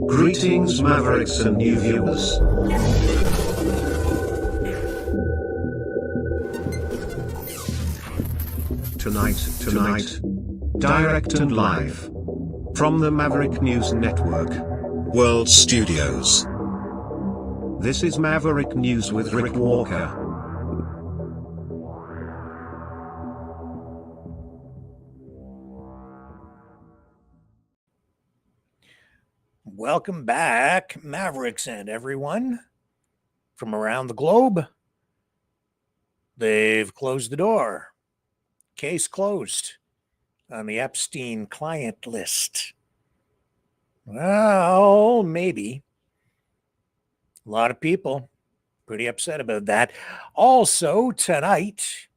Greetings, Mavericks and new viewers. Tonight, direct and live from the Maverick News Network World Studios. This is Maverick News with Rick Walker. Welcome back, Mavericks and everyone from around the globe. They've closed the door. Case closed on the Epstein Client List. Well, maybe. A lot of people pretty upset about that. Also, tonight,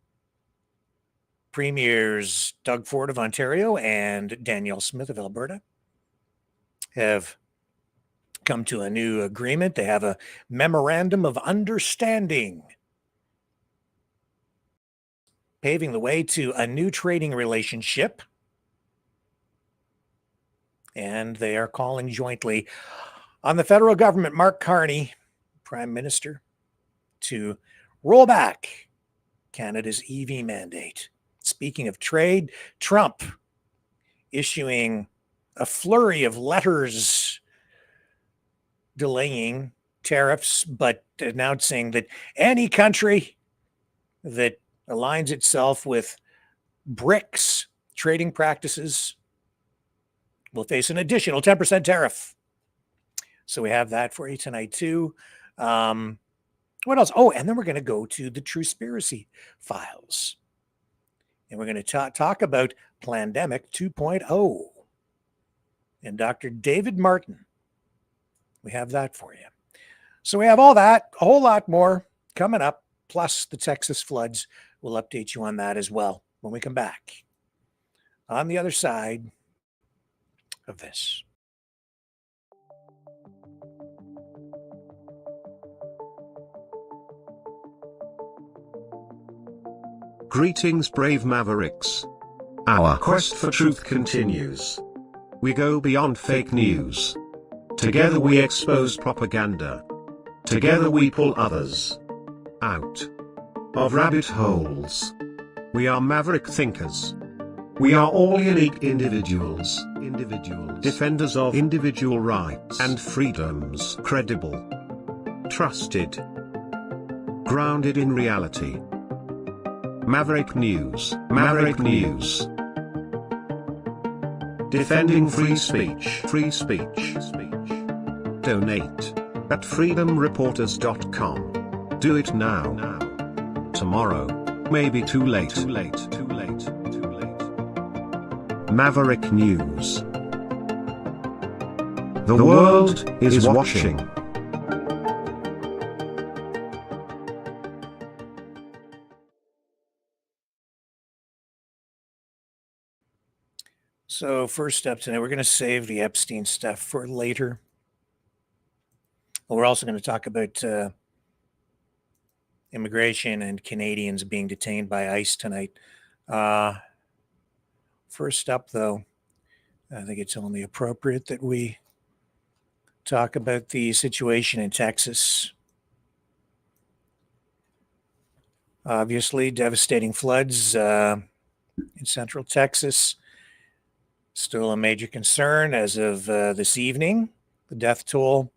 Premiers Doug Ford of Ontario and Danielle Smith of Alberta have come to a new agreement. They have a memorandum of understanding, paving the way to a new trading relationship. And they are calling jointly on the federal government, Mark Carney, Prime Minister, to roll back Canada's EV mandate. Speaking of trade, Trump issuing a flurry of letters delaying tariffs, but announcing that any country that aligns itself with BRICS trading practices will face an additional 10% tariff. So we have that for you tonight too. What else? Oh, and then we're going to go to the Truspiracy files. And we're going to talk about Plandemic 2.0 and Dr. David Martin. We have that for you. So we have all that, a whole lot more coming up, plus the Texas floods. We'll update you on that as well when we come back on the other side of this. Greetings, brave Mavericks. Our quest for truth continues. We go beyond fake news. Together we expose propaganda. Together we pull others out of rabbit holes. We are maverick thinkers. We are all unique individuals, defenders of individual rights and freedoms, credible, trusted, grounded in reality. Maverick News, Maverick News. Defending free speech, free speech. Donate at freedomreporters.com. Do it now. Tomorrow may be too late. Maverick News. The world is watching. So first up tonight, we're going to save the Epstein stuff for later. We're also going to talk about immigration and Canadians being detained by ICE tonight. First up, though, I think it's only appropriate that we talk about the situation in Texas. Obviously, devastating floods in central Texas. Still a major concern as of this evening. The death toll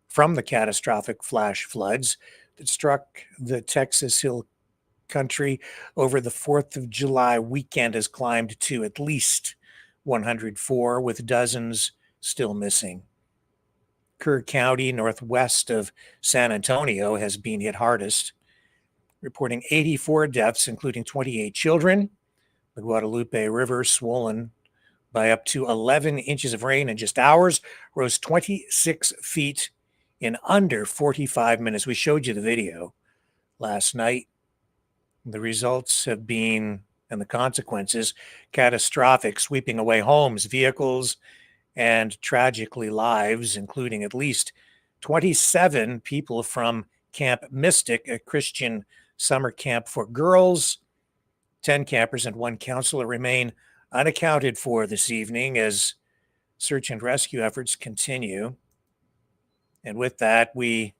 from the catastrophic flash floods that struck the Texas Hill Country over the 4th of July weekend has climbed to at least 104, with dozens still missing. Kerr County, northwest of San Antonio, has been hit hardest, reporting 84 deaths, including 28 children. The Guadalupe River, swollen by up to 11 inches of rain in just hours, rose 26 feet in under 45 minutes. We showed you the video last night. The results have been, and the consequences, catastrophic, sweeping away homes, vehicles, and tragically lives, including at least 27 people from Camp Mystic, a Christian summer camp for girls. 10 campers and one counselor remain unaccounted for this evening as search and rescue efforts continue. And with that, we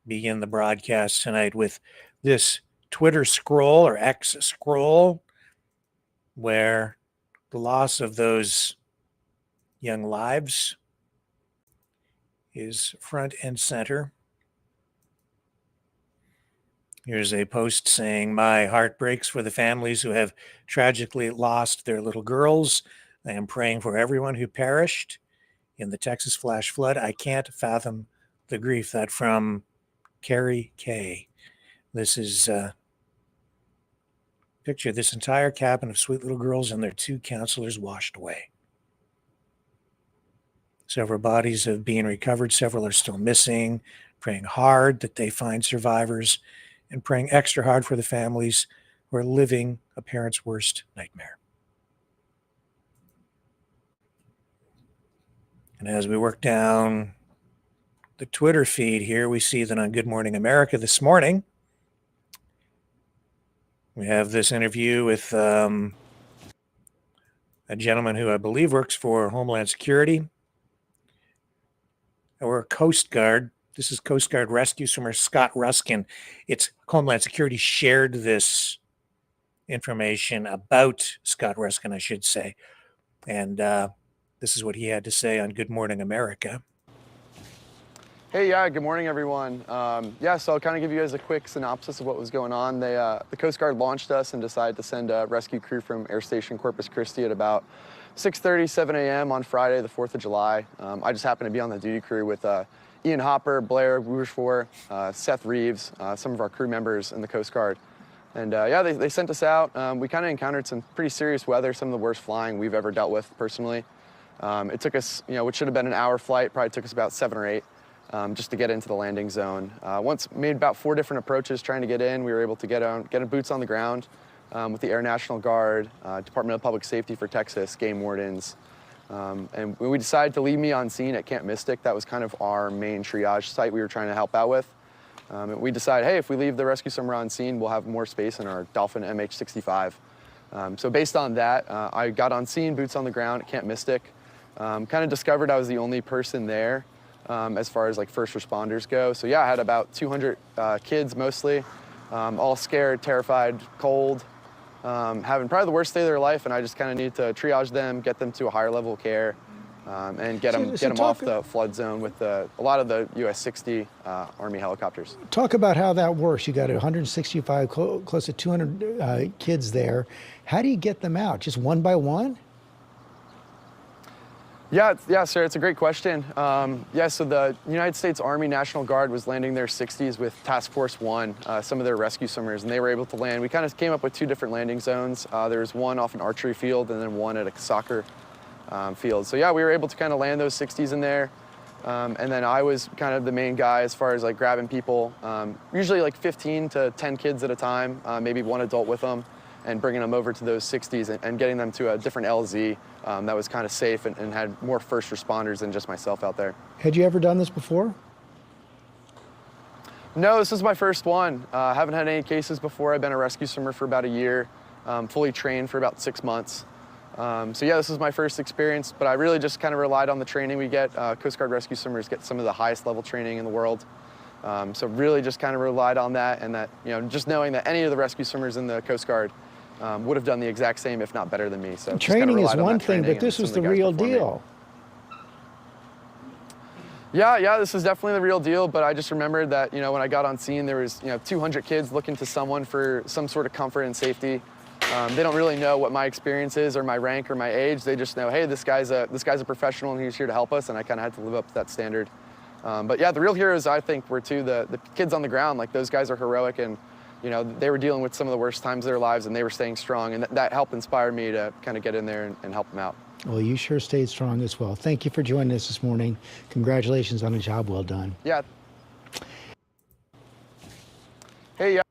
begin the broadcast tonight with this Twitter scroll or X scroll, where the loss of those young lives is front and center. Here's a post saying, "My heart breaks for the families who have tragically lost their little girls. I am praying for everyone who perished in the Texas flash flood. I can't fathom the grief." That from Carrie K. This is picture this entire cabin of sweet little girls and their 2 counselors washed away. Several bodies have been recovered. Several are still missing. Praying hard that they find survivors, and praying extra hard for the families who are living a parent's worst nightmare. And as we work down the Twitter feed here, we see that on Good Morning America this morning, we have this interview with a gentleman who I believe works for Homeland Security or Coast Guard. This is Coast Guard rescue swimmer Scott Ruskin. It's Homeland Security shared this information about Scott Ruskin, I should say. And this is what he had to say on Good Morning America. Hey, good morning, everyone. So I'll kind of give you guys a quick synopsis of what was going on. The Coast Guard launched us and decided to send a rescue crew from Air Station Corpus Christi at about 6:30, 7 a.m. on Friday, the 4th of July. I just happened to be on the duty crew with Ian Hopper, Blair Rougefort, Seth Reeves, some of our crew members in the Coast Guard. And they sent us out. We kind of encountered some pretty serious weather, some of the worst flying we've ever dealt with personally. It took us, which should have been an hour flight, probably took us about 7 or 8. Just to get into the landing zone. Once made about 4 different approaches trying to get in, we were able to get boots on the ground with the Air National Guard, Department of Public Safety for Texas, game wardens. And we decided to leave me on scene at Camp Mystic. That was kind of our main triage site we were trying to help out with. And we decided, hey, if we leave the rescue swimmer on scene, we'll have more space in our Dolphin MH-65. So based on that, I got on scene, boots on the ground at Camp Mystic. Kind of discovered I was the only person there. As far as like first responders go. So yeah, I had about 200 kids mostly, all scared, terrified, cold, having probably the worst day of their life, and I just kind of needed to triage them, get them to a higher level of care, and get them off the flood zone with a lot of the US-60 Army helicopters. Talk about how that works. You got 165, close to 200 kids there. How do you get them out? Just one by one? Yeah, sir, it's a great question. So the United States Army National Guard was landing their 60s with Task Force 1, some of their rescue swimmers, and they were able to land. We kind of came up with 2 different landing zones. There was one off an archery field and then one at a soccer field. So yeah, we were able to kind of land those 60s in there. And then I was kind of the main guy as far as like grabbing people, usually like 15 to 10 kids at a time, maybe one adult with them, and bringing them over to those 60s and getting them to a different LZ that was kind of safe and had more first responders than just myself out there. Had you ever done this before? No, this is my first one. I haven't had any cases before. I've been a rescue swimmer for about a year, fully trained for about 6 months. So yeah, this is my first experience, but I really just kind of relied on the training we get. Coast Guard rescue swimmers get some of the highest level training in the world. So really just kind of relied on that, and that, just knowing that any of the rescue swimmers in the Coast Guard would have done the exact same, if not better than me. So training is one thing, but this was the real deal. Yeah, this is definitely the real deal, but I just remembered that, when I got on scene, there was, 200 kids looking to someone for some sort of comfort and safety. They don't really know what my experience is or my rank or my age. They just know, hey, this guy's a professional and he's here to help us, and I kind of had to live up to that standard. But yeah, the real heroes, I think, were the kids on the ground. Like, those guys are heroic, and they were dealing with some of the worst times of their lives, and they were staying strong, and that helped inspire me to kind of get in there and help them out. Well, you sure stayed strong as well. Thank you for joining us this morning. Congratulations on a job well done. Yeah. Hey, yeah.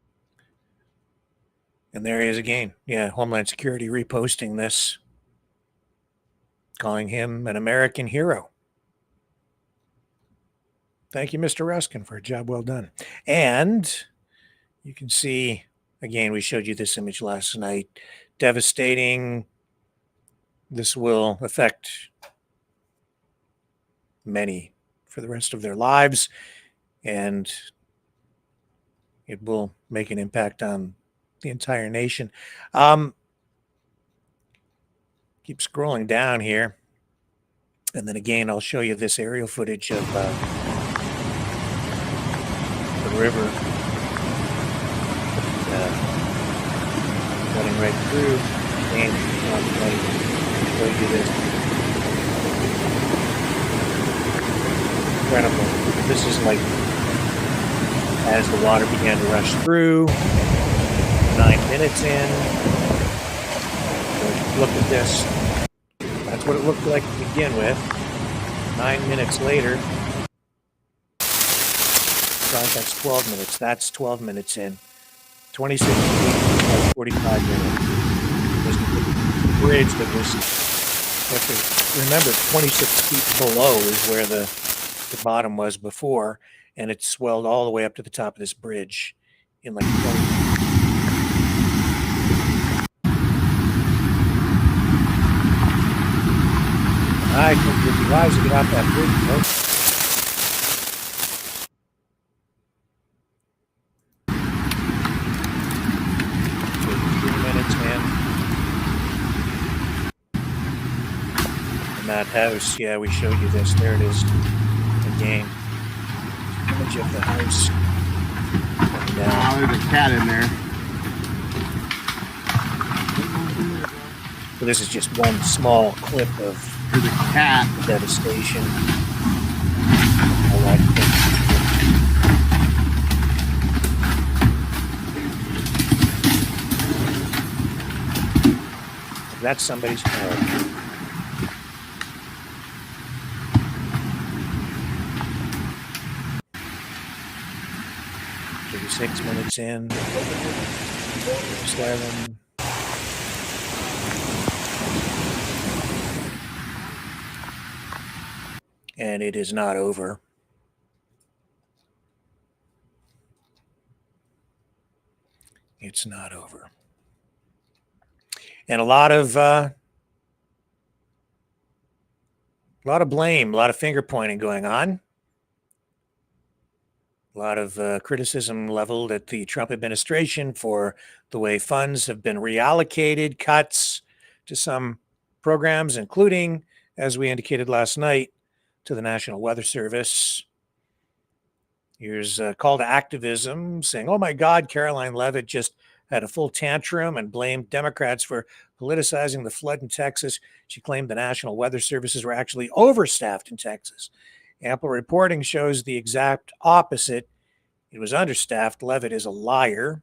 And there he is again. Yeah, Homeland Security reposting this, calling him an American hero. Thank you, Mr. Ruskin, for a job well done. And you can see, again, we showed you this image last night, devastating. This will affect many for the rest of their lives, and it will make an impact on the entire nation. Keep scrolling down here, and then again I'll show you this aerial footage of the river running right through. And I'll show you this. Incredible. This is like as the water began to rush through. 9 minutes in. So look at this. That's what it looked like to begin with. 9 minutes later. Sorry, that's 12 minutes. That's 12 minutes in. 26 feet, 45 minutes. There's the bridge that was, remember, 26 feet below is where the bottom was before, and it swelled all the way up to the top of this bridge in like 20. All right, you'll be wise to get off that bridge, folks. That house, yeah, we showed you this. There it is again. Image of the house. Wow, there's a cat in there. So this is just one small clip of There's a cat. Devastation. That's somebody's home. 6 minutes in. 7. And it is not over. It's not over. And a lot of blame, a lot of finger pointing going on. A lot of criticism leveled at the Trump administration for the way funds have been reallocated, cuts to some programs, including, as we indicated last night, to the National Weather Service. Here's a call to activism saying, oh my God, Caroline Leavitt just had a full tantrum and blamed Democrats for politicizing the flood in Texas. She claimed the National Weather Services were actually overstaffed in Texas. Ample reporting shows the exact opposite. It was understaffed. Leavitt is a liar.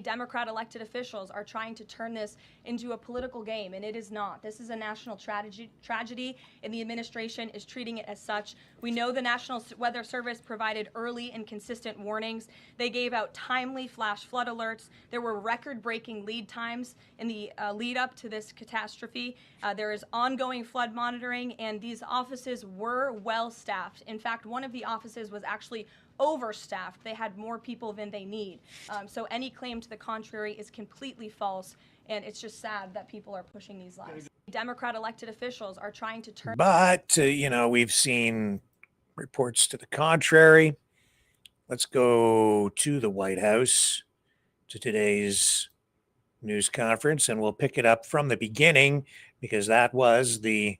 Democrat elected officials are trying to turn this into a political game, and it is not. This is a national tragedy, and the administration is treating it as such. We know the National Weather Service provided early and consistent warnings. They gave out timely flash flood alerts. There were record-breaking lead times in the lead up to this catastrophe. There is ongoing flood monitoring, and these offices were well staffed. In fact, one of the offices was actually overstaffed. They had more people than they need. So any claim to the contrary is completely false, and it's just sad that people are pushing these lies. Democrat elected officials are trying to turn. But, we've seen reports to the contrary. Let's go to the White House, to today's news conference, and we'll pick it up from the beginning because that was the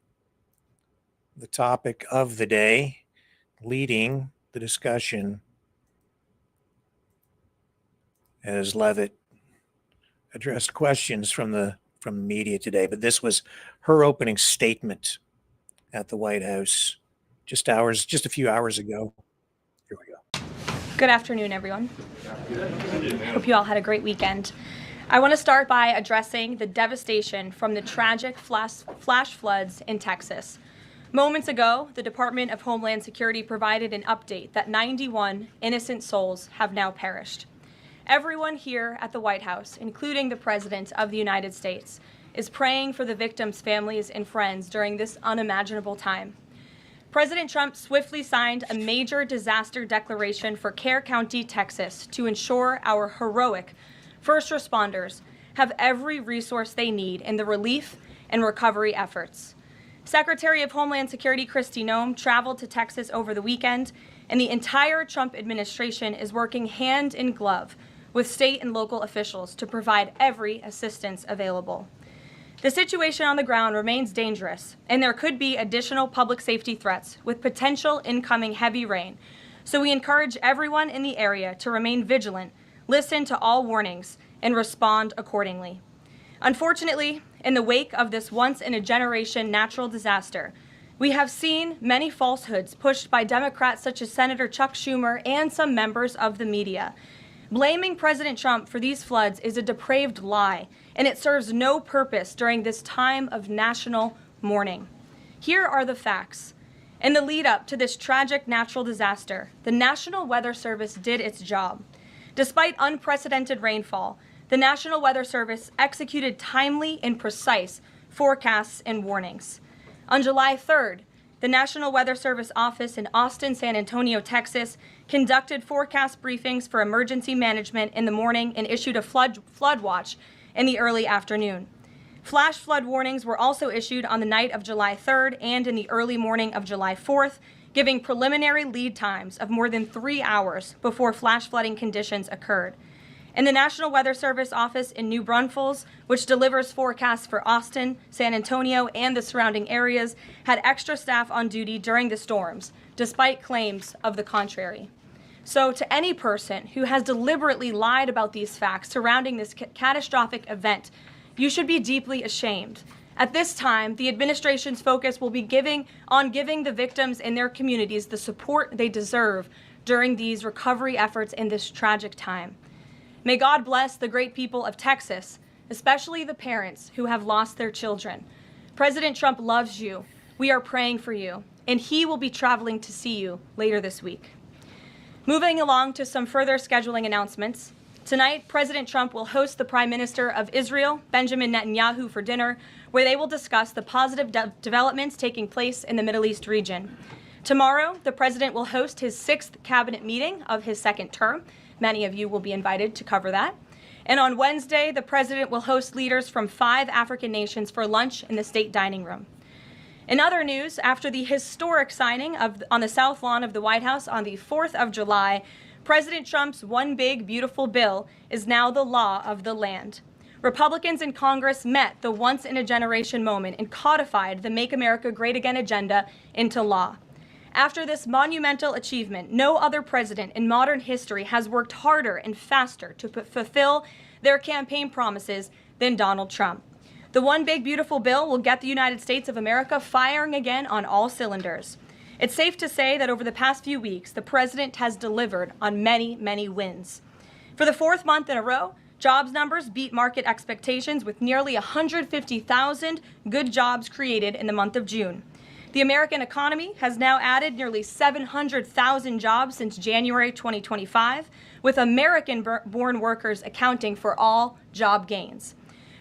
topic of the day, leading the discussion as Leavitt addressed questions from the media today. But this was her opening statement at the White House just a few hours ago. Here we go. Good afternoon, everyone. Hope you all had a great weekend. I want to start by addressing the devastation from the tragic flash floods in Texas. Moments ago, the Department of Homeland Security provided an update that 91 innocent souls have now perished. Everyone here at the White House, including the President of the United States, is praying for the victims' families and friends during this unimaginable time. President Trump swiftly signed a major disaster declaration for Kerr County, Texas, to ensure our heroic first responders have every resource they need in the relief and recovery efforts. Secretary of Homeland Security Kristi Noem traveled to Texas over the weekend, and the entire Trump administration is working hand in glove with state and local officials to provide every assistance available. The situation on the ground remains dangerous, and there could be additional public safety threats with potential incoming heavy rain. So we encourage everyone in the area to remain vigilant, listen to all warnings, and respond accordingly. Unfortunately, in the wake of this once-in-a-generation natural disaster, we have seen many falsehoods pushed by Democrats such as Senator Chuck Schumer and some members of the media. Blaming President Trump for these floods is a depraved lie, and it serves no purpose during this time of national mourning. Here are the facts. In the lead up to this tragic natural disaster, the National Weather Service did its job. Despite unprecedented rainfall, the National Weather Service executed timely and precise forecasts and warnings. On July 3rd, the National Weather Service office in Austin, San Antonio, Texas, conducted forecast briefings for emergency management in the morning and issued a flood watch in the early afternoon. Flash flood warnings were also issued on the night of July 3rd and in the early morning of July 4th, giving preliminary lead times of more than 3 hours before flash flooding conditions occurred. And the National Weather Service office in New Braunfels, which delivers forecasts for Austin, San Antonio, and the surrounding areas, had extra staff on duty during the storms, despite claims of the contrary. So to any person who has deliberately lied about these facts surrounding this catastrophic event, you should be deeply ashamed. At this time, the administration's focus will be giving the victims and their communities the support they deserve during these recovery efforts in this tragic time. May God bless the great people of Texas, especially the parents who have lost their children. President Trump loves you. We are praying for you, and he will be traveling to see you later this week. Moving along to some further scheduling announcements. Tonight, President Trump will host the Prime Minister of Israel, Benjamin Netanyahu, for dinner, where they will discuss the positive developments taking place in the Middle East region. Tomorrow, the president will host his 6th cabinet meeting of his 2nd term. Many of you will be invited to cover that. And on Wednesday, the president will host leaders from 5 African nations for lunch in the state dining room. In other news, after the historic signing on the South Lawn of the White House on the 4th of July, President Trump's One Big Beautiful Bill is now the law of the land. Republicans in Congress met the once-in-a-generation moment and codified the Make America Great Again agenda into law. After this monumental achievement, no other president in modern history has worked harder and faster to fulfill their campaign promises than Donald Trump. The One Big Beautiful Bill will get the United States of America firing again on all cylinders. It's safe to say that over the past few weeks, the president has delivered on many, many wins. For the 4th month in a row, jobs numbers beat market expectations with nearly 150,000 good jobs created in the month of June. The American economy has now added nearly 700,000 jobs since January 2025, with American-born workers accounting for all job gains.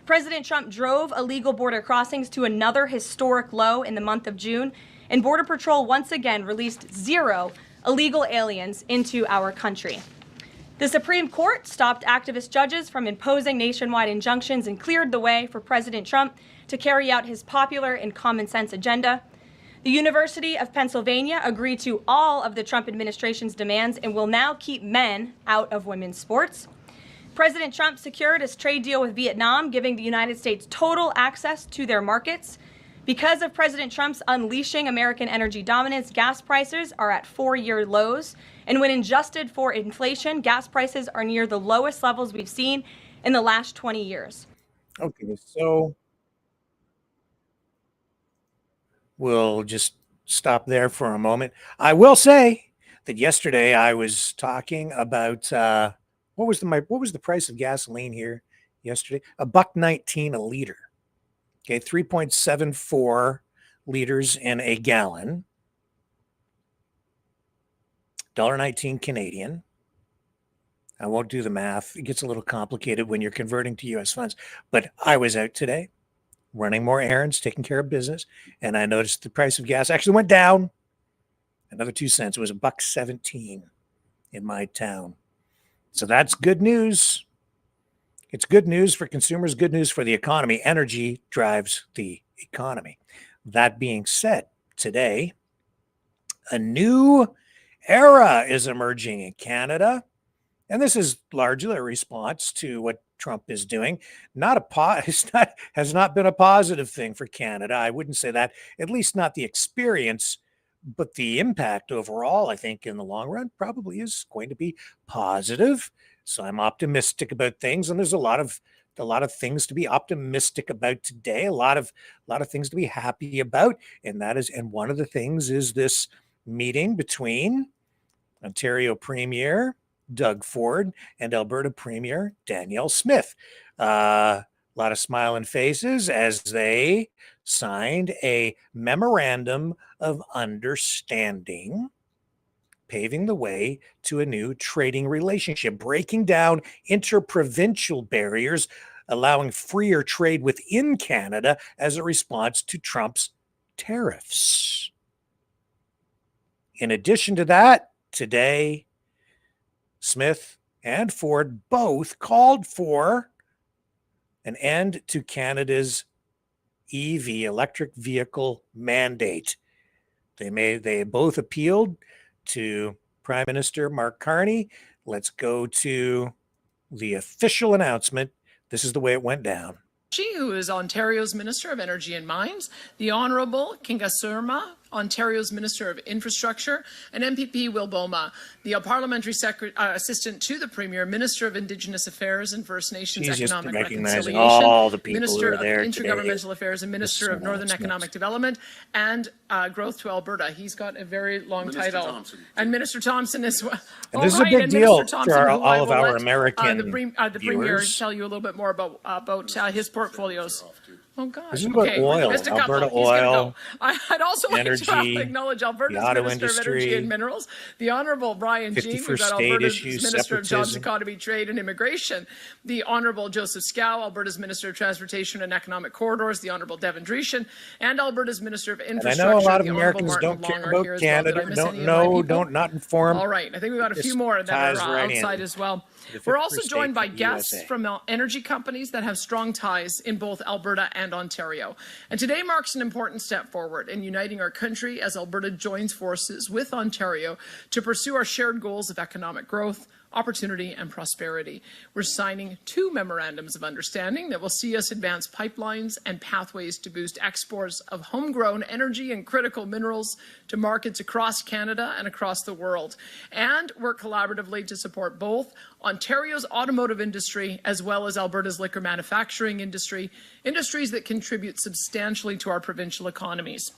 President Trump drove illegal border crossings to another historic low in the month of June, and Border Patrol once again released 0 illegal aliens into our country. The Supreme Court stopped activist judges from imposing nationwide injunctions and cleared the way for President Trump to carry out his popular and common sense agenda. The University of Pennsylvania agreed to all of the Trump administration's demands and will now keep men out of women's sports. President Trump secured his trade deal with Vietnam, giving the United States total access to their markets. Because of President Trump's unleashing American energy dominance, gas prices are at 4-year lows. And when adjusted for inflation, gas prices are near the lowest levels we've seen in the last 20 years. Okay, so we'll just stop there for a moment. I will say that yesterday I was talking about what was the price of gasoline here yesterday? $1.19 a liter. Okay, 3.74 liters in a gallon. $1.19 Canadian. I won't do the math. It gets a little complicated when you're converting to U.S. funds. But I was out today running more errands, taking care of business, and I noticed the price of gas actually went down another 2 cents. It was $1.17 in my town. So that's good news. It's good news for consumers, good news for the economy. Energy drives the economy. That being said, today, a new era is emerging in Canada. And this is largely a response to what Trump is doing. Has not been a positive thing for Canada. I wouldn't say that, at least not the experience, but the impact overall, I think in the long run probably is going to be positive. So I'm optimistic about things, and there's a lot of things to be optimistic about today, a lot of things to be happy about, and one of the things is this meeting between Ontario Premier Doug Ford and Alberta Premier Danielle Smith. A lot of smiling faces as they signed a memorandum of understanding, paving the way to a new trading relationship, breaking down interprovincial barriers, allowing freer trade within Canada as a response to Trump's tariffs. In addition to that, today, Smith and Ford both called for an end to Canada's EV, electric vehicle mandate. They both appealed to Prime Minister Mark Carney. Let's go to the official announcement. This is the way it went down. Who is Ontario's Minister of Energy and Mines, the Honourable Kingasurma, Ontario's Minister of Infrastructure, and MPP Will Boma, the Parliamentary Assistant to the Premier, Minister of Indigenous Affairs and First Nations Economic Reconciliation, all the people Minister who are there of Intergovernmental today. Affairs and Minister of Northern Economic Development and Growth to Alberta. He's got a very long title. Thompson. And Minister Thompson as well. And this is a big deal for all of our American the Premier viewers. tell you a little bit more about his portfolios. Oh, gosh. This is about oil, Mr. Alberta Cutler, he's gonna oil, go. I'd also energy, like to acknowledge Alberta's the auto Minister of Energy industry, and Minerals, the Honourable Brian Jean, we've got state Alberta's issues, Minister of Jobs, separatism. Economy, Trade and Immigration, the Honourable Joseph Scow, Alberta's Minister of Transportation and Economic Corridors, the Honourable Devin Dreeshen, and Alberta's Minister of Infrastructure. And I know a lot of the Americans Honourable don't Martin care Longer about here as Canada, well. Did I miss don't any of my know, people? don't not informed. All right, I think we've got a few more that ties are right in. outside as well. The We're 51st also state joined by from the guests USA. from energy companies that have strong ties in both Alberta and Ontario. And today marks an important step forward in uniting our country as Alberta joins forces with Ontario to pursue our shared goals of economic growth, opportunity and prosperity. We're signing 2 memorandums of understanding that will see us advance pipelines and pathways to boost exports of homegrown energy and critical minerals to markets across Canada and across the world, and work collaboratively to support both Ontario's automotive industry as well as Alberta's liquor manufacturing industry, industries that contribute substantially to our provincial economies.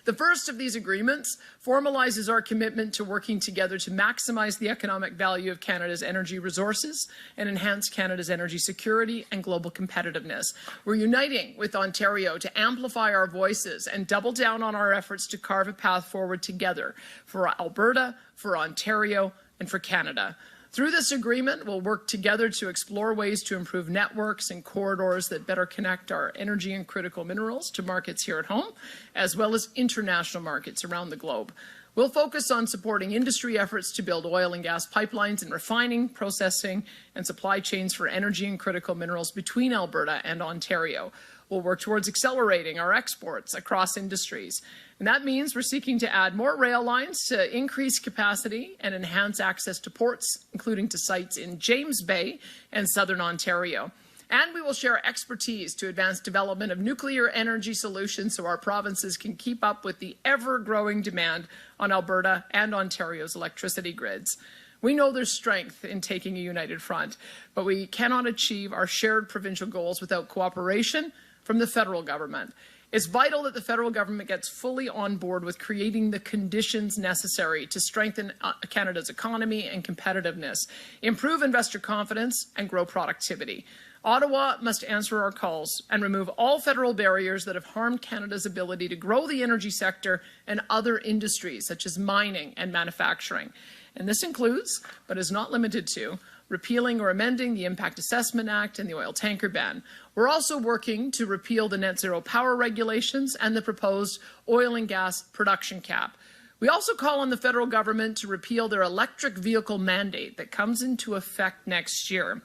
The first of these agreements formalizes our commitment to working together to maximize the economic value of Canada's energy resources and enhance Canada's energy security and global competitiveness. We're uniting with Ontario to amplify our voices and double down on our efforts to carve a path forward together for Alberta, for Ontario, and for Canada. Through this agreement, we'll work together to explore ways to improve networks and corridors that better connect our energy and critical minerals to markets here at home, as well as international markets around the globe. We'll focus on supporting industry efforts to build oil and gas pipelines and refining, processing, and supply chains for energy and critical minerals between Alberta and Ontario. We'll work towards accelerating our exports across industries. And that means we're seeking to add more rail lines to increase capacity and enhance access to ports, including to sites in James Bay and southern Ontario. And we will share expertise to advance development of nuclear energy solutions so our provinces can keep up with the ever-growing demand on Alberta and Ontario's electricity grids. We know there's strength in taking a united front, but we cannot achieve our shared provincial goals without cooperation from the federal government. It's vital that the federal government gets fully on board with creating the conditions necessary to strengthen Canada's economy and competitiveness, improve investor confidence, and grow productivity. Ottawa must answer our calls and remove all federal barriers that have harmed Canada's ability to grow the energy sector and other industries, such as mining and manufacturing. And this includes, but is not limited to, repealing or amending the Impact Assessment Act and the oil tanker ban. We're also working to repeal the net zero power regulations and the proposed oil and gas production cap. We also call on the federal government to repeal their electric vehicle mandate that comes into effect next year.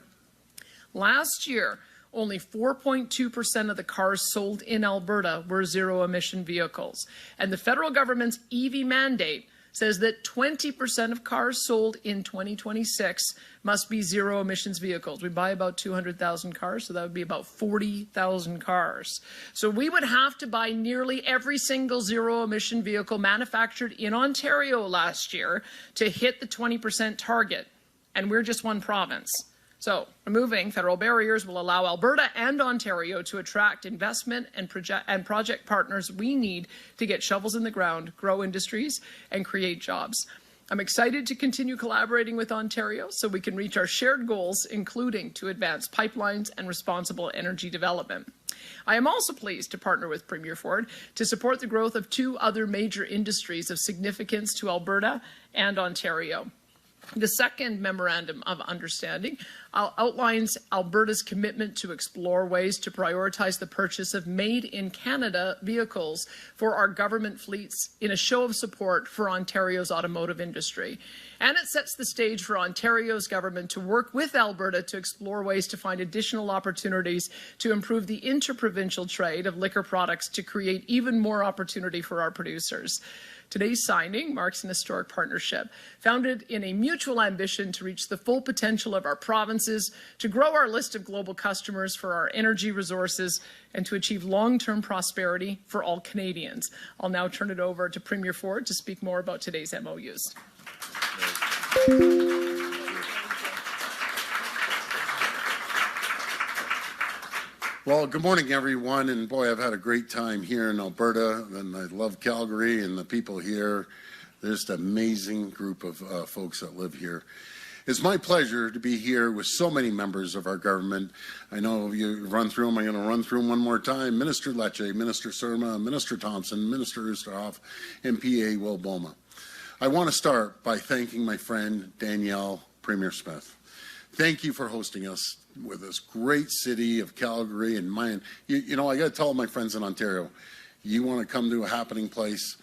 Last year, only 4.2% of the cars sold in Alberta were zero-emission vehicles. And the federal government's EV mandate says that 20% of cars sold in 2026 must be zero-emissions vehicles. We buy about 200,000 cars, so that would be about 40,000 cars. So we would have to buy nearly every single zero-emission vehicle manufactured in Ontario last year to hit the 20% target, and we're just one province. So removing federal barriers will allow Alberta and Ontario to attract investment and project partners we need to get shovels in the ground, grow industries, and create jobs. I'm excited to continue collaborating with Ontario so we can reach our shared goals, including to advance pipelines and responsible energy development. I am also pleased to partner with Premier Ford to support the growth of two other major industries of significance to Alberta and Ontario. The second Memorandum of Understanding outlines Alberta's commitment to explore ways to prioritize the purchase of made-in-Canada vehicles for our government fleets in a show of support for Ontario's automotive industry. And it sets the stage for Ontario's government to work with Alberta to explore ways to find additional opportunities to improve the interprovincial trade of liquor products to create even more opportunity for our producers. Today's signing marks an historic partnership founded in a mutual ambition to reach the full potential of our provinces, to grow our list of global customers for our energy resources, and to achieve long-term prosperity for all Canadians. I'll now turn it over to Premier Ford to speak more about today's MOUs. Well, good morning, everyone, and boy, I've had a great time here in Alberta, and I love Calgary and the people here. There's just an amazing group of folks that live here. It's my pleasure to be here with so many members of our government. I know you run through them. I'm going to run through them one more time. Minister Lecce, Minister Surma, Minister Thompson, Minister Oosterhoff, and PA Will Boma. I want to start by thanking my friend Danielle, Premier Smith. Thank you for hosting us with this great city of Calgary and mine. You know, I got to tell my friends in Ontario, you want to come to a happening place,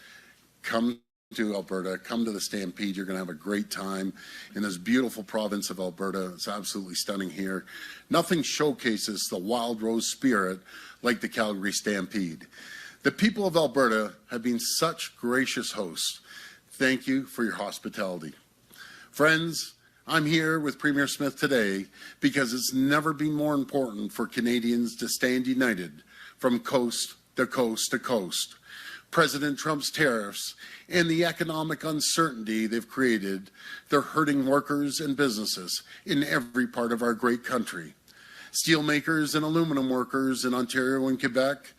come to Alberta, come to the Stampede. You're going to have a great time in this beautiful province of Alberta. It's absolutely stunning here. Nothing showcases the wild rose spirit like the Calgary Stampede. The people of Alberta have been such gracious hosts. Thank you for your hospitality. Friends, I'm here with Premier Smith today because it's never been more important for Canadians to stand united from coast to coast to coast. President Trump's tariffs and the economic uncertainty they've created, they're hurting workers and businesses in every part of our great country. Steelmakers and aluminum workers in Ontario and Quebec,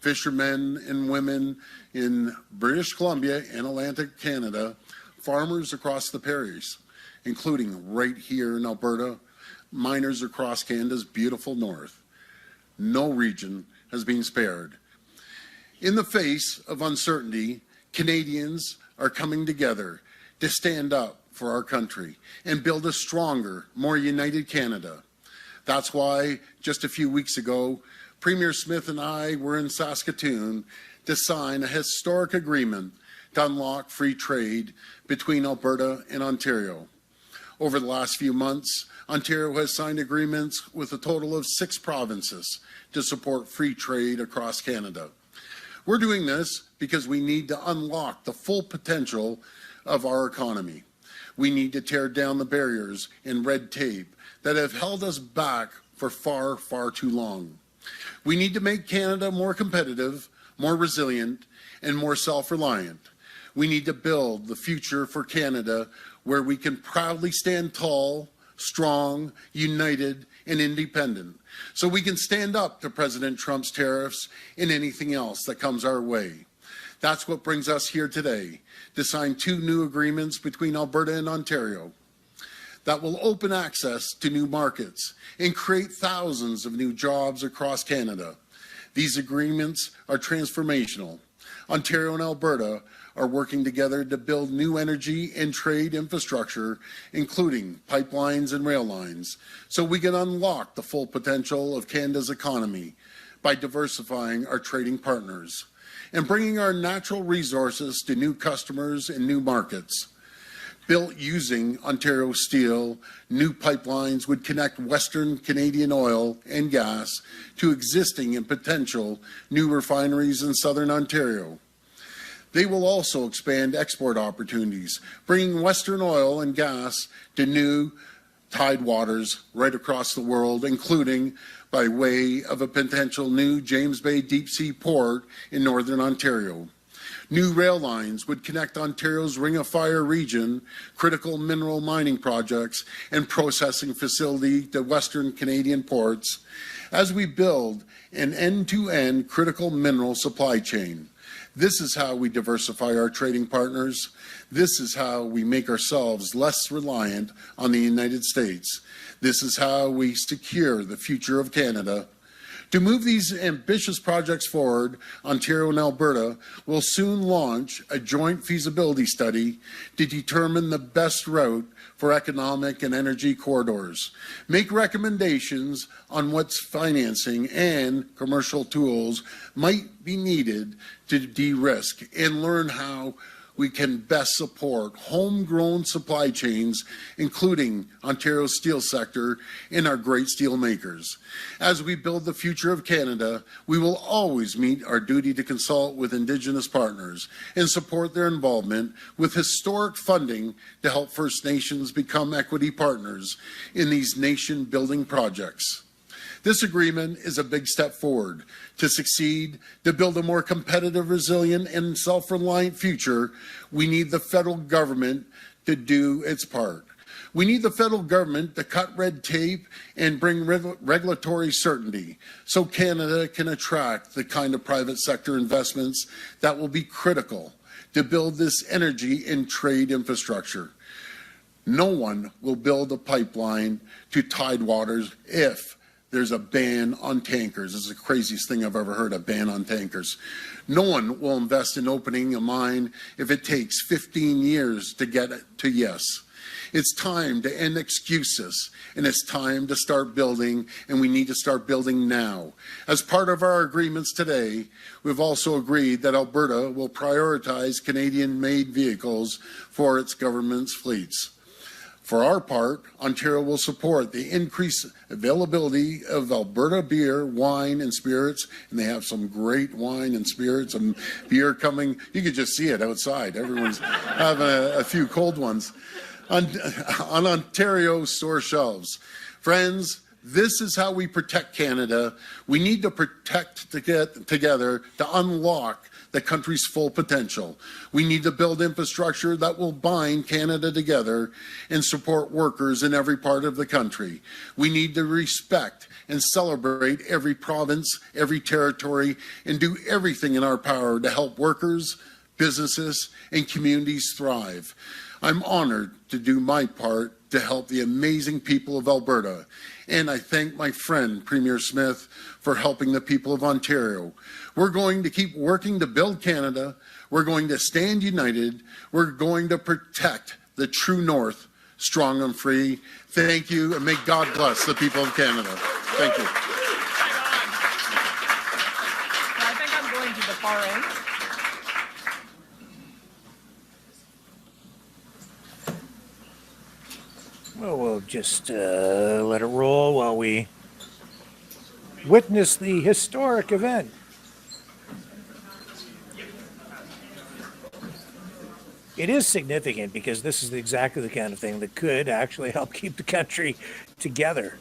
fishermen and women in British Columbia and Atlantic Canada, farmers across the prairies, including right here in Alberta, miners across Canada's beautiful north. No region has been spared. In the face of uncertainty, Canadians are coming together to stand up for our country and build a stronger, more united Canada. That's why just a few weeks ago, Premier Smith and I were in Saskatoon to sign a historic agreement to unlock free trade between Alberta and Ontario. Over the last few months, Ontario has signed agreements with a total of 6 provinces to support free trade across Canada. We're doing this because we need to unlock the full potential of our economy. We need to tear down the barriers and red tape that have held us back for far, far too long. We need to make Canada more competitive, more resilient, and more self-reliant. We need to build the future for Canada where we can proudly stand tall, strong, united, and independent, so we can stand up to President Trump's tariffs and anything else that comes our way. That's what brings us here today, to sign 2 new agreements between Alberta and Ontario that will open access to new markets and create thousands of new jobs across Canada. These agreements are transformational. Ontario and Alberta are working together to build new energy and trade infrastructure, including pipelines and rail lines, so we can unlock the full potential of Canada's economy by diversifying our trading partners and bringing our natural resources to new customers and new markets. Built using Ontario steel, new pipelines would connect Western Canadian oil and gas to existing and potential new refineries in Southern Ontario. They will also expand export opportunities, bringing Western oil and gas to new tidewaters right across the world, including by way of a potential new James Bay deep sea port in Northern Ontario. New rail lines would connect Ontario's Ring of Fire region, critical mineral mining projects, and processing facility to Western Canadian ports as we build an end-to-end critical mineral supply chain. This is how we diversify our trading partners. This is how we make ourselves less reliant on the United States. This is how we secure the future of Canada. To move these ambitious projects forward, Ontario and Alberta will soon launch a joint feasibility study to determine the best route for economic and energy corridors, make recommendations on what financing and commercial tools might be needed to de-risk, and learn how we can best support homegrown supply chains, including Ontario's steel sector and our great steel makers. As we build the future of Canada, we will always meet our duty to consult with Indigenous partners and support their involvement with historic funding to help First Nations become equity partners in these nation-building projects. This agreement is a big step forward. To succeed, to build a more competitive, resilient, and self-reliant future, we need the federal government to do its part. We need the federal government to cut red tape and bring regulatory certainty so Canada can attract the kind of private sector investments that will be critical to build this energy and trade infrastructure. No one will build a pipeline to tidewaters if there's a ban on tankers. This is the craziest thing I've ever heard, a ban on tankers. No one will invest in opening a mine if it takes 15 years to get it to yes. It's time to end excuses, and it's time to start building, and we need to start building now. As part of our agreements today, we've also agreed that Alberta will prioritize Canadian-made vehicles for its government's fleets. For our part, Ontario will support the increased availability of Alberta beer, wine, and spirits, and they have some great wine and spirits and beer coming. You could just see it outside. Everyone's having a few cold ones on Ontario store shelves. Friends, this is how we protect Canada. We need to protect together to unlock the country's full potential. We need to build infrastructure that will bind Canada together and support workers in every part of the country. We need to respect and celebrate every province, every territory, and do everything in our power to help workers, businesses, and communities thrive. I'm honored to do my part to help the amazing people of Alberta. And I thank my friend, Premier Smith, for helping the people of Ontario. We're going to keep working to build Canada. We're going to stand united. We're going to protect the true north, strong and free. Thank you, and may God bless the people of Canada. Thank you. I think I'm going to the far end. Well, we'll just let it roll while we witness the historic event. It is significant because this is exactly the kind of thing that could actually help keep the country together.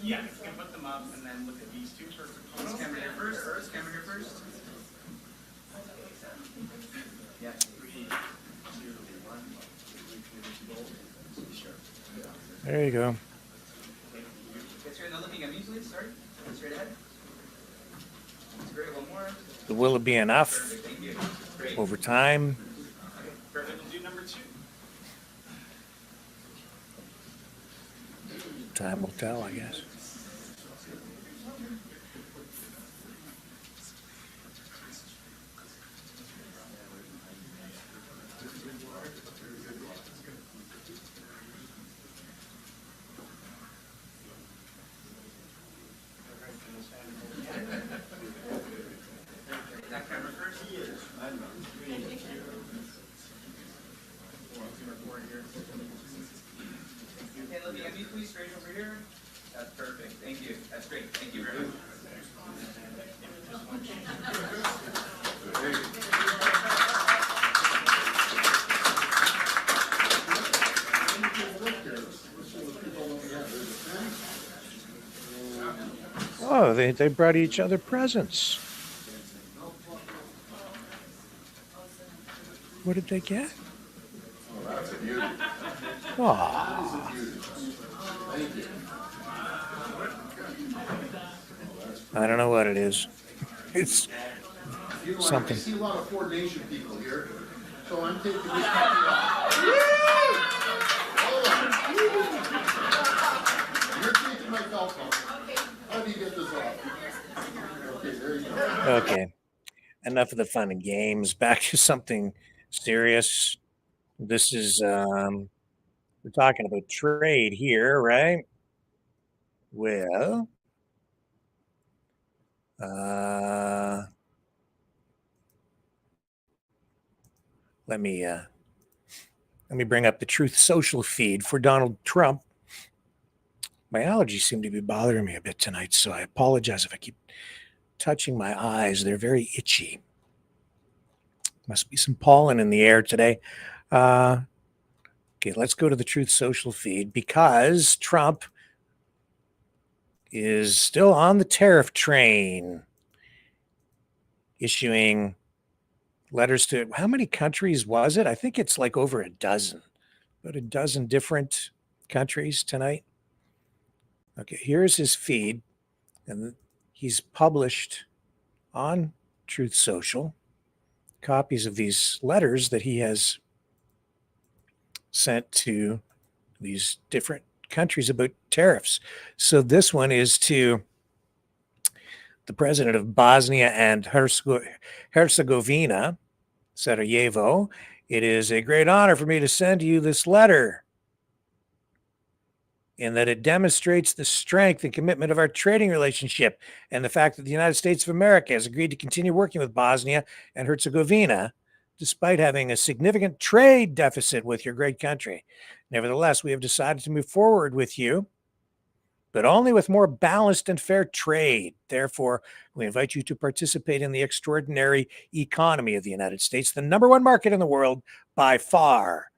Yeah, you can put them up and then look at these two. First camera here first. Camera here first. Yeah, 3, 2, 1. Sure. There you go. Get straight, not looking at me, please. Sorry. Straight ahead. That's great. One more. Will it be enough Perfect. Thank you. Great. over time? Okay. Perfect. We'll do number 2. Time will tell, I guess. here. That's perfect. Thank you. That's great. Thank you very much. Oh, they brought each other presents. What did they get? Oh, that's a beauty. Aw. Thank you. I don't know what it is. It's something. I see a lot of Ford Nation people here, so I'm taking this copy off. Hold on. You're taking my belt off. How do you get this off? Okay, there you go. Okay. Enough of the fun and games. Back to something serious. This is we're talking about trade here, right? Well, let me bring up the Truth Social feed for Donald Trump. My allergies seem to be bothering me a bit tonight, so I apologize if I keep touching my eyes. They're very itchy. Must be some pollen in the air today. Okay, let's go to the Truth Social feed because Trump is still on the tariff train, issuing letters to how many countries was it? I think it's like over a dozen, about a dozen different countries tonight. Okay, here's his feed, and he's published on Truth Social copies of these letters that he has sent to these different countries about tariffs. So this one is to the president of Bosnia and Herzegovina, Sarajevo. It is a great honor for me to send you this letter, in that it demonstrates the strength and commitment of our trading relationship and the fact that the United States of America has agreed to continue working with Bosnia and Herzegovina despite having a significant trade deficit with your great country. Nevertheless, we have decided to move forward with you, but only with more balanced and fair trade. Therefore, we invite you to participate in the extraordinary economy of the United States, the number one market in the world by far.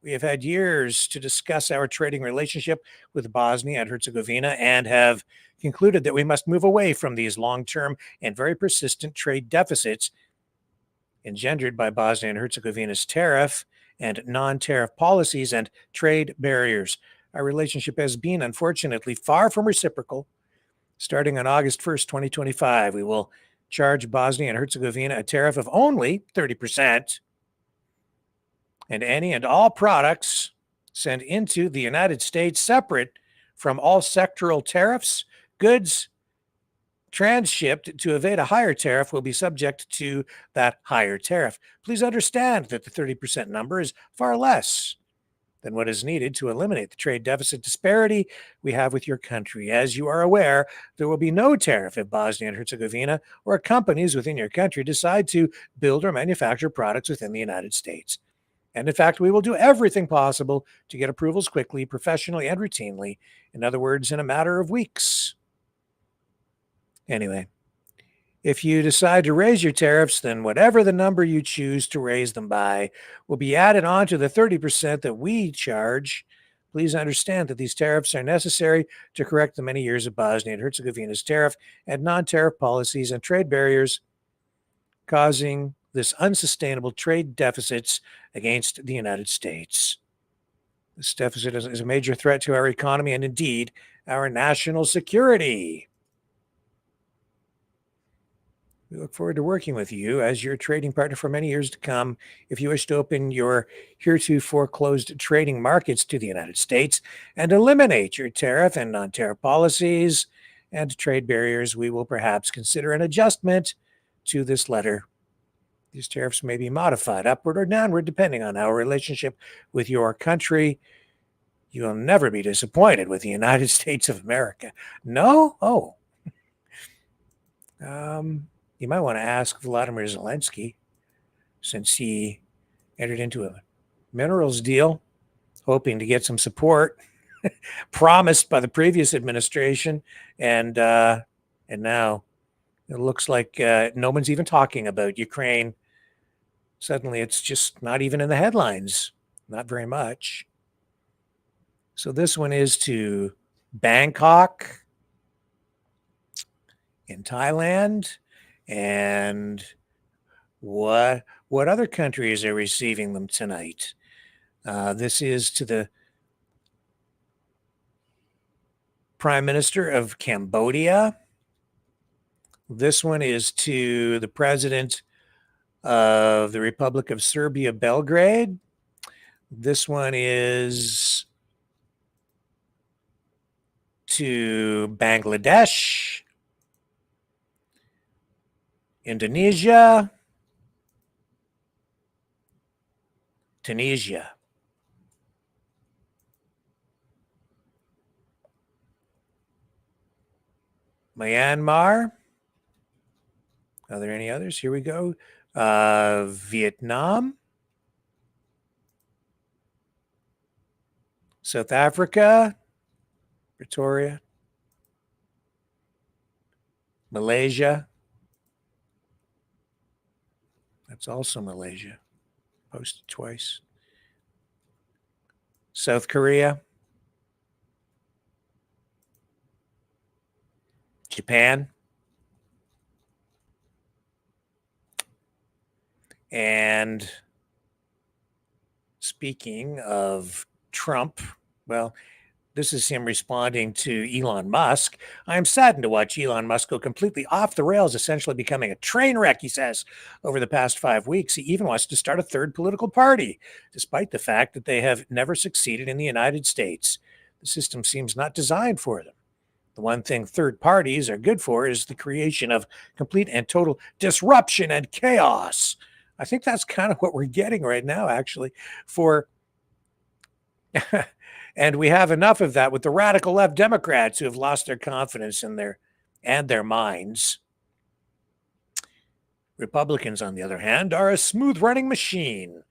We have had years to discuss our trading relationship with Bosnia and Herzegovina and have concluded that we must move away from these long-term and very persistent trade deficits engendered by Bosnia and Herzegovina's tariff and non-tariff policies and trade barriers. Our relationship has been, unfortunately, far from reciprocal. Starting on August 1st, 2025, we will charge Bosnia and Herzegovina a tariff of only 30%, and any and all products sent into the United States, separate from all sectoral tariffs, goods transshipped to evade a higher tariff will be subject to that higher tariff. Please understand that the 30% number is far less than what is needed to eliminate the trade deficit disparity we have with your country. As you are aware, there will be no tariff if Bosnia and Herzegovina or companies within your country decide to build or manufacture products within the United States. And in fact, we will do everything possible to get approvals quickly, professionally, and routinely. In other words, in a matter of weeks. Anyway, if you decide to raise your tariffs, then whatever the number you choose to raise them by will be added on to the 30% that we charge. Please understand that these tariffs are necessary to correct the many years of Bosnia and Herzegovina's tariff and non-tariff policies and trade barriers, causing this unsustainable trade deficits against the United States. This deficit is a major threat to our economy and indeed our national security. We look forward to working with you as your trading partner for many years to come. If you wish to open your heretofore closed trading markets to the United States and eliminate your tariff and non-tariff policies and trade barriers, we will perhaps consider an adjustment to this letter. These tariffs may be modified upward or downward depending on our relationship with your country. You will never be disappointed with the United States of America. No? Oh. You might want to ask Vladimir Zelensky, since he entered into a minerals deal, hoping to get some support promised by the previous administration, and now it looks like no one's even talking about Ukraine. Suddenly, it's just not even in the headlines. Not very much. So this one is to Bangkok in Thailand, and what other countries are receiving them tonight? This is to the Prime Minister of Cambodia. This one is to the President of the Republic of Serbia, Belgrade. This one is to Bangladesh, Indonesia, Tunisia. Myanmar. Are there any others? Here we go. Vietnam. South Africa. Pretoria. Malaysia. That's also Malaysia. Posted twice. South Korea. Japan. And speaking of Trump, well, this is him responding to Elon Musk. I'm saddened to watch Elon Musk go completely off the rails, essentially becoming a train wreck, he says. Over the past 5 weeks, he even wants to start a third political party, despite the fact that they have never succeeded in the United States. The system seems not designed for them. The one thing third parties are good for is the creation of complete and total disruption and chaos. I think that's kind of what we're getting right now, actually, and we have enough of that with the radical left Democrats who have lost their confidence in their minds. Republicans, on the other hand, are a smooth-running machine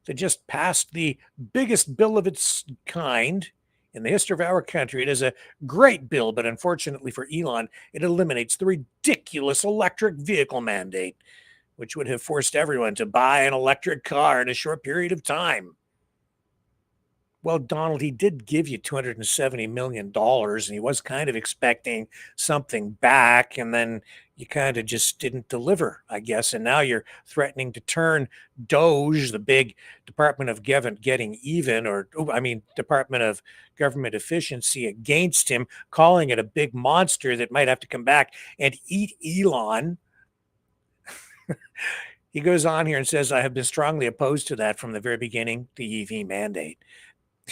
that just passed the biggest bill of its kind in the history of our country. It is a great bill, but unfortunately for Elon, it eliminates the ridiculous electric vehicle mandate, which would have forced everyone to buy an electric car in a short period of time. Well, Donald, he did give you $270 million, and he was kind of expecting something back, and then you kind of just didn't deliver, I guess. And now you're threatening to turn DOGE, the big Department of Getting Even, Department of Government Efficiency, against him, calling it a big monster that might have to come back and eat Elon. He goes on here and says, I have been strongly opposed to that from the very beginning, the EV mandate.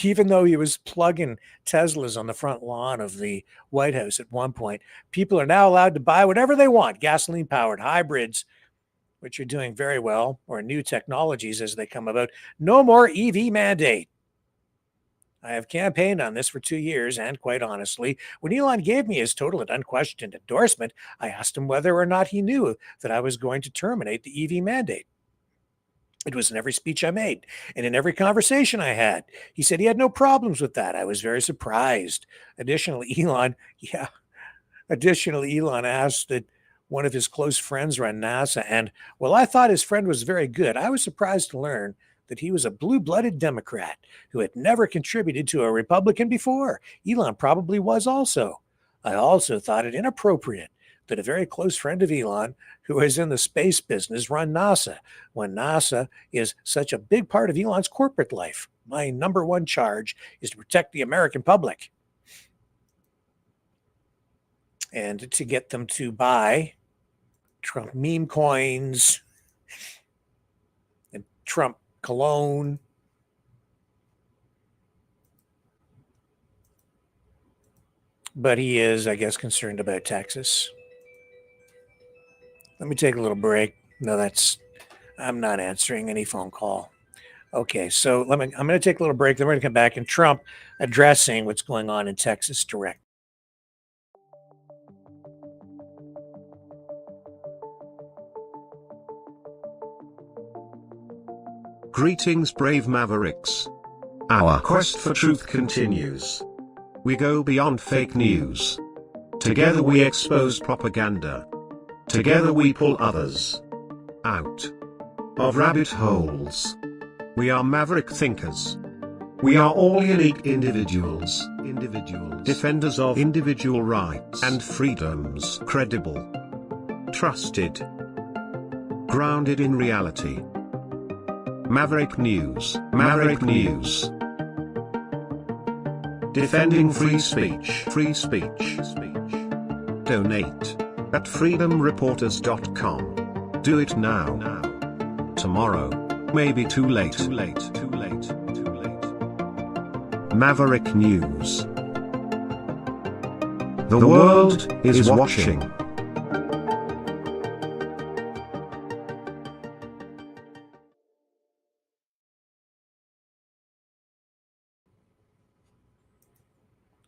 Even though he was plugging Teslas on the front lawn of the White House at one point, people are now allowed to buy whatever they want, gasoline-powered hybrids, which are doing very well, or new technologies as they come about. No more EV mandate. I have campaigned on this for 2 years, and quite honestly, when Elon gave me his total and unquestioned endorsement, I asked him whether or not he knew that I was going to terminate the EV mandate. It was in every speech I made and in every conversation I had. He said he had no problems with that. I was very surprised. Additionally, Elon asked that one of his close friends run NASA, and while I thought his friend was very good, I was surprised to learn that he was a blue-blooded Democrat who had never contributed to a Republican before. Elon probably was also. I also thought it inappropriate that a very close friend of Elon, who is in the space business, run NASA, when NASA is such a big part of Elon's corporate life. My number one charge is to protect the American public and to get them to buy Trump meme coins and Trump cologne. But he is, I guess, concerned about Texas. Let me take a little break. No, I'm not answering any phone call. Okay, so I'm going to take a little break. Then we're going to come back, and Trump addressing what's going on in Texas direct. Greetings, brave Mavericks. Our quest for truth continues. We go beyond fake news. Together we expose propaganda. Together we pull others out of rabbit holes. We are maverick thinkers. We are all unique individuals, defenders of individual rights and freedoms, credible, trusted, grounded in reality. Maverick News, Maverick News. Defending free speech, free speech. Donate at freedomreporters.com. Do it now. Tomorrow may be too late. Maverick News. The world is watching.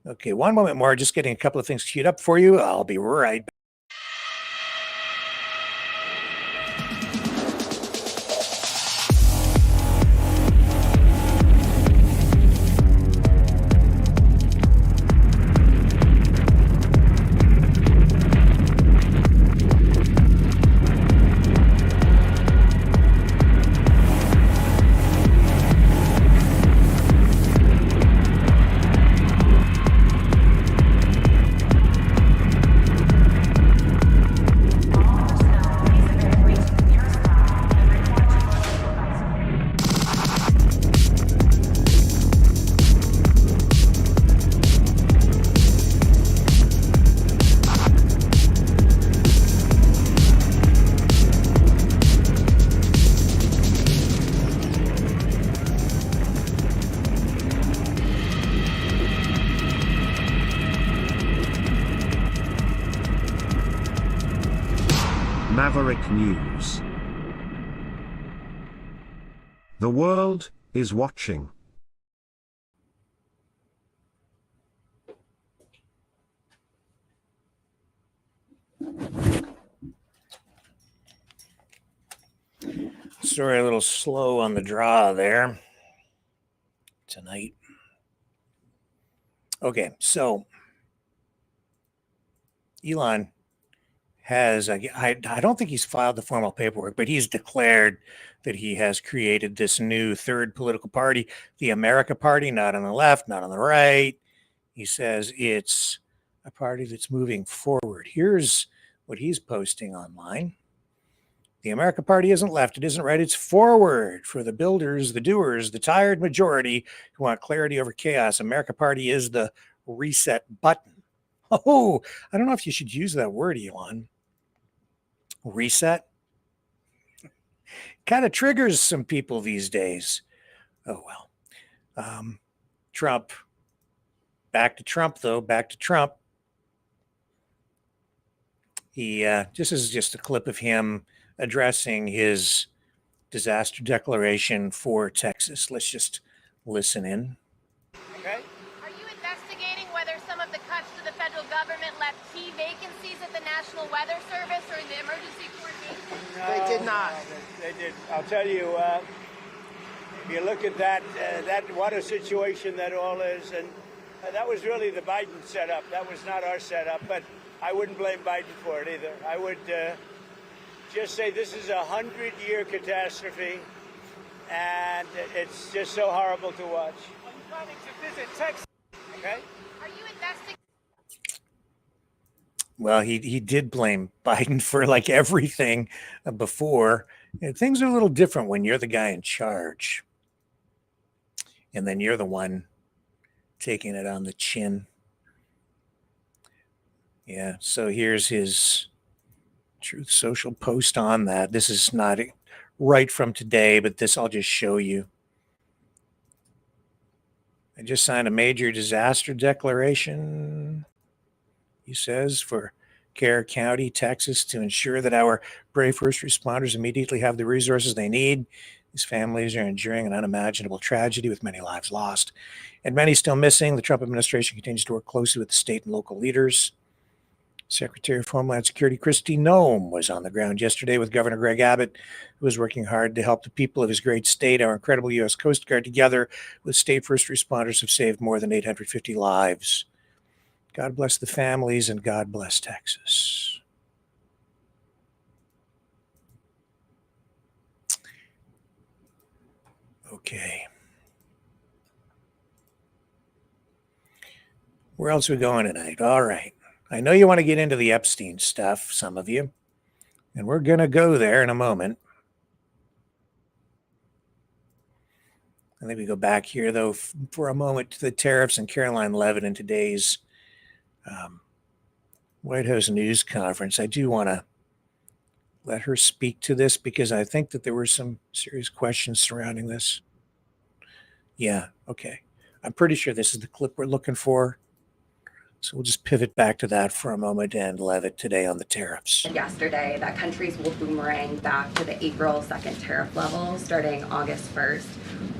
Okay, one moment more, just getting a couple of things queued up for you. I'll be right back. Maverick News. The world is watching. Sorry, a little slow on the draw there tonight. Okay, so Elon has, I don't think he's filed the formal paperwork, but he's declared that he has created this new third political party, the America Party, not on the left, not on the right. He says it's a party that's moving forward. Here's what he's posting online. The America Party isn't left, it isn't right, it's forward for the builders, the doers, the tired majority who want clarity over chaos. America Party is the reset button. Oh, I don't know if you should use that word, Elon. Reset kind of triggers some people these days. Oh, well. Trump. Back to Trump, though. Back to Trump. This is just a clip of him addressing his disaster declaration for Texas. Let's just listen in. Okay. Are you investigating whether some of the cuts to the federal government left key vacancies at the National Weather Service or in the emergency coordination? No, they did not. They did. I'll tell you, if you look at that water situation that all is, and that was really the Biden setup. That was not our setup, but I wouldn't blame Biden for it either. I would just say this is a 100-year catastrophe, and it's just so horrible to watch. I'm planning to visit Texas. Okay. Are you investigating? Well, he did blame Biden for like everything before. And things are a little different when you're the guy in charge. And then you're the one taking it on the chin. Yeah, so here's his Truth Social post on that. This is not right from today, but this I'll just show you. I just signed a major disaster declaration, he says, for Kerr County, Texas, to ensure that our brave first responders immediately have the resources they need. These families are enduring an unimaginable tragedy with many lives lost and many still missing. The Trump administration continues to work closely with the state and local leaders Secretary of Homeland Security Kristi Noem was on the ground yesterday with Governor Greg Abbott, who was working hard to help the people of his great state. Our incredible U.S. Coast Guard, together with state first responders, have saved more than 850 lives. God bless the families, and God bless Texas. Okay. Where else are we going tonight? All right. I know you want to get into the Epstein stuff, some of you, and we're going to go there in a moment. I think we go back here, though, for a moment to the tariffs and Caroline Leavitt in today's White House news conference. I do want to let her speak to this because I think that there were some serious questions surrounding this. Yeah, okay. I'm pretty sure this is the clip we're looking for. So we'll just pivot back to that for a moment and Leavitt today on the tariffs. Yesterday, that countries will boomerang back to the April 2nd tariff levels starting August 1st.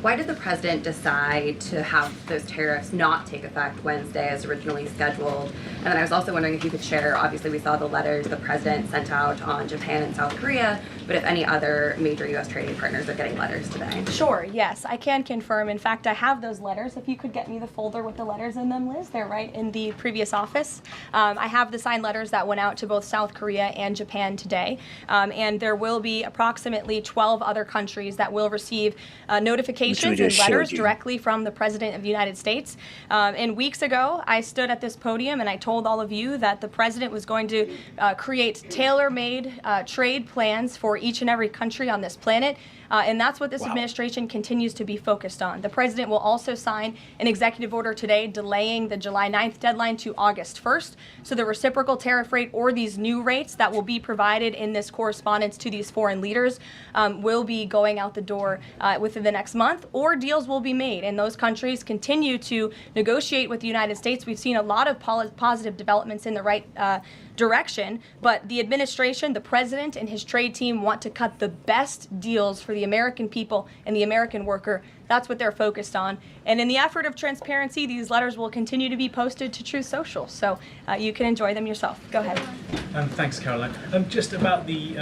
Why did the president decide to have those tariffs not take effect Wednesday as originally scheduled? And then I was also wondering if you could share, obviously we saw the letters the president sent out on Japan and South Korea, but if any other major U.S. trading partners are getting letters today. Sure, yes, I can confirm. In fact, I have those letters. If you could get me the folder with the letters in them, Liz, they're right in the previous office. I have the signed letters that went out to both South Korea and Japan today. And there will be approximately 12 other countries that will receive notifications and letters directly from the President of the United States. And weeks ago, I stood at this podium and I told all of you that the President was going to create tailor-made trade plans for each and every country on this planet. And that's what this administration continues to be focused on. The president will also sign an executive order today delaying the July 9th deadline to August 1st. So the reciprocal tariff rate or these new rates that will be provided in this correspondence to these foreign leaders will be going out the door within the next month, or deals will be made. And those countries continue to negotiate with the United States. We've seen a lot of positive developments in the right direction, but the administration, the president, and his trade team want to cut the best deals for the American people and the American worker. That's what they're focused on. And in the effort of transparency, these letters will continue to be posted to Truth Social, so you can enjoy them yourself. Go ahead. Thanks, Caroline. Just about the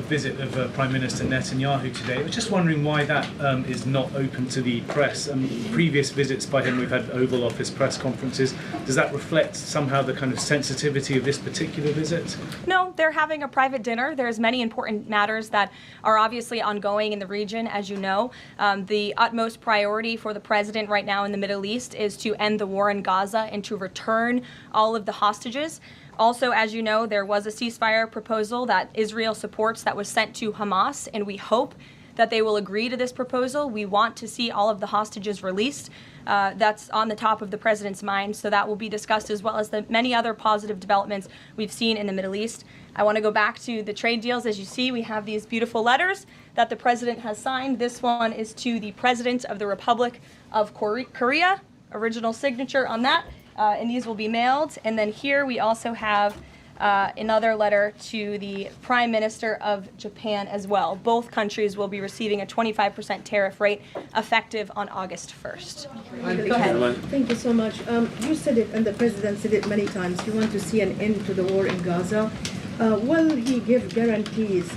visit of Prime Minister Netanyahu today, I was just wondering why that is not open to the press. Previous visits by him, we've had Oval Office press conferences. Does that reflect somehow the kind of sensitivity of this particular visit? No, they're having a private dinner. There's many important matters that are obviously ongoing in the region, as you know. The utmost priority for the president right now in the Middle East is to end the war in Gaza and to return all of the hostages. Also, as you know, there was a ceasefire proposal that Israel supports that was sent to Hamas, and we hope that they will agree to this proposal. We want to see all of the hostages released. That's on the top of the president's mind, so that will be discussed, as well as the many other positive developments we've seen in the Middle East. I want to go back to the trade deals. As you see, we have these beautiful letters that the president has signed. This one is to the President of the Republic of Korea, original signature on that, and these will be mailed. And then here we also have another letter to the Prime Minister of Japan as well. Both countries will be receiving a 25% tariff rate effective on August 1st. Go ahead. Thank you so much. You said it, and the President said it many times, you want to see an end to the war in Gaza. Will he give guarantees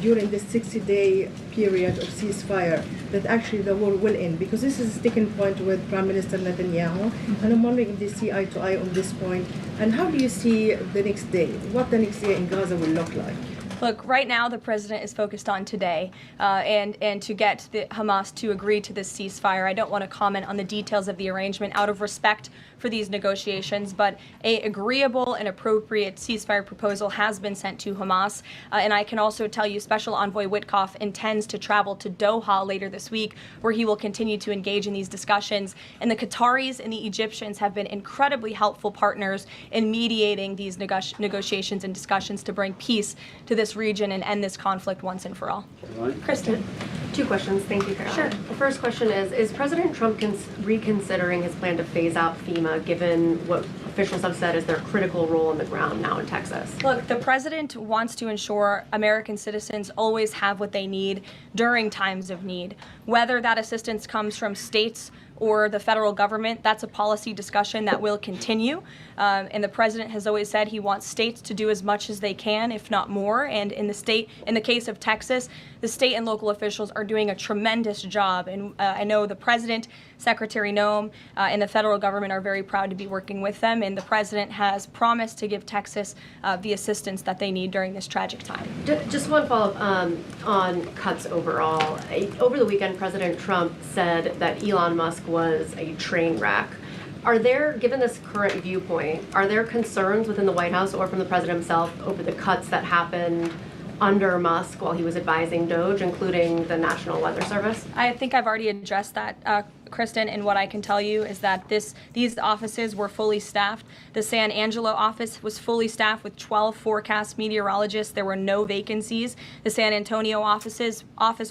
during this 60-day period of ceasefire that actually the war will end? Because this is a sticking point with Prime Minister Netanyahu, and I'm wondering if they see eye to eye on this point. And how do you see the next day? What the next day in Gaza will look like? Look, right now the president is focused on today and to get the Hamas to agree to this ceasefire. I don't want to comment on the details of the arrangement out of respect for these negotiations, but a agreeable and appropriate ceasefire proposal has been sent to Hamas. And I can also tell you Special Envoy Witkoff intends to travel to Doha later this week, where he will continue to engage in these discussions. And the Qataris and the Egyptians have been incredibly helpful partners in mediating these negotiations and discussions to bring peace to this region and end this conflict once and for all. Kristen. Two questions. Thank you, Caroline. Sure. The first question is President Trump reconsidering his plan to phase out FEMA, given what officials have said is their critical role on the ground now in Texas? Look, the president wants to ensure American citizens always have what they need during times of need, whether that assistance comes from states or the federal government. That's a policy discussion that will continue. And the president has always said he wants states to do as much as they can, if not more. And in the case of Texas, the state and local officials are doing a tremendous job. And I know the president, Secretary Noem, and the federal government are very proud to be working with them. And the president has promised to give Texas the assistance that they need during this tragic time. Just one follow-up on cuts overall. Over the weekend, President Trump said that Elon Musk was a train wreck. Are there, given this current viewpoint, are there concerns within the White House or from the president himself over the cuts that happened under Musk while he was advising DOGE, including the National Weather Service? I think I've already addressed that, Kristen, and what I can tell you is that these offices were fully staffed. The San Angelo office was fully staffed with 12 forecast meteorologists. There were no vacancies. The San Antonio office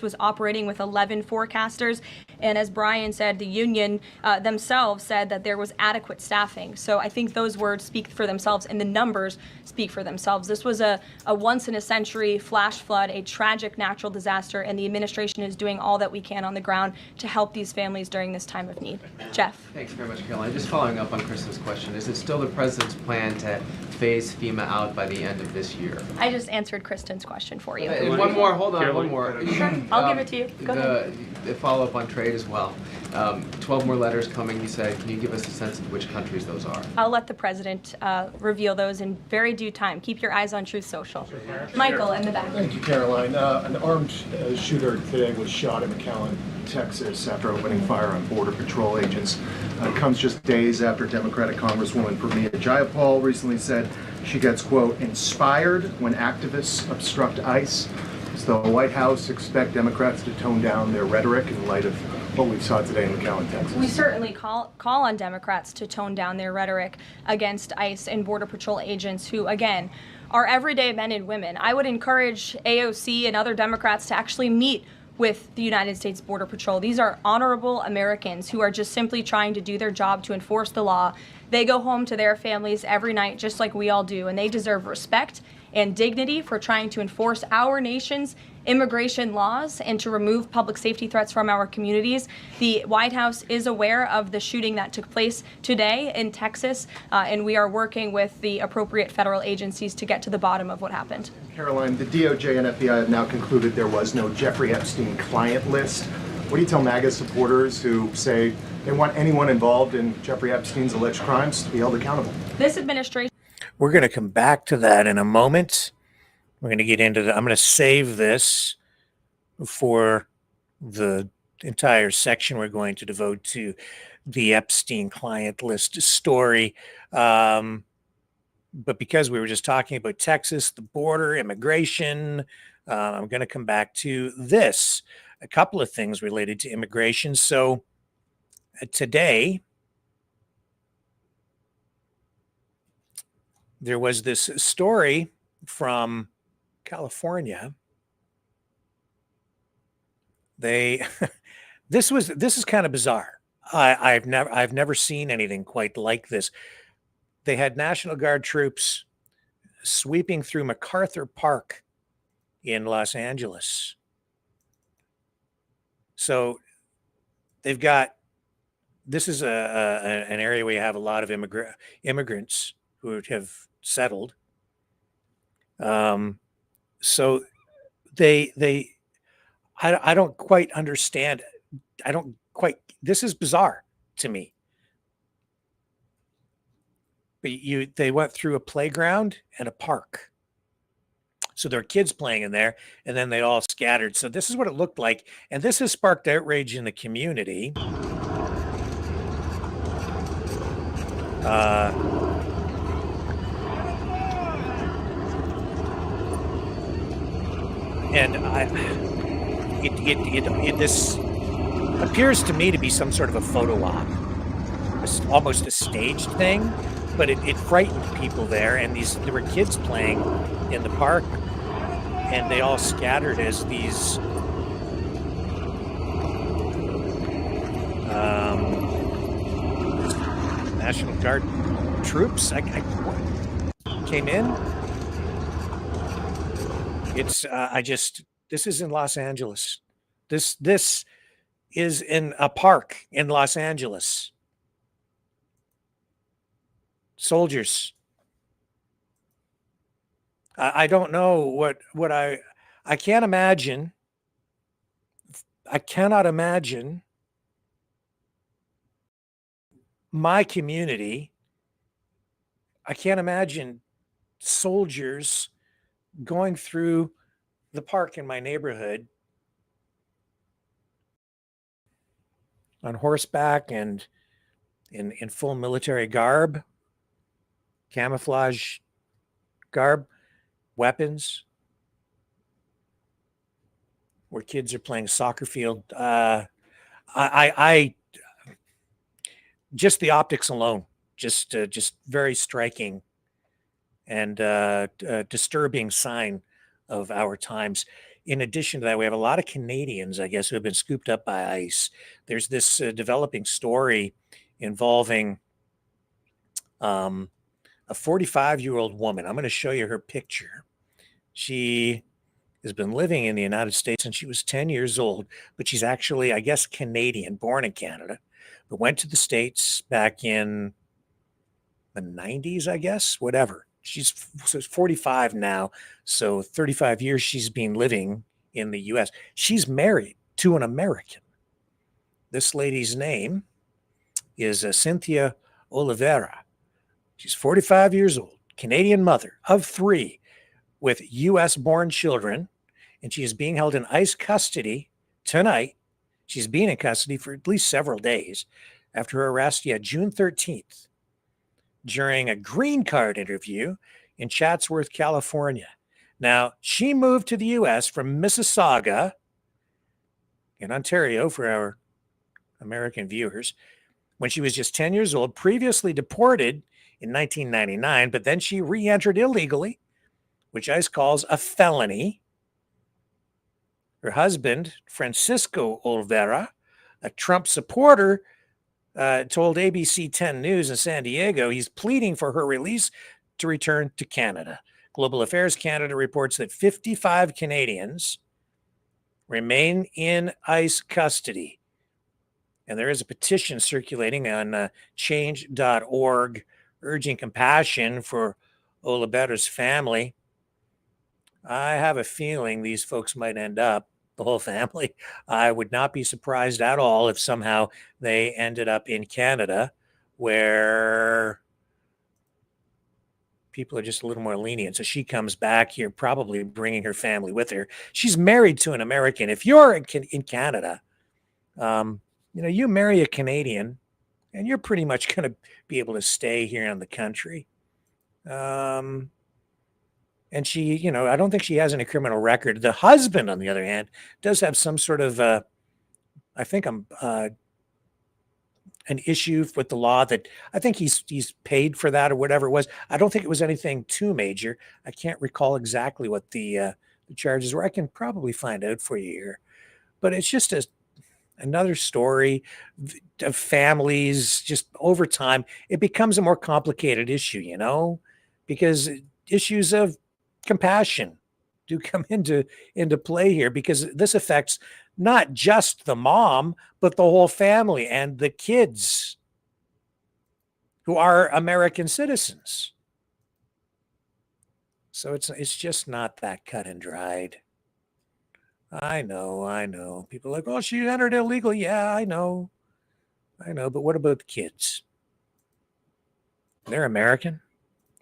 was operating with 11 forecasters. And as Brian said, the union themselves said that there was adequate staffing. So I think those words speak for themselves and the numbers speak for themselves. This was a once-in-a-century flash flood, a tragic natural disaster, and the administration is doing all that we can on the ground to help these families during this time of need. Jeff. Thanks very much, Caroline. Just following up on Kristen's question, is it still the president's plan to phase FEMA out by the end of this year? I just answered Kristen's question for you. One more, hold on, one more. Sure, I'll give it to you. Go ahead. The follow-up on trade as well. 12 more letters coming, you said. Can you give us a sense of which countries those are? I'll let the president reveal those in very due time. Keep your eyes on Truth Social. Michael, in the back. Thank you, Caroline. An armed shooter today was shot in McAllen, Texas, after opening fire on Border Patrol agents. Comes just days after Democratic Congresswoman Pramila Jayapal recently said she gets, quote, inspired when activists obstruct ICE. Does the White House expect Democrats to tone down their rhetoric in light of what we saw today in McAllen, Texas? We certainly call on Democrats to tone down their rhetoric against ICE and Border Patrol agents who, again, are everyday men and women. I would encourage AOC and other Democrats to actually meet with the United States Border Patrol. These are honorable Americans who are just simply trying to do their job to enforce the law. They go home to their families every night just like we all do, and they deserve respect and dignity for trying to enforce our nation's immigration laws and to remove public safety threats from our communities. The White House is aware of the shooting that took place today in Texas, and we are working with the appropriate federal agencies to get to the bottom of what happened. Caroline, the DOJ and FBI have now concluded there was no Jeffrey Epstein Client List. What do you tell MAGA supporters who say they want anyone involved in Jeffrey Epstein's alleged crimes to be held accountable? This administration... We're going to come back to that in a moment. We're going to get into I'm going to save this for the entire section we're going to devote to the Epstein Client List story. But because we were just talking about Texas, the border, immigration, I'm going to come back to this. A couple of things related to immigration. So today, there was this story from California. This is kind of bizarre. I've never seen anything quite like this. They had National Guard troops sweeping through MacArthur Park in Los Angeles. So they've got, this is an area where you have a lot of immigrants who have settled. So I don't quite understand. This is bizarre to me. But they went through a playground and a park. So there are kids playing in there, and then they all scattered. So this is what it looked like. And this has sparked outrage in the community. And this appears to me to be some sort of a photo op, almost a staged thing, but it frightened people there. And there were kids playing in the park, and they all scattered as these National Guard troops came in. This is in Los Angeles. This is in a park in Los Angeles. Soldiers. I don't know what I can't imagine. I cannot imagine my community. I can't imagine soldiers going through the park in my neighborhood on horseback and in full military garb, camouflage garb, weapons, where kids are playing soccer field. I just the optics alone, just very striking and disturbing sign of our times. In addition to that, we have a lot of Canadians, I guess, who have been scooped up by ICE. There's this developing story involving a 45-year-old woman. I'm going to show you her picture. She has been living in the United States since she was 10 years old, but she's actually, I guess, Canadian, born in Canada, but went to the States back in the 90s, I guess, whatever. She's 45 now, so 35 years she's been living in the U.S. She's married to an American. This lady's name is Cynthia Oliveira. She's 45 years old, Canadian mother of 3 with U.S.-born children, and she is being held in ICE custody tonight. She's been in custody for at least several days after her arrest, June 13th, during a green card interview in Chatsworth, California. Now, she moved to the U.S. from Mississauga in Ontario, for our American viewers, when she was just 10 years old, previously deported in 1999, but then she re-entered illegally, which ICE calls a felony. Her husband, Francisco Olvera, a Trump supporter, told ABC 10 News in San Diego he's pleading for her release to return to Canada. Global Affairs Canada reports that 55 Canadians remain in ICE custody. And there is a petition circulating on change.org urging compassion for Oliveira's family. I have a feeling these folks might end up, the whole family. I would not be surprised at all if somehow they ended up in Canada, where people are just a little more lenient. So she comes back here, probably bringing her family with her. She's married to an American. If you're in Canada, you marry a Canadian, and you're pretty much going to be able to stay here in the country. And she, I don't think she has any criminal record. The husband, on the other hand, does have some sort of, I think, an issue with the law that I think he's paid for that or whatever it was. I don't think it was anything too major. I can't recall exactly what the charges were. I can probably find out for you here. But it's just another story of families. Just over time, it becomes a more complicated issue, because issues of compassion do come into play here, because this affects not just the mom, but the whole family and the kids who are American citizens. So it's just not that cut and dried. I know. People are like, oh, she entered illegally. Yeah, I know. But what about the kids? They're American,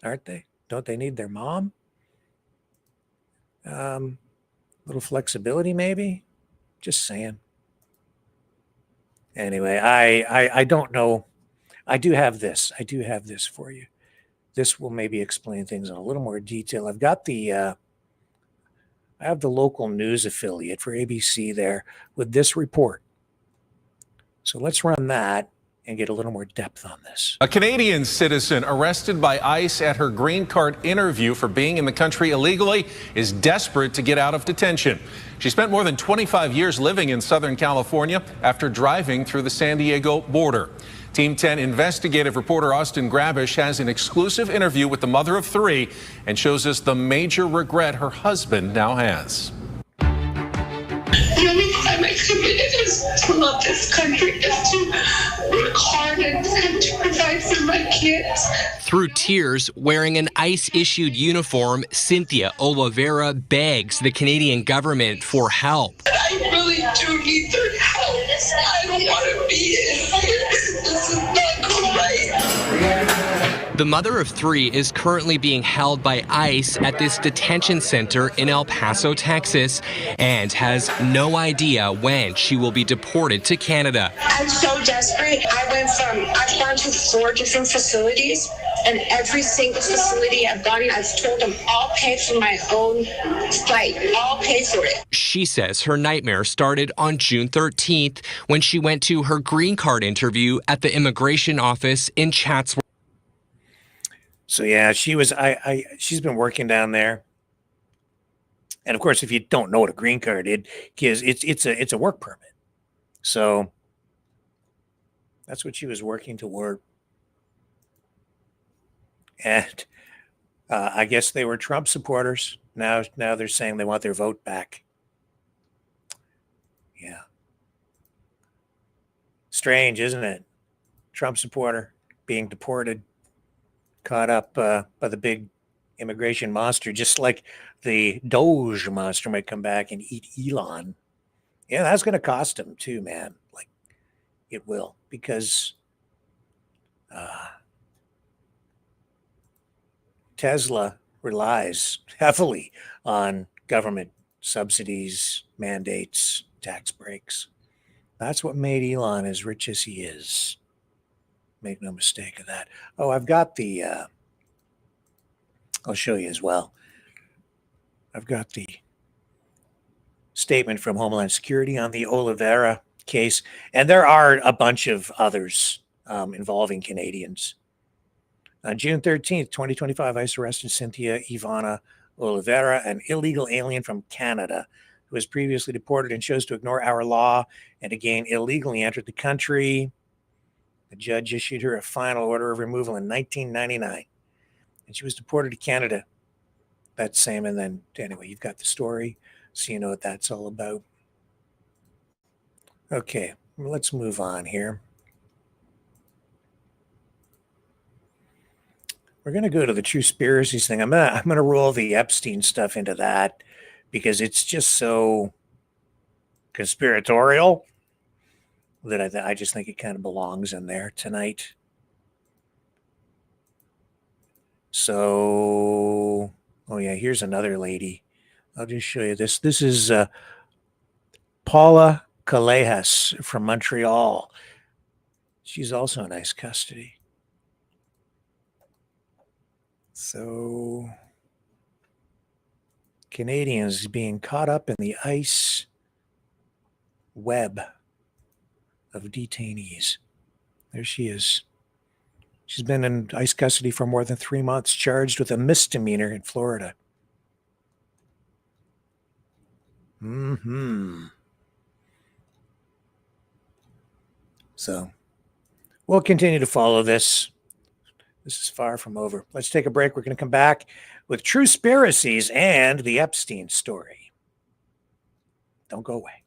aren't they? Don't they need their mom? Little flexibility, maybe. Just saying. Anyway, I don't know. I do have this for you. This will maybe explain things in a little more detail. I've got I have the local news affiliate for ABC there with this report. So let's run that and get a little more depth on this. A Canadian citizen arrested by ICE at her green card interview for being in the country illegally is desperate to get out of detention. She spent more than 25 years living in Southern California after driving through the San Diego border. Team 10 investigative reporter Austin Grabish has an exclusive interview with the mother of 3 and shows us the major regret her husband now has. The only crime I committed is to love this country, is to work hard and to provide for my kids. Through tears, wearing an ICE-issued uniform, Cynthia Oliveira begs the Canadian government for help. I really do need their help. I don't want to be in here. This is not right. The mother of 3 is currently being held by ICE at this detention center in El Paso, Texas, and has no idea when she will be deported to Canada. I'm so desperate. I've gone to 4 different facilities, and every single facility I've gone in, I've told them I'll pay for my own flight. I'll pay for it. She says her nightmare started on June 13th when she went to her green card interview at the immigration office in Chatsworth. So yeah, she's been working down there. And of course, if you don't know what a green card is, it's a work permit. So that's what she was working toward. And I guess they were Trump supporters. Now they're saying they want their vote back. Yeah. Strange, isn't it? Trump supporter being deported, caught up by the big immigration monster, just like the Doge monster might come back and eat Elon. Yeah, that's going to cost him too, man. Like, it will, because Tesla relies heavily on government subsidies, mandates, tax breaks. That's what made Elon as rich as he is. Make no mistake of that. Oh, I've got the, I'll show you as well. I've got the statement from Homeland Security on the Oliveira case, and there are a bunch of others involving Canadians. On June 13th, 2025, ICE arrested Cynthia Ivana Oliveira, an illegal alien from Canada who was previously deported and chose to ignore our law and again illegally entered the country. The judge issued her a final order of removal in 1999, and she was deported to Canada that same. And then, anyway, you've got the story, so you know what that's all about. Okay, let's move on here. We're going to go to the true conspiracies thing. I'm gonna roll the Epstein stuff into that because it's just so conspiratorial that I just think it kind of belongs in there tonight. So, oh yeah, here's another lady. I'll just show you this. This is Paula Callejas from Montreal. She's also in ICE custody. So, Canadians being caught up in the ICE web of detainees. There she is. She's been in ICE custody for more than 3 months, charged with a misdemeanor in Florida. So, we'll continue to follow this. This is far from over. Let's take a break. We're going to come back with true conspiracies and the Epstein story. Don't go away.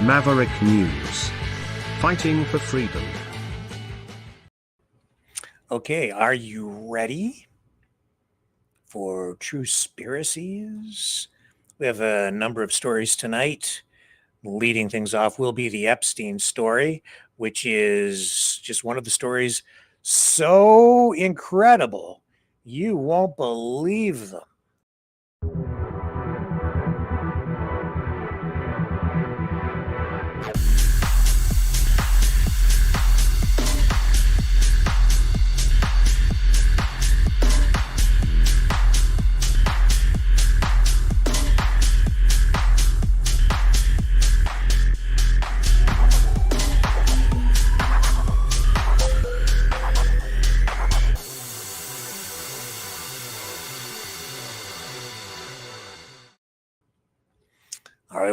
Maverick News. Fighting for freedom. Okay, are you ready for true conspiracies? We have a number of stories tonight. Leading things off will be the Epstein story, which is just one of the stories so incredible you won't believe them.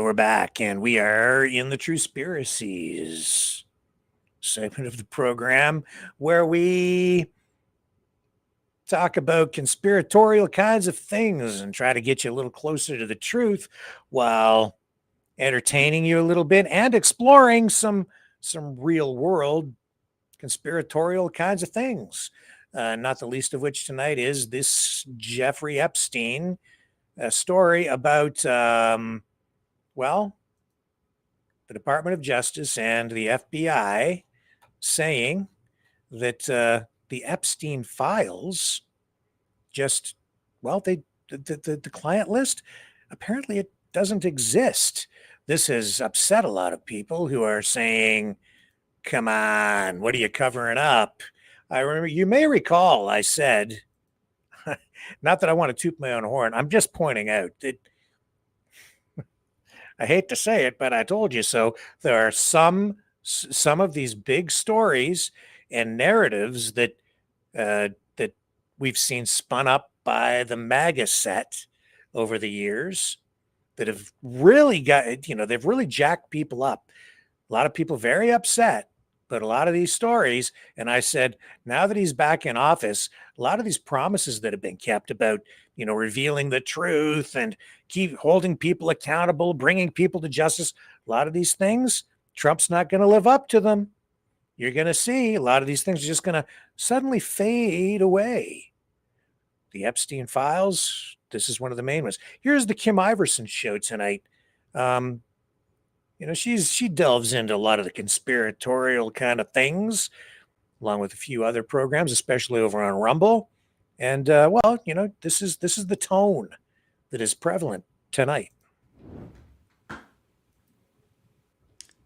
we're back, and we are in the Truspiracies segment of the program where we talk about conspiratorial kinds of things and try to get you a little closer to the truth while entertaining you a little bit and exploring some real world conspiratorial kinds of things. Not the least of which tonight is this Jeffrey Epstein story about, well, the Department of Justice and the FBI saying that the Epstein files just, well, the client list, apparently it doesn't exist. This has upset a lot of people who are saying, come on, what are you covering up? I remember, you may recall, I said, not that I want to toot my own horn, I'm just pointing out that I hate to say it, but I told you so. There are some of these big stories and narratives that that we've seen spun up by the MAGA set over the years that have really got, they've really jacked people up. A lot of people very upset, but a lot of these stories, and I said, now that he's back in office, a lot of these promises that have been kept about, revealing the truth and keep holding people accountable, bringing people to justice, a lot of these things, Trump's not going to live up to them. You're going to see a lot of these things are just going to suddenly fade away. The Epstein files, this is one of the main ones. Here's the Kim Iverson show tonight. She delves into a lot of the conspiratorial kind of things, along with a few other programs, especially over on Rumble. And this is the tone that is prevalent tonight.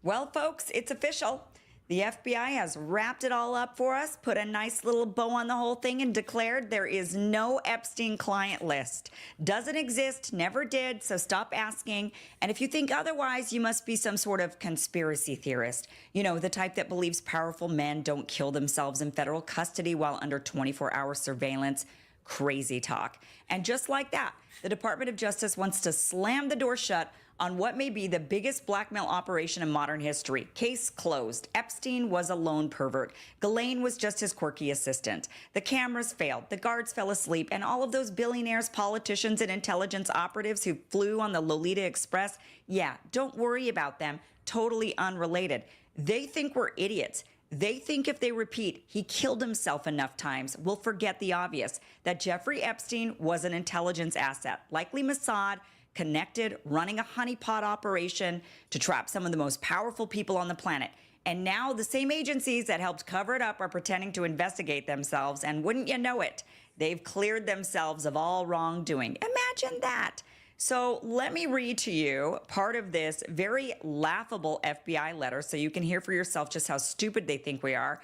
Well, folks, it's official. The FBI has wrapped it all up for us, put a nice little bow on the whole thing, and declared there is no Epstein client list. Doesn't exist, never did, so stop asking. And if you think otherwise, you must be some sort of conspiracy theorist. The type that believes powerful men don't kill themselves in federal custody while under 24-hour surveillance. Crazy talk. And just like that, the Department of Justice wants to slam the door shut on what may be the biggest blackmail operation in modern history. Case closed. Epstein was a lone pervert. Ghislaine was just his quirky assistant. The cameras failed. The guards fell asleep. And all of those billionaires, politicians, and intelligence operatives who flew on the Lolita Express, yeah, don't worry about them. Totally unrelated. They think we're idiots. They think if they repeat, he killed himself enough times, we'll forget the obvious, that Jeffrey Epstein was an intelligence asset, likely Mossad, connected, running a honeypot operation to trap some of the most powerful people on the planet. And now the same agencies that helped cover it up are pretending to investigate themselves, and wouldn't you know it, they've cleared themselves of all wrongdoing. Imagine that. So let me read to you part of this very laughable FBI letter so you can hear for yourself just how stupid they think we are.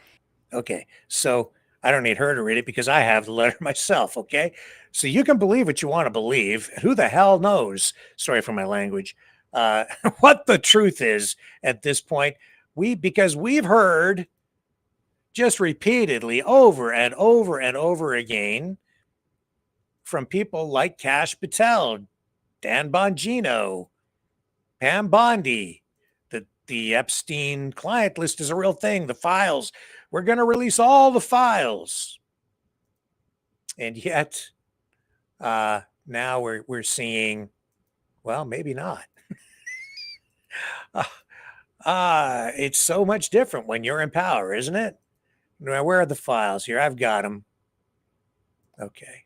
Okay, so I don't need her to read it because I have the letter myself, okay? So you can believe what you want to believe. Who the hell knows, sorry for my language, what the truth is at this point. Because we've heard just repeatedly over and over and over again from people like Kash Patel, Dan Bongino, Pam Bondi, that the Epstein client list is a real thing. The files, we're going to release all the files. And yet, now we're seeing, well, maybe not. It's so much different when you're in power, isn't it? Now, where are the files here? I've got them. Okay.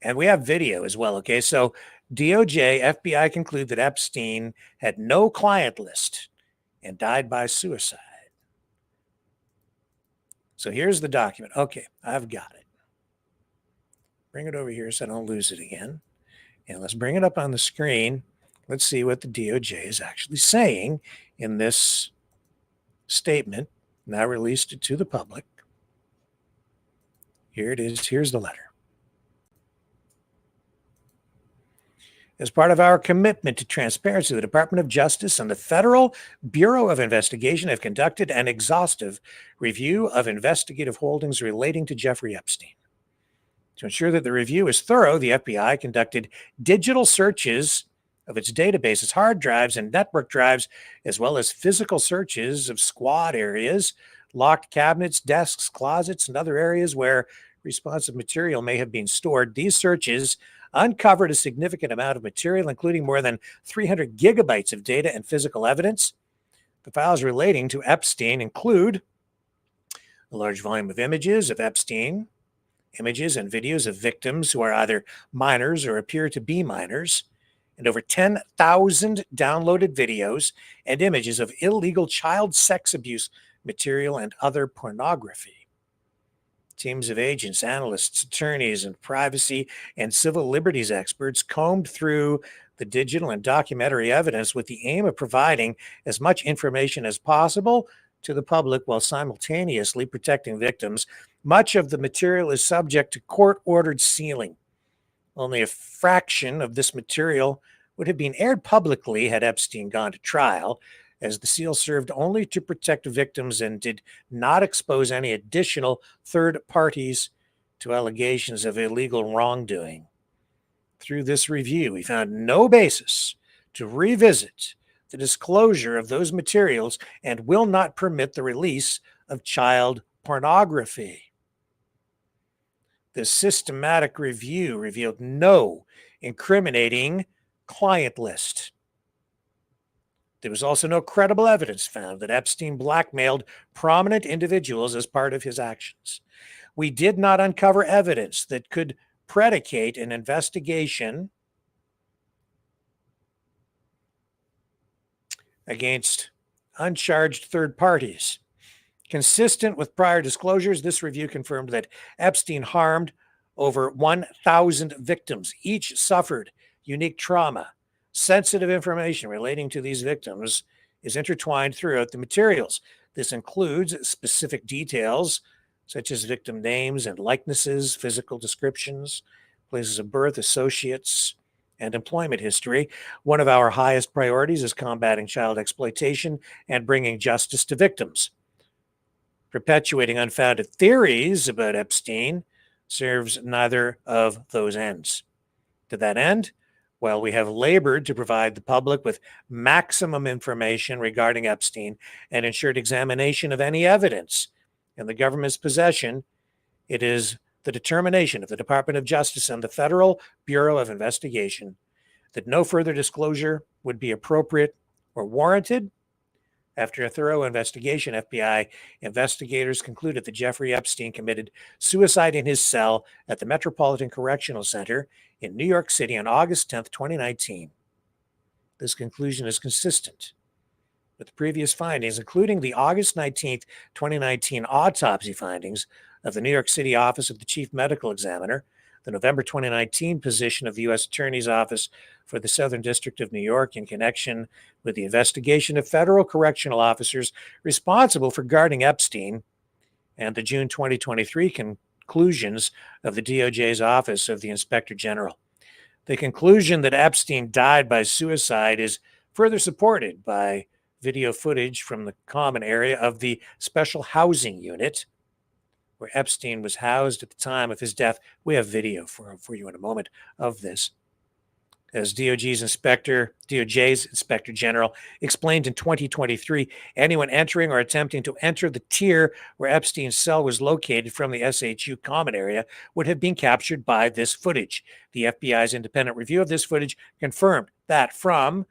And we have video as well. Okay. So DOJ, FBI conclude that Epstein had no client list and died by suicide. So here's the document. Okay, I've got it. Bring it over here so I don't lose it again. And let's bring it up on the screen. Let's see what the DOJ is actually saying in this statement, now released to the public. Here it is. Here's the letter. As part of our commitment to transparency, the Department of Justice and the Federal Bureau of Investigation have conducted an exhaustive review of investigative holdings relating to Jeffrey Epstein. To ensure that the review is thorough, the FBI conducted digital searches of its databases, hard drives, and network drives, as well as physical searches of squad areas, locked cabinets, desks, closets, and other areas where responsive material may have been stored. These searches uncovered a significant amount of material, including more than 300 gigabytes of data and physical evidence. The files relating to Epstein include a large volume of images of Epstein, images and videos of victims who are either minors or appear to be minors, and over 10,000 downloaded videos and images of illegal child sex abuse material and other pornography. Teams of agents, analysts, attorneys, and privacy and civil liberties experts combed through the digital and documentary evidence with the aim of providing as much information as possible to the public while simultaneously protecting victims. Much of the material is subject to court-ordered sealing. Only a fraction of this material would have been aired publicly had Epstein gone to trial, as the seal served only to protect victims and did not expose any additional third parties to allegations of illegal wrongdoing. Through this review, we found no basis to revisit the disclosure of those materials and will not permit the release of child pornography. This systematic review revealed no incriminating client list. There was also no credible evidence found that Epstein blackmailed prominent individuals as part of his actions. We did not uncover evidence that could predicate an investigation against uncharged third parties. Consistent with prior disclosures, this review confirmed that Epstein harmed over 1,000 victims. Each suffered unique trauma. Sensitive information relating to these victims is intertwined throughout the materials. This includes specific details such as victim names and likenesses, physical descriptions, places of birth, associates, and employment history. One of our highest priorities is combating child exploitation and bringing justice to victims. Perpetuating unfounded theories about Epstein serves neither of those ends. To that end, while we have labored to provide the public with maximum information regarding Epstein and ensured examination of any evidence in the government's possession, it is the determination of the Department of Justice and the Federal Bureau of Investigation that no further disclosure would be appropriate or warranted. After a thorough investigation, FBI investigators concluded that Jeffrey Epstein committed suicide in his cell at the Metropolitan Correctional Center in New York City on August 10th, 2019. This conclusion is consistent with the previous findings, including the August 19th, 2019 autopsy findings of the New York City Office of the Chief Medical Examiner, the November 2019 position of the U.S. Attorney's Office for the Southern District of New York in connection with the investigation of federal correctional officers responsible for guarding Epstein, and the June 2023 conclusions of the DOJ's Office of the Inspector General. The conclusion that Epstein died by suicide is further supported by video footage from the common area of the Special Housing Unit, where Epstein was housed at the time of his death. We have video for you in a moment of this. As DOJ's Inspector General explained in 2023, anyone entering or attempting to enter the tier where Epstein's cell was located from the SHU common area would have been captured by this footage. The FBI's independent review of this footage confirmed that from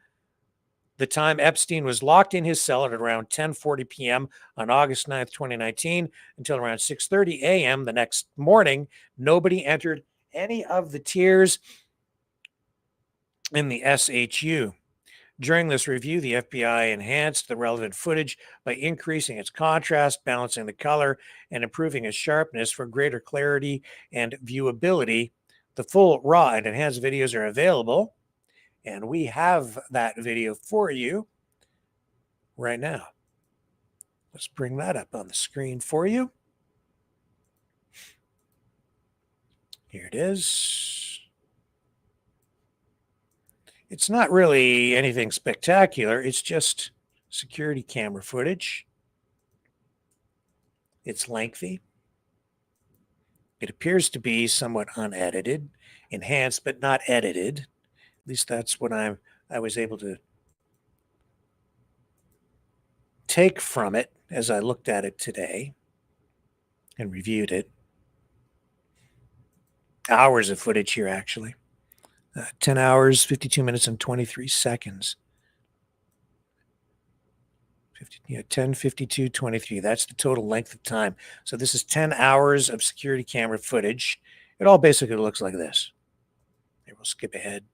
the time Epstein was locked in his cell at around 10:40 p.m. on August 9th, 2019, until around 6:30 a.m. the next morning, nobody entered any of the tiers in the SHU. During this review, the FBI enhanced the relevant footage by increasing its contrast, balancing the color, and improving its sharpness for greater clarity and viewability. The full raw and enhanced videos are available, and we have that video for you right now. Let's bring that up on the screen for you. Here it is. It's not really anything spectacular. It's just security camera footage. It's lengthy. It appears to be somewhat unedited, enhanced but not edited. At least that's what I'm I was able to take from it as I looked at it today and reviewed it. Hours of footage here, actually. 10 hours, 52 minutes, and 23 seconds. 10, 52, 23. That's the total length of time. So this is 10 hours of security camera footage. It all basically looks like this. Here, we'll skip ahead.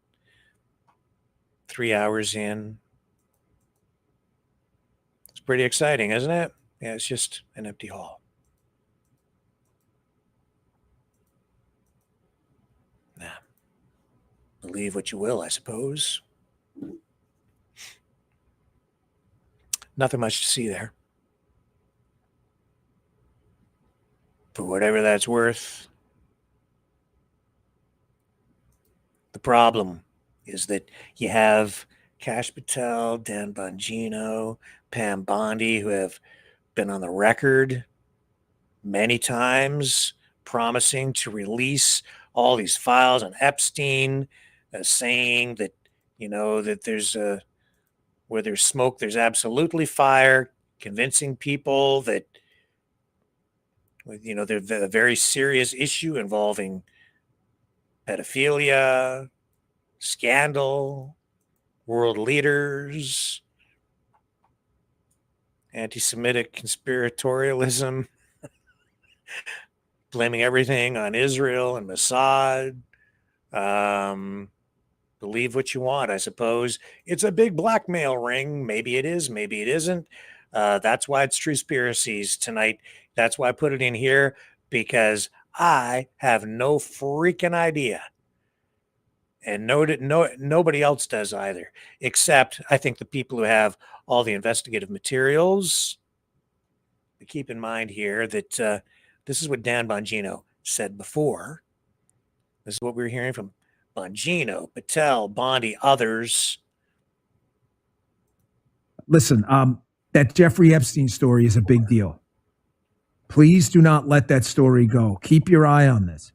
3 hours in. It's pretty exciting, isn't it? Yeah, it's just an empty hall. Nah. Believe what you will, I suppose. Nothing much to see there. For whatever that's worth. The problem is that you have Kash Patel, Dan Bongino, Pam Bondi, who have been on the record many times promising to release all these files on Epstein, saying that, that there's where there's smoke, there's absolutely fire, convincing people that, there's a very serious issue involving pedophilia, scandal, world leaders, anti-Semitic conspiratorialism, blaming everything on Israel and Mossad. Believe what you want, I suppose. It's a big blackmail ring. Maybe it is, maybe it isn't. That's why it's Truspiracies tonight. That's why I put it in here, because I have no freaking idea. And nobody else does either, except I think the people who have all the investigative materials. Keep in mind here that this is what Dan Bongino said before. This is what we were hearing from Bongino, Patel, Bondi, others. Listen, that Jeffrey Epstein story is a big deal. Please do not let that story go. Keep your eye on this.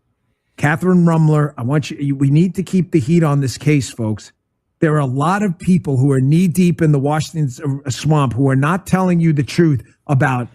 Catherine Rumler, we need to keep the heat on this case, folks. There are a lot of people who are knee deep in the Washington swamp who are not telling you the truth about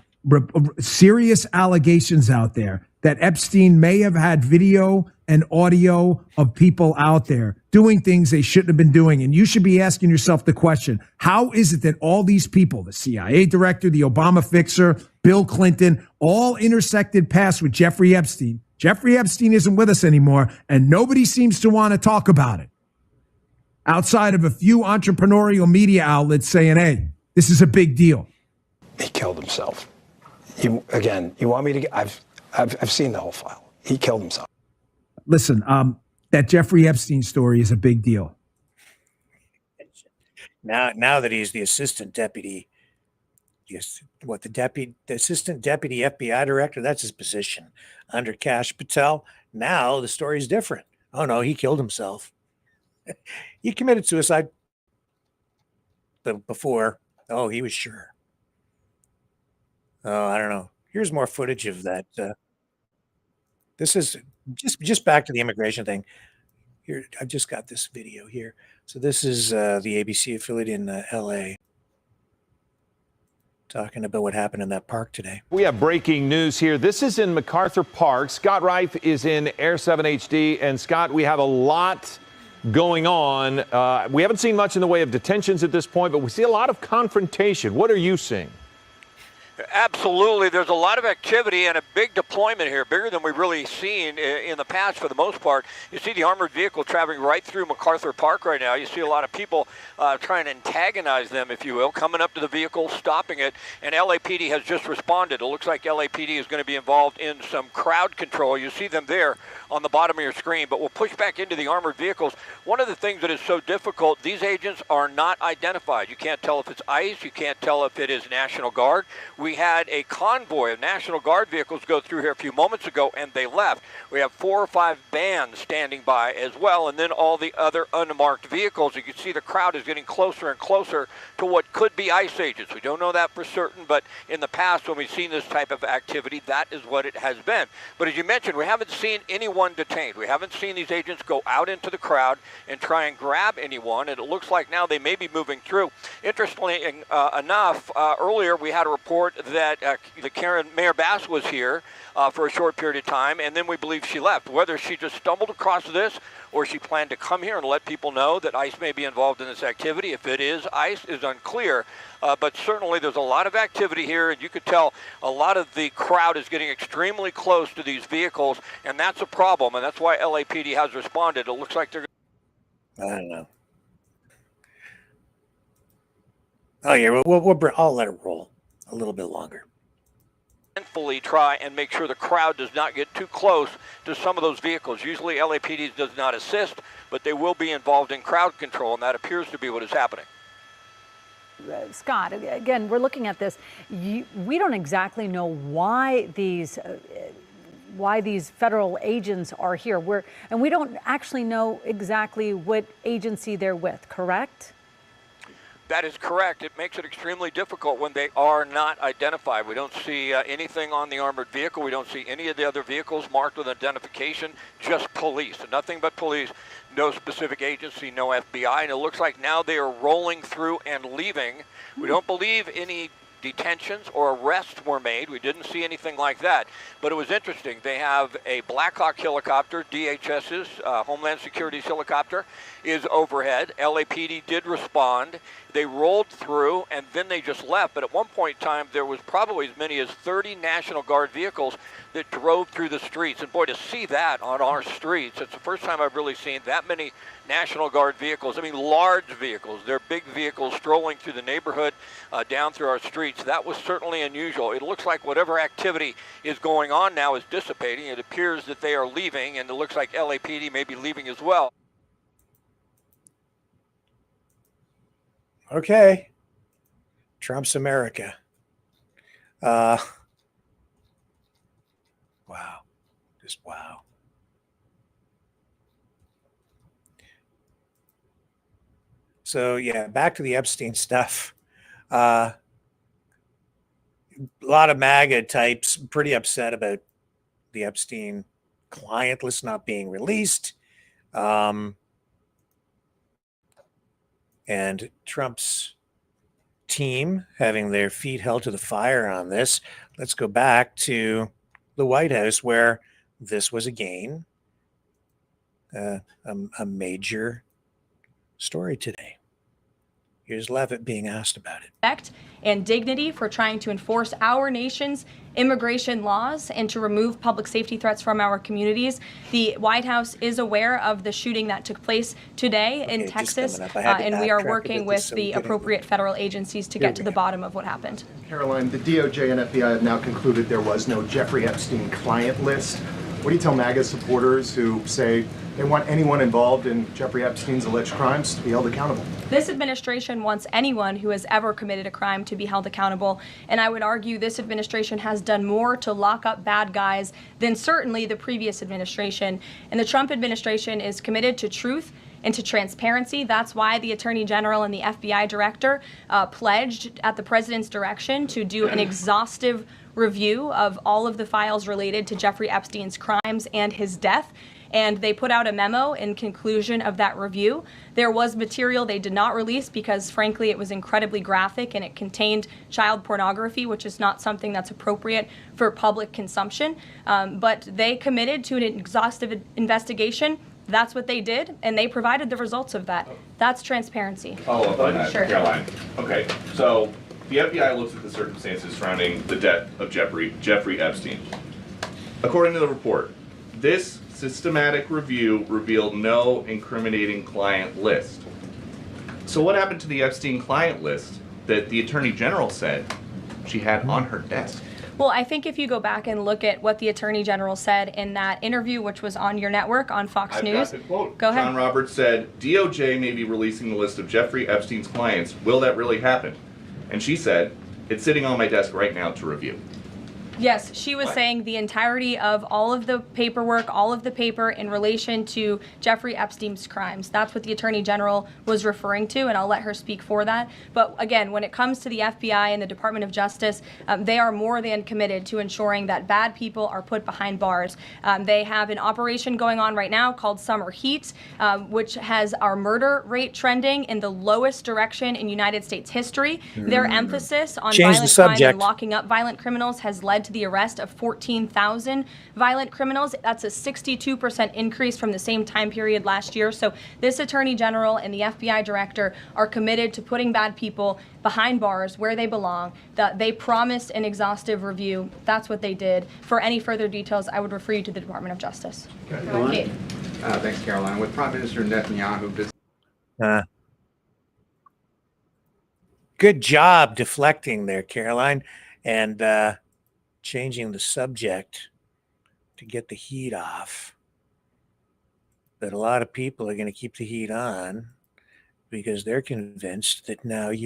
serious allegations out there that Epstein may have had video and audio of people out there doing things they shouldn't have been doing. And you should be asking yourself the question, how is it that all these people, the CIA director, the Obama fixer, Bill Clinton, all intersected paths with Jeffrey Epstein? Jeffrey Epstein isn't with us anymore, and nobody seems to want to talk about it. Outside of a few entrepreneurial media outlets saying, hey, this is a big deal. He killed himself. You want me to? I've seen the whole file. He killed himself. Listen, that Jeffrey Epstein story is a big deal. Now that he's the assistant deputy, the assistant deputy FBI director, that's his position under Kash Patel. Now the story's different. Oh no, he killed himself. He committed suicide. But before, he was sure. Oh, I don't know. Here's more footage of that. This is just back to the immigration thing. Here, I've just got this video here. So this is the ABC affiliate in LA talking about what happened in that park today. We have breaking news here. This is in MacArthur Park. Scott Reif is in Air 7 HD. And Scott, we have a lot going on. We haven't seen much in the way of detentions at this point, but we see a lot of confrontation. What are you seeing? Absolutely. There's a lot of activity and a big deployment here, bigger than we've really seen in the past for the most part. You see the armored vehicle traveling right through MacArthur Park right now. You see a lot of people trying to antagonize them, if you will, coming up to the vehicle, stopping it, and LAPD has just responded. It looks like LAPD is going to be involved in some crowd control. You see them there on the bottom of your screen, but we'll push back into the armored vehicles. One of the things that is so difficult, these agents are not identified. You can't tell if it's ICE. You can't tell if it is National Guard. We we had a convoy of National Guard vehicles go through here a few moments ago, and they left. We have 4 or 5 bands standing by as well, and then all the other unmarked vehicles. You can see the crowd is getting closer and closer to what could be ICE agents. We don't know that for certain, but in the past when we've seen this type of activity, that is what it has been. But as you mentioned, we haven't seen anyone detained. We haven't seen these agents go out into the crowd and try and grab anyone, and it looks like now they may be moving through. Interestingly enough, earlier we had a report that Mayor Bass was here for a short period of time, and then we believe she left. Whether she just stumbled across this or she planned to come here and let people know that ICE may be involved in this activity, if it is ICE, is unclear. But certainly there's a lot of activity here, and you could tell a lot of the crowd is getting extremely close to these vehicles, and that's a problem, and that's why LAPD has responded. It looks like they're... I don't know. Oh, yeah, I'll let it roll a little bit longer. Mindfully try and make sure the crowd does not get too close to some of those vehicles. Usually LAPD does not assist, but they will be involved in crowd control, and that appears to be what is happening. Scott, again, we're looking at this. We don't exactly know why these federal agents are here. And we don't actually know exactly what agency they're with, correct? That is correct. It makes it extremely difficult when they are not identified. We don't see anything on the armored vehicle. We don't see any of the other vehicles marked with identification, just police. Nothing but police, no specific agency, no FBI. And it looks like now they are rolling through and leaving. We don't believe any detentions or arrests were made. We didn't see anything like that. But it was interesting. They have a Black Hawk helicopter, DHS's Homeland Security's helicopter, is overhead. LAPD did respond. They rolled through, and then they just left. But at one point in time, there was probably as many as 30 National Guard vehicles that drove through the streets. And boy, to see that on our streets, it's the first time I've really seen that many National Guard vehicles. I mean, large vehicles. They're big vehicles strolling through the neighborhood, down through our streets. That was certainly unusual. It looks like whatever activity is going on now is dissipating. It appears that they are leaving, and it looks like LAPD may be leaving as well. Okay. Trump's America. Wow. Just wow. So, yeah, back to the Epstein stuff. A lot of MAGA types pretty upset about the Epstein client list not being released. And Trump's team having their feet held to the fire on this. Let's go back to the White House, where this was again a major story today. Here's Levitt being asked about it. Respect and dignity for trying to enforce our nation's immigration laws and to remove public safety threats from our communities. The White House is aware of the shooting that took place today in Texas, and we are working with the appropriate federal agencies to get to the bottom of what happened. Caroline, the DOJ and FBI have now concluded there was no Jeffrey Epstein client list. What do you tell MAGA supporters who say they want anyone involved in Jeffrey Epstein's alleged crimes to be held accountable? This administration wants anyone who has ever committed a crime to be held accountable, and I would argue this administration has done more to lock up bad guys than certainly the previous administration. And the Trump administration is committed to truth and to transparency. That's why the Attorney General and the FBI Director pledged at the President's direction to do an exhaustive review of all of the files related to Jeffrey Epstein's crimes and his death. And they put out a memo in conclusion of that review. There was material they did not release because, frankly, it was incredibly graphic and it contained child pornography, which is not something that's appropriate for public consumption. But they committed to an exhaustive investigation. That's what they did, and they provided the results of that. That's transparency. Follow up on that, Sure. Caroline. Okay, so the FBI looks at the circumstances surrounding the death of Jeffrey Epstein. According to the report, this systematic review revealed no incriminating client list. So what happened to the Epstein client list that the Attorney General said she had on her desk? Well, I think if you go back and look at what the Attorney General said in that interview, which was on your network on Fox News. Got the quote. Go ahead. John Roberts said, DOJ may be releasing the list of Jeffrey Epstein's clients. Will that really happen? And she said, It's sitting on my desk right now to review. Yes, she was saying the entirety of all of the paperwork, all of the paper in relation to Jeffrey Epstein's crimes. That's what the Attorney General was referring to, and I'll let her speak for that. But again, when it comes to the FBI and the Department of Justice, they are more than committed to ensuring that bad people are put behind bars. They have an operation going on right now called Summer Heat, which has our murder rate trending in the lowest direction in United States history. Their emphasis on violent crime and locking up violent criminals has led to the arrest of 14,000 violent criminals. That's a 62% increase from the same time period last year. So this Attorney General and the FBI Director are committed to putting bad people behind bars where they belong. They promised an exhaustive review. That's what they did. For any further details, I would refer you to the Department of Justice. Okay. Thanks, Caroline. With Prime Minister Netanyahu... Good job deflecting there, Caroline, and changing the subject to get the heat off. But a lot of people are going to keep the heat on because they're convinced that now they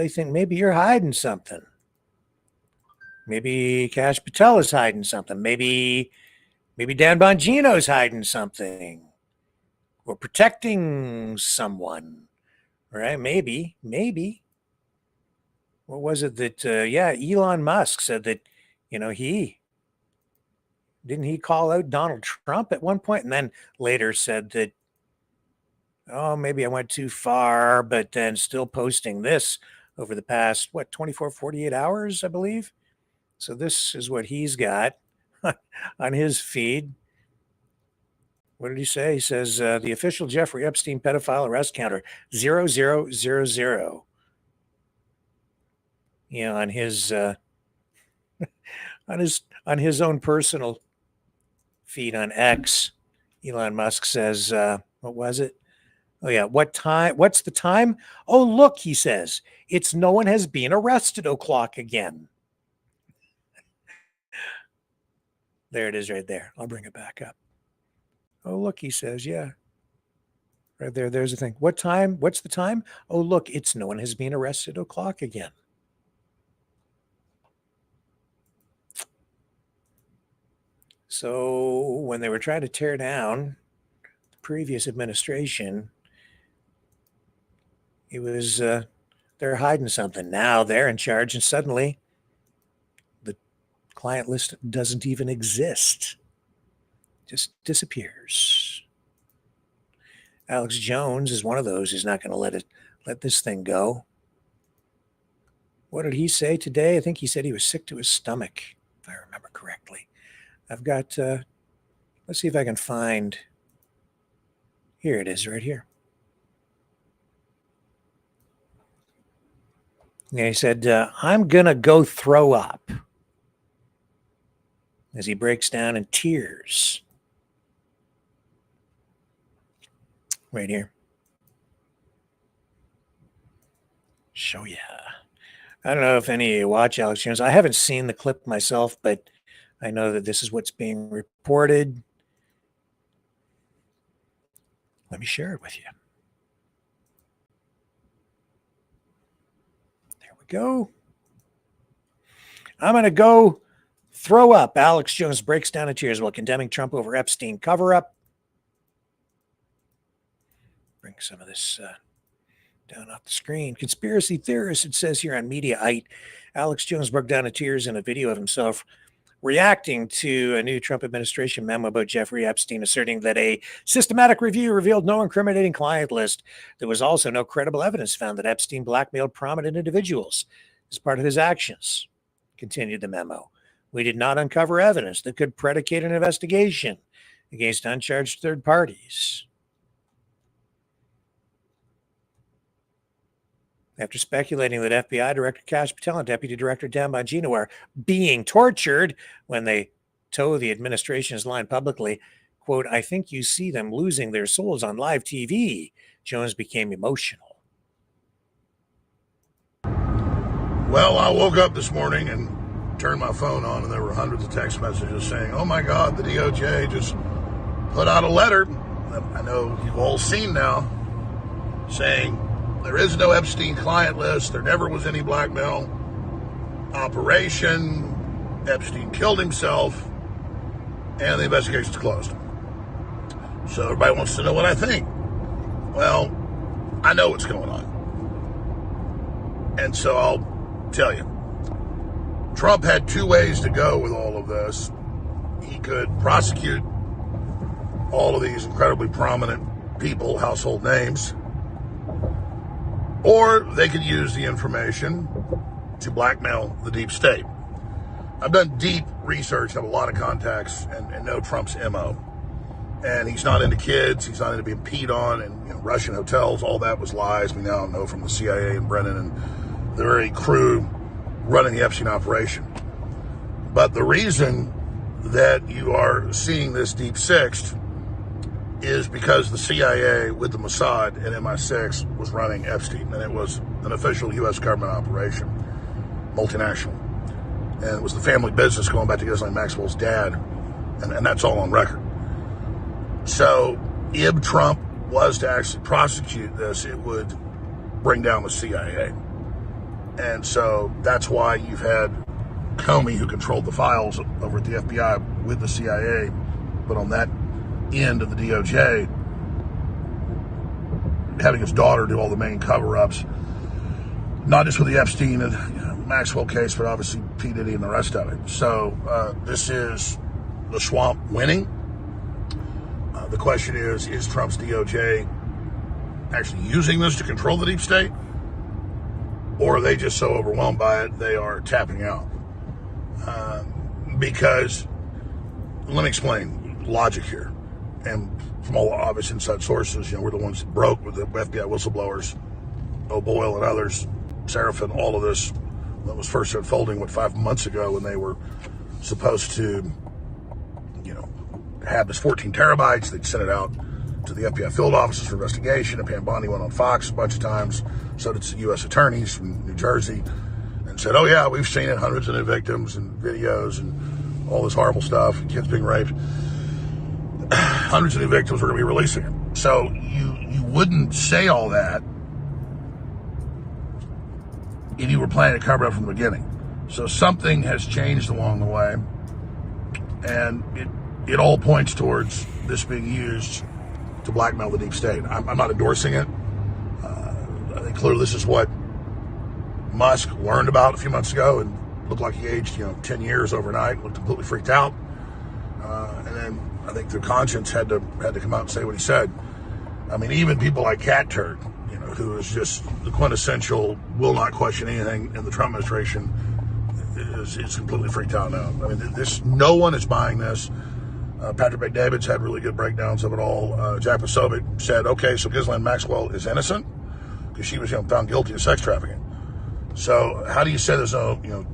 think maybe you're hiding something. Maybe Kash Patel is hiding something. Maybe Dan Bongino's hiding something or protecting someone, right? Maybe. What was it that, Elon Musk said that, he call out Donald Trump at one point and then later said that, oh, maybe I went too far, but then still posting this over the past, 24, 48 hours, I believe. So this is what he's got on his feed. What did he say? He says, the official Jeffrey Epstein pedophile arrest counter, 0000. On his on his own personal feed on X, Elon Musk says, what was it? Oh yeah, what's the time? Oh look, he says, it's no one has been arrested o'clock again. There it is right there. I'll bring it back up. Oh look, he says, yeah. Right there, there's the thing. What time? What's the time? Oh look, it's no one has been arrested o'clock again. So when they were trying to tear down the previous administration, it was they're hiding something. Now they're in charge, and suddenly the client list doesn't even exist. Just disappears. Alex Jones is one of those who's not going to let this thing go. What did he say today? I think he said he was sick to his stomach, if I remember correctly. I've got, let's see if I can find, here it is right here. And he said, I'm going to go throw up, as he breaks down in tears. Right here. Show ya. I don't know if any of you watch Alex Jones. I haven't seen the clip myself, but I know that this is what's being reported. Let me share it with you. There we go. I'm going to go throw up. Alex Jones breaks down in tears while condemning Trump over Epstein cover-up. Bring some of this down off the screen. Conspiracy theorist, it says here on Mediaite. Alex Jones broke down in tears in a video of himself reacting to a new Trump administration memo about Jeffrey Epstein, asserting that a systematic review revealed no incriminating client list. There was also no credible evidence found that Epstein blackmailed prominent individuals as part of his actions. Continued the memo. We did not uncover evidence that could predicate an investigation against uncharged third parties. After speculating that FBI Director Kash Patel and Deputy Director Dan Bongino are being tortured when they toe the administration's line publicly, quote, I think you see them losing their souls on live TV. Jones became emotional. Well, I woke up this morning and turned my phone on, and there were hundreds of text messages saying, oh my God, the DOJ just put out a letter that I know you've all seen now, saying there is no Epstein client list. There never was any blackmail. operation. Epstein killed himself, and the investigation's closed. So everybody wants to know what I think. Well, I know what's going on. And so I'll tell you. Trump had two ways to go with all of this. He could prosecute all of these incredibly prominent people, household names, or they could use the information to blackmail the deep state. I've done deep research, have a lot of contacts, and know Trump's MO. And he's not into kids, he's not into being peed on, and Russian hotels, all that was lies. We now know from the CIA and Brennan and the very crew running the Epstein operation. But the reason that you are seeing this deep sixth is because the CIA with the Mossad and MI6 was running Epstein, and it was an official U.S. government operation, multinational. And it was the family business going back to Ghislaine Maxwell's dad, and that's all on record. So if Trump was to actually prosecute this, it would bring down the CIA. And so that's why you've had Comey, who controlled the files over at the FBI with the CIA, but on that end of the DOJ, having his daughter do all the main cover-ups, not just with the Epstein and Maxwell case, but obviously P. Diddy and the rest of it. So this is the swamp winning. The question is Trump's DOJ actually using this to control the deep state? Or are they just so overwhelmed by it, they are tapping out? Because, let me explain logic here. And from all obvious inside sources, we're the ones that broke with the FBI whistleblowers, O'Boyle and others, Seraphin, all of this that was first unfolding, 5 months ago when they were supposed to, have this 14 terabytes. They'd sent it out to the FBI field offices for investigation, and Pam Bondi went on Fox a bunch of times. So did some U.S. attorneys from New Jersey, and said, oh yeah, we've seen it, hundreds of new victims and videos and all this horrible stuff, kids being raped. Hundreds of new victims, we're going to be releasing it. So you wouldn't say all that if you were planning to cover it up from the beginning. So something has changed along the way, and it all points towards this being used to blackmail the deep state. I'm not endorsing it. I think clearly this is what Musk learned about a few months ago and looked like he aged 10 years overnight, looked completely freaked out. And then I think through conscience had to come out and say what he said. I mean, even people like Cat Turd, who is just the quintessential will not question anything in the Trump administration, is completely freaked out now. I mean, no one is buying this. Patrick McDavid's had really good breakdowns of it all. Jack Posobiec said, okay, so Ghislaine Maxwell is innocent because she was found guilty of sex trafficking. So how do you say there's no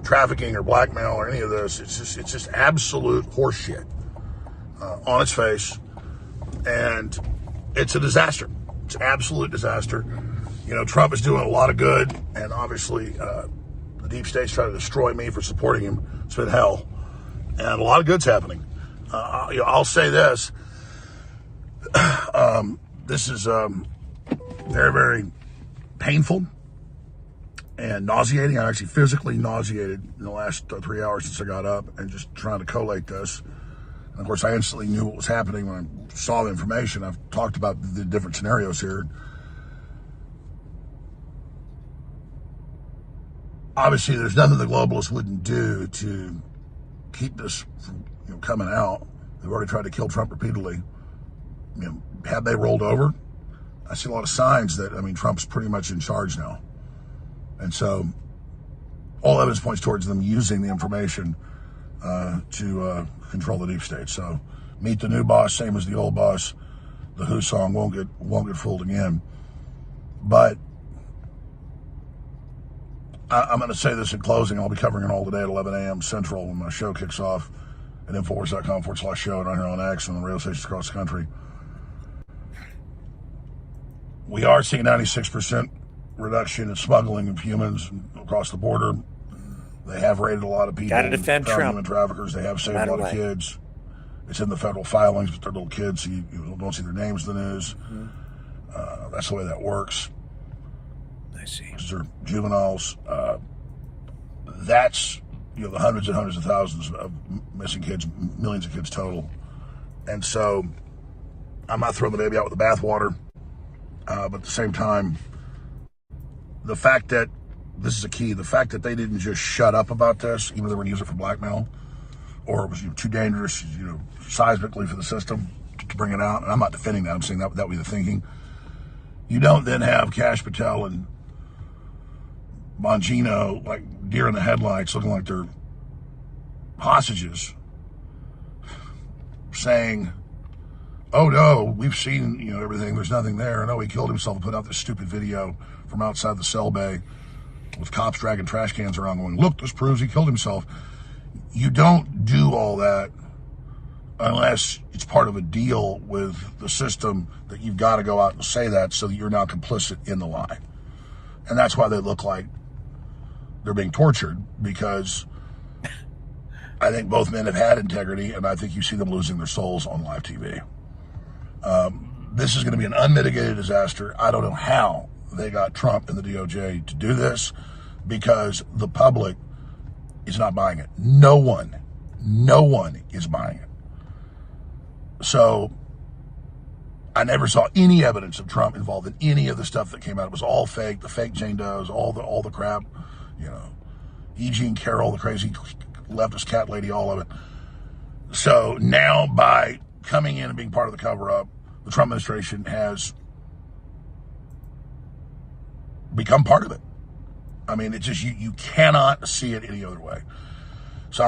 trafficking or blackmail or any of this? It's just absolute horseshit on its face, and it's a disaster. It's an absolute disaster. Trump is doing a lot of good, and obviously the deep state's trying to destroy me for supporting him. It's been hell, and a lot of good's happening. I'll say this. This is very, very painful and nauseating. I'm actually physically nauseated in the last 3 hours since I got up and just trying to collate this. And of course, I instantly knew what was happening when I saw the information. I've talked about the different scenarios here. Obviously, there's nothing the globalists wouldn't do to keep this from coming out. They've already tried to kill Trump repeatedly. Had they rolled over? I see a lot of signs that, Trump's pretty much in charge now. And so all evidence points towards them using the information to control the deep state. So meet the new boss, same as the old boss. The Who song won't get fooled again. But I'm going to say this in closing. I'll be covering it all today at 11 a.m. Central when my show kicks off at Infowars.com/show and on here on X and on radio stations across the country. We are seeing 96% reduction in smuggling of humans across the border. They have raided a lot of people. Got to defend Trump. Human traffickers. They have saved a lot of kids. It's in the federal filings, but they're little kids, so you don't see their names in the news. Mm-hmm. That's the way that works. I see. These are juveniles. That's, the hundreds and hundreds of thousands of missing kids, millions of kids total. And so I'm not throwing the baby out with the bathwater, but at the same time, the fact that, this is a key, the fact that they didn't just shut up about this, even though they were going to use it for blackmail, or it was too dangerous, seismically for the system to bring it out. And I'm not defending that. I'm saying that would be the thinking. You don't then have Kash Patel and Bongino like deer in the headlights, looking like they're hostages, saying, "Oh no, we've seen everything. There's nothing there. No, he killed himself." And put out this stupid video from outside the cell bay with cops dragging trash cans around, going, "Look, this proves he killed himself." You don't do all that unless it's part of a deal with the system that you've got to go out and say that so that you're not complicit in the lie. And that's why they look like they're being tortured, because I think both men have had integrity, and I think you see them losing their souls on live TV. This is going to be an unmitigated disaster. I don't know how they got Trump and the DOJ to do this, because the public is not buying it. No one is buying it. So I never saw any evidence of Trump involved in any of the stuff that came out. It was all fake, the fake Jane Does, all the crap, E. Jean Carroll, the crazy leftist cat lady, all of it. So now by coming in and being part of the cover-up, the Trump administration has become part of it. I mean, it's just, you cannot see it any other way. So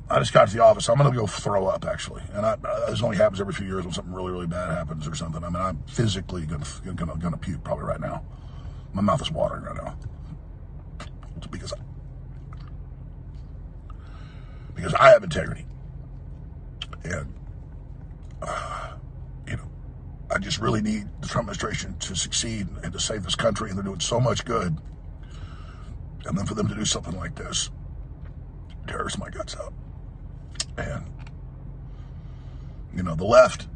I just got to the office. I'm going to go throw up, actually. And this only happens every few years when something really, really bad happens or something. I mean, I'm physically going to puke probably right now. My mouth is watering right now. It's because I have integrity. And, I just really need the Trump administration to succeed and to save this country. And they're doing so much good. And then for them to do something like this tears my guts out. And, the left,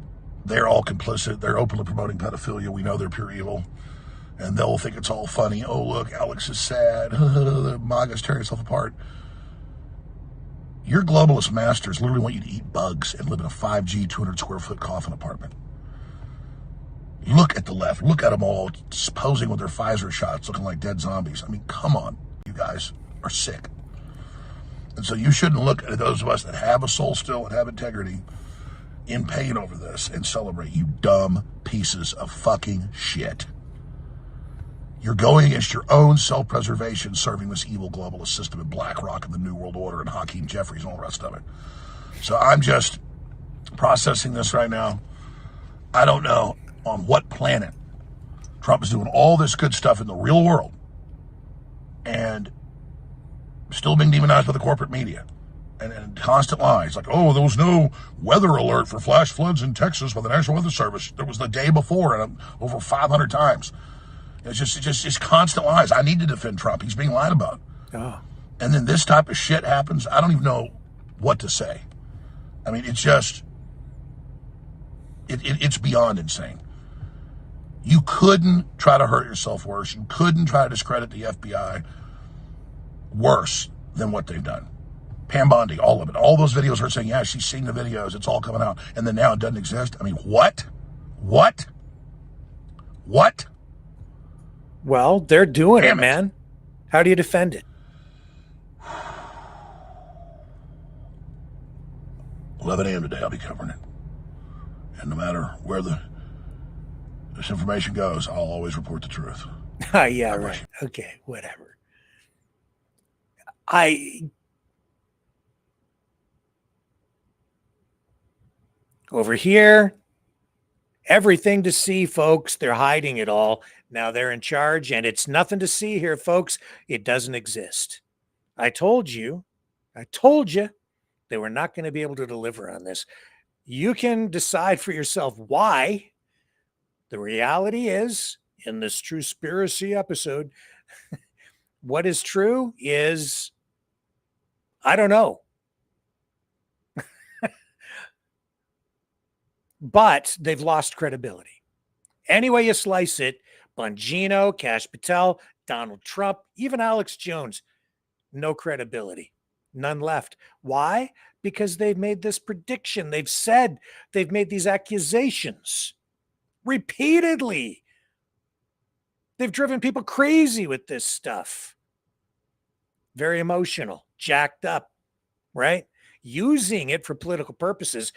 they're all complicit. They're openly promoting pedophilia. We know they're pure evil. And they'll think it's all funny. Oh, look, Alex is sad. MAGA's tearing itself apart. Your globalist masters literally want you to eat bugs and live in a 5G, 200 square foot coffin apartment. Look at the left. Look at them all posing with their Pfizer shots, looking like dead zombies. I mean, come on. You guys are sick. And so you shouldn't look at those of us that have a soul still and have integrity in pain over this and celebrate, you dumb pieces of fucking shit. You're going against your own self-preservation, serving this evil globalist system in BlackRock and the New World Order and Hakeem Jeffries and all the rest of it. So I'm just processing this right now. I don't know on what planet Trump is doing all this good stuff in the real world and still being demonized by the corporate media and constant lies like, oh, there was no weather alert for flash floods in Texas by the National Weather Service. There was the day before and over 500 times. It's just constant lies. I need to defend Trump. He's being lied about. Oh. And then this type of shit happens. I don't even know what to say. I mean, it's just, it's beyond insane. You couldn't try to hurt yourself worse. You couldn't try to discredit the FBI worse than what they've done. Pam Bondi, all of it. All those videos are saying, yeah, she's seen the videos. It's all coming out. And then now it doesn't exist. I mean, what? Well, they're doing it, man. How do you defend it? 11 a.m. today, I'll be covering it. And no matter where this information goes, I'll always report the truth. Yeah, right. Okay, whatever. Over here, everything to see, folks. They're hiding it all. Now they're in charge, and it's nothing to see here, folks. It doesn't exist. I told you they were not going to be able to deliver on this. You can decide for yourself why. The reality is, in this Truspiracy episode, what is true is, I don't know. But they've lost credibility. Any way you slice it, Bongino, Kash Patel, Donald Trump, even Alex Jones, No credibility. None left. Why? Because they've made this prediction. They've said, they've made these accusations repeatedly. They've driven people crazy with this stuff. Very emotional, jacked up, right? Using it for political purposes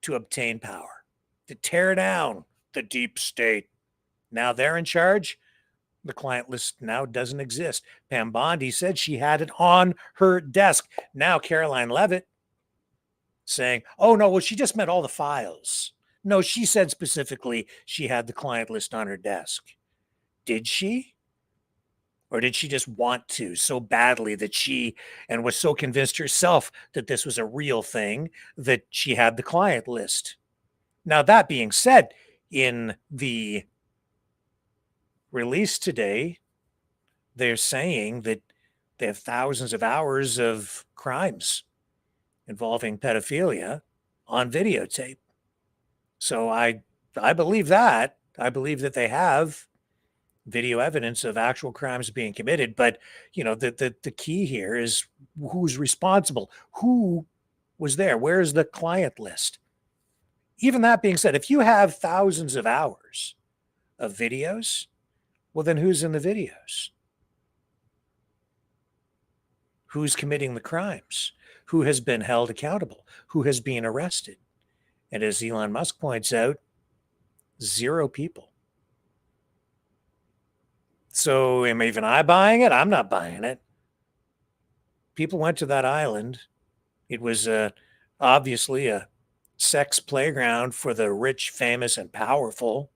to obtain power, to tear down the deep state. Now they're in charge. The client list now doesn't exist. Pam Bondi said she had it on her desk. Now Caroline Levitt saying, oh, no, well, she just meant all the files. No, she said specifically she had the client list on her desk. Did she? Or did she just want to so badly that she and was so convinced herself that this was a real thing that she had the client list? Now, that being said, in the release today, they're saying that they have thousands of hours of crimes involving pedophilia on videotape. So I believe that. I believe that they have video evidence of actual crimes being committed. But, you know, the key here is who's responsible, who was there, where's the client list? Even that being said, if you have thousands of hours of videos, well, then who's in the videos? Who's committing the crimes? Who has been held accountable? Who has been arrested? And as Elon Musk points out, 0 people. So am even I buying it? I'm not buying it. People went to that island. It was obviously a sex playground for the rich, famous, and powerful.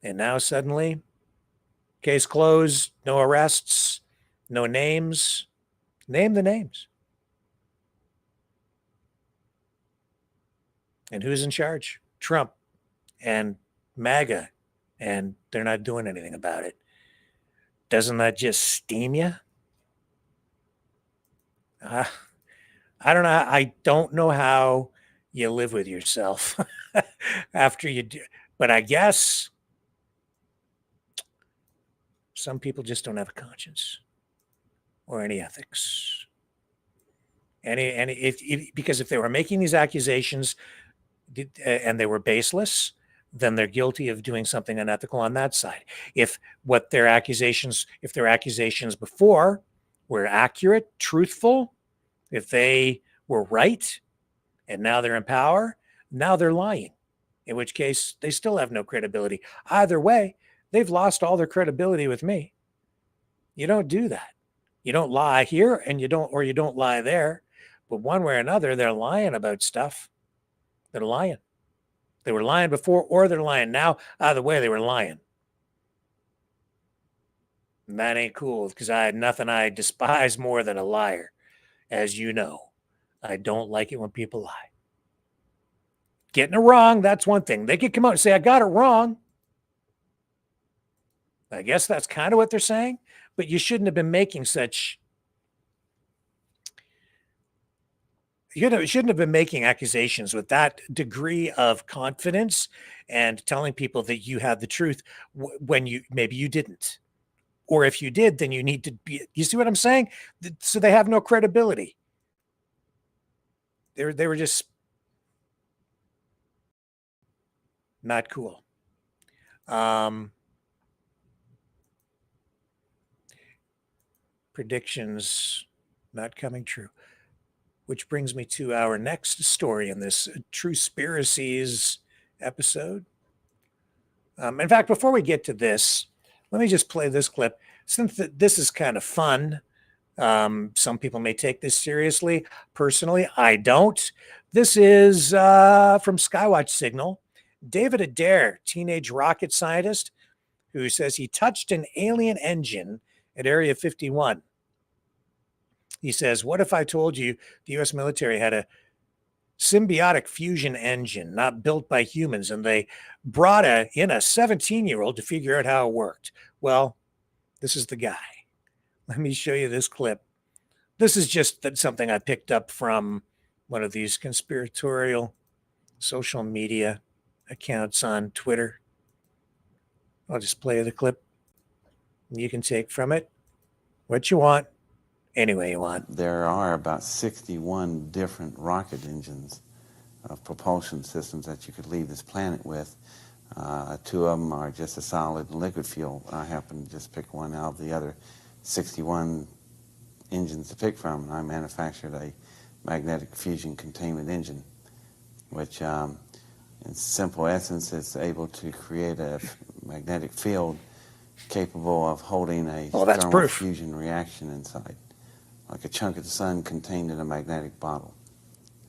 And now suddenly, case closed, no arrests, no names. Name the names. And who's in charge? Trump and MAGA. And they're not doing anything about it. Doesn't that just steam you? I don't know. I don't know how you live with yourself after you do. But I guess some people just don't have a conscience or any ethics. Because if they were making these accusations and they were baseless, then they're guilty of doing something unethical on that side. If their accusations before were accurate, truthful, if they were right, and now they're in power, now they're lying, in which case they still have no credibility. Either way, they've lost all their credibility with me. You don't do that. You don't lie here and you don't lie there. But one way or another, they're lying about stuff. They're lying. They were lying before, or they're lying now. Either way, they were lying. And that ain't cool, because I had nothing I despise more than a liar. As you know, I don't like it when people lie. Getting it wrong, that's one thing. They could come out and say, I got it wrong. I guess that's kind of what they're saying. But you shouldn't have been making such... You shouldn't have been making accusations with that degree of confidence and telling people that you had the truth when maybe you didn't. Or if you did, then you need to be, you see what I'm saying? So they have no credibility. They were just not cool. Predictions not coming true. Which brings me to our next story in this Truspiracies episode. In fact, before we get to this, let me just play this clip. Since this is kind of fun, some people may take this seriously. Personally, I don't. This is from Skywatch Signal. David Adair, teenage rocket scientist, who says he touched an alien engine at Area 51. He says, what if I told you the U.S. military had a symbiotic fusion engine not built by humans, and they brought in a 17-year-old to figure out how it worked? Well, this is the guy. Let me show you this clip. This is just something I picked up from one of these conspiratorial social media accounts on Twitter. I'll just play the clip. You can take from it what you want, any way you want. There are about 61 different rocket engines of propulsion systems that you could leave this planet with. 2 of them are just a solid and liquid fuel. I happen to just pick one out of the other 61 engines to pick from. I manufactured a magnetic fusion containment engine, which in simple essence is able to create a magnetic field capable of holding a thermal fusion reaction inside, like a chunk of the sun contained in a magnetic bottle.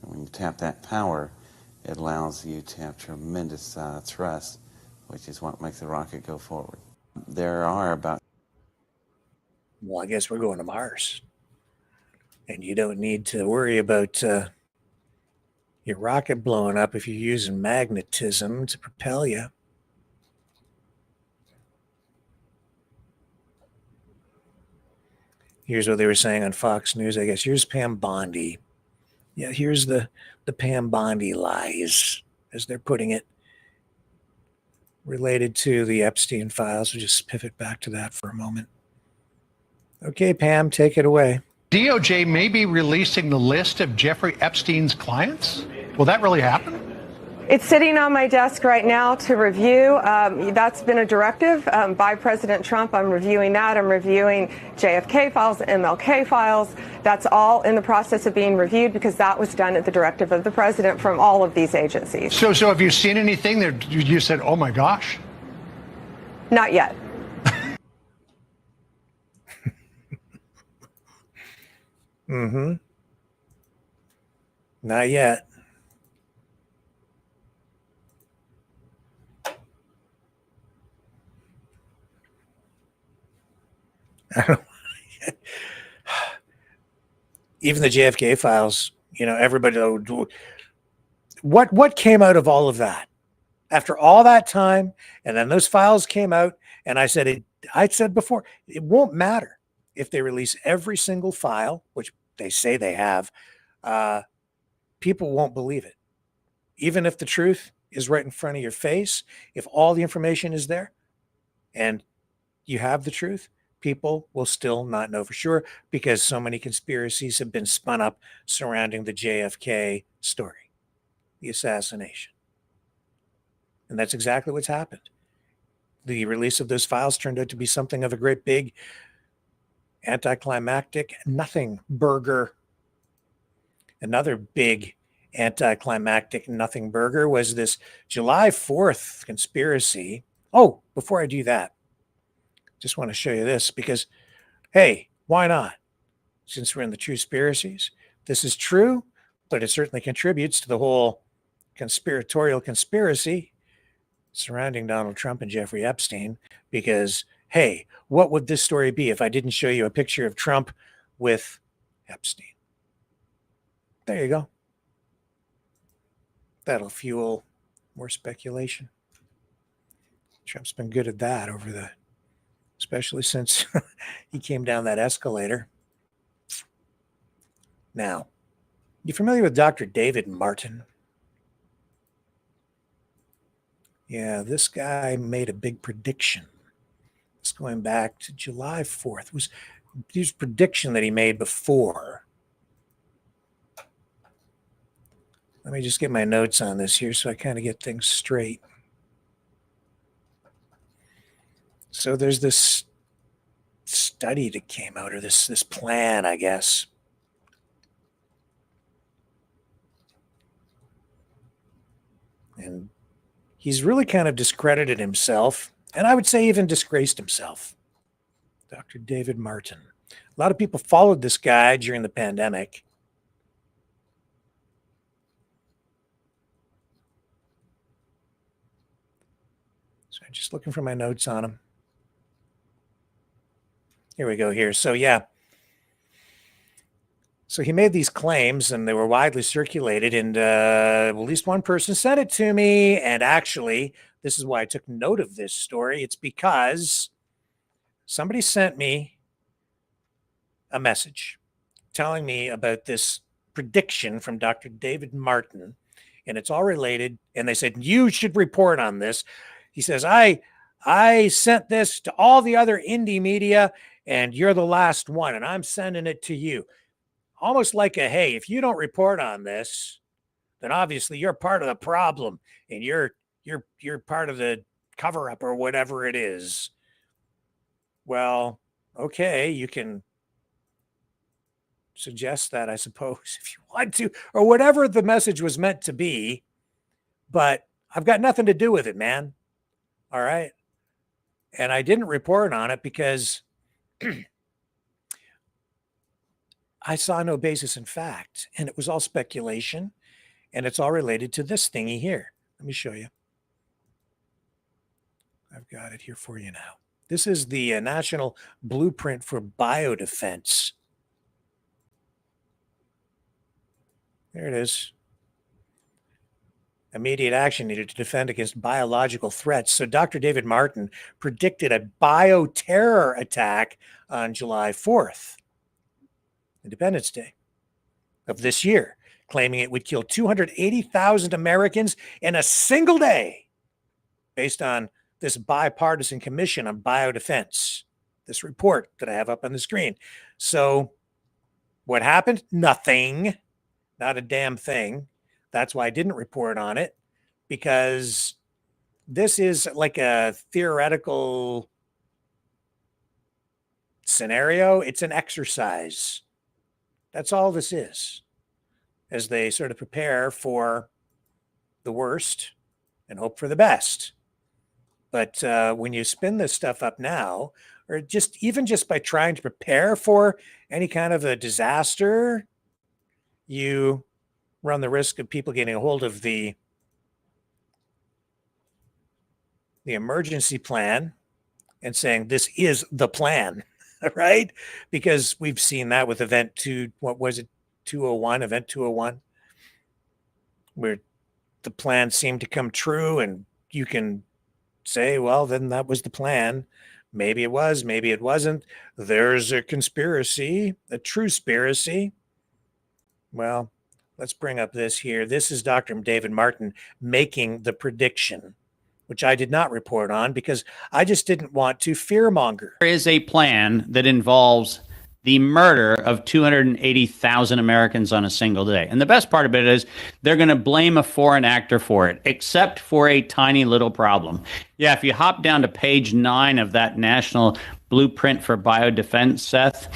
And when you tap that power, it allows you to have tremendous thrust, which is what makes the rocket go forward. There are about... Well, I guess we're going to Mars. And you don't need to worry about your rocket blowing up if you're using magnetism to propel you. Here's what they were saying on Fox News, I guess. Here's Pam Bondi. Yeah, here's the Pam Bondi lies, as they're putting it, related to the Epstein files. We'll just pivot back to that for a moment. Okay, Pam, take it away. DOJ may be releasing the list of Jeffrey Epstein's clients. Will that really happen? It's sitting on my desk right now to review. That's been a directive by President Trump. I'm reviewing that. I'm reviewing JFK files, MLK files. That's all in the process of being reviewed because that was done at the directive of the president from all of these agencies. So have you seen anything that you said, oh my gosh? Not yet. Mm-hmm. Not yet. Even the JFK files, everybody, what came out of all of that after all that time? And then those files came out, and I said before, it won't matter if they release every single file, which they say they have. People won't believe it. Even if the truth is right in front of your face, if all the information is there and you have the truth, people will still not know for sure because so many conspiracies have been spun up surrounding the JFK story, the assassination. And that's exactly what's happened. The release of those files turned out to be something of a great big anticlimactic nothing burger. Another big anticlimactic nothing burger was this July 4th conspiracy. Oh, before I do that, just want to show you this because, hey, why not? Since we're in the true conspiracies, this is true, but it certainly contributes to the whole conspiratorial conspiracy surrounding Donald Trump and Jeffrey Epstein. Because, hey, what would this story be if I didn't show you a picture of Trump with Epstein? There you go. That'll fuel more speculation. Trump's been good at that especially since he came down that escalator. Now, you familiar with Dr. David Martin? Yeah, this guy made a big prediction. It's going back to July 4th. It was his prediction that he made before. Let me just get my notes on this here so I kind of get things straight. So there's this study that came out, or this plan, I guess. And he's really kind of discredited himself, and I would say even disgraced himself. Dr. David Martin. A lot of people followed this guy during the pandemic. So I'm just looking for my notes on him. Here we go here. So yeah. So he made these claims and they were widely circulated, and at least one person sent it to me. And actually, this is why I took note of this story. It's because somebody sent me a message telling me about this prediction from Dr. David Martin, and it's all related. And they said, you should report on this. He says, I I sent this to all the other indie media, and you're the last one, and I'm sending it to you. Almost like a, hey, if you don't report on this, then obviously you're part of the problem, and you're part of the cover up or whatever it is. Well, okay, you can suggest that, I suppose, if you want to, or whatever the message was meant to be, but I've got nothing to do with it, man. All right. And I didn't report on it because I saw no basis in fact, and it was all speculation, and it's all related to this thingy here. Let me show you. I've got it here for you now. This is the National Blueprint for Biodefense. There it is. Immediate action needed to defend against biological threats. So Dr. David Martin predicted a bioterror attack on July 4th, Independence Day of this year, claiming it would kill 280,000 Americans in a single day based on this bipartisan commission on biodefense, this report that I have up on the screen. So what happened? Nothing, not a damn thing. That's why I didn't report on it, because this is like a theoretical scenario. It's an exercise. That's all this is, as they sort of prepare for the worst and hope for the best. But when you spin this stuff up now, or even just by trying to prepare for any kind of a disaster, you run the risk of people getting a hold of the emergency plan and saying this is the plan, right? Because we've seen that with event 201, where the plan seemed to come true, and you can say, well, then that was the plan. Maybe it was, maybe it wasn't. There's a conspiracy, a true conspiracy. Well, let's bring up this here. This is Dr. David Martin making the prediction, which I did not report on because I just didn't want to fearmonger. There is a plan that involves the murder of 280,000 Americans on a single day. And the best part of it is they're going to blame a foreign actor for it, except for a tiny little problem. Yeah, if you hop down to page 9 of that National Blueprint for Biodefense, Seth,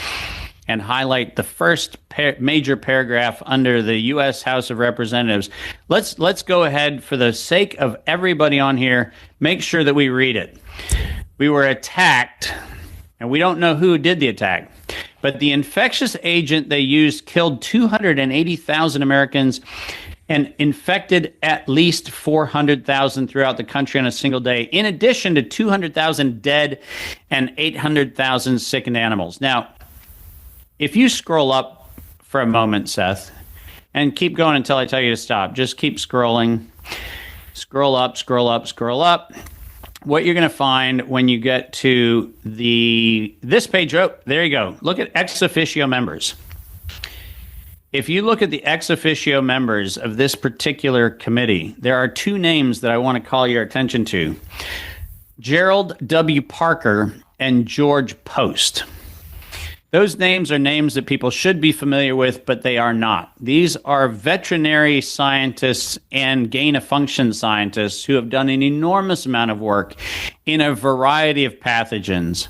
and highlight the first major paragraph under the U.S. House of Representatives. Let's go ahead, for the sake of everybody on here, make sure that we read it. We were attacked, and we don't know who did the attack, but the infectious agent they used killed 280,000 Americans and infected at least 400,000 throughout the country on a single day, in addition to 200,000 dead and 800,000 sickened animals. Now, if you scroll up for a moment, Seth, and keep going until I tell you to stop, just keep scrolling. Scroll up, scroll up, scroll up. What you're going to find when you get to this page, oh, there you go. Look at ex officio members. If you look at the ex officio members of this particular committee, there are two names that I want to call your attention to: Gerald W. Parker and George Post. Those names are names that people should be familiar with, but they are not. These are veterinary scientists and gain-of-function scientists who have done an enormous amount of work in a variety of pathogens.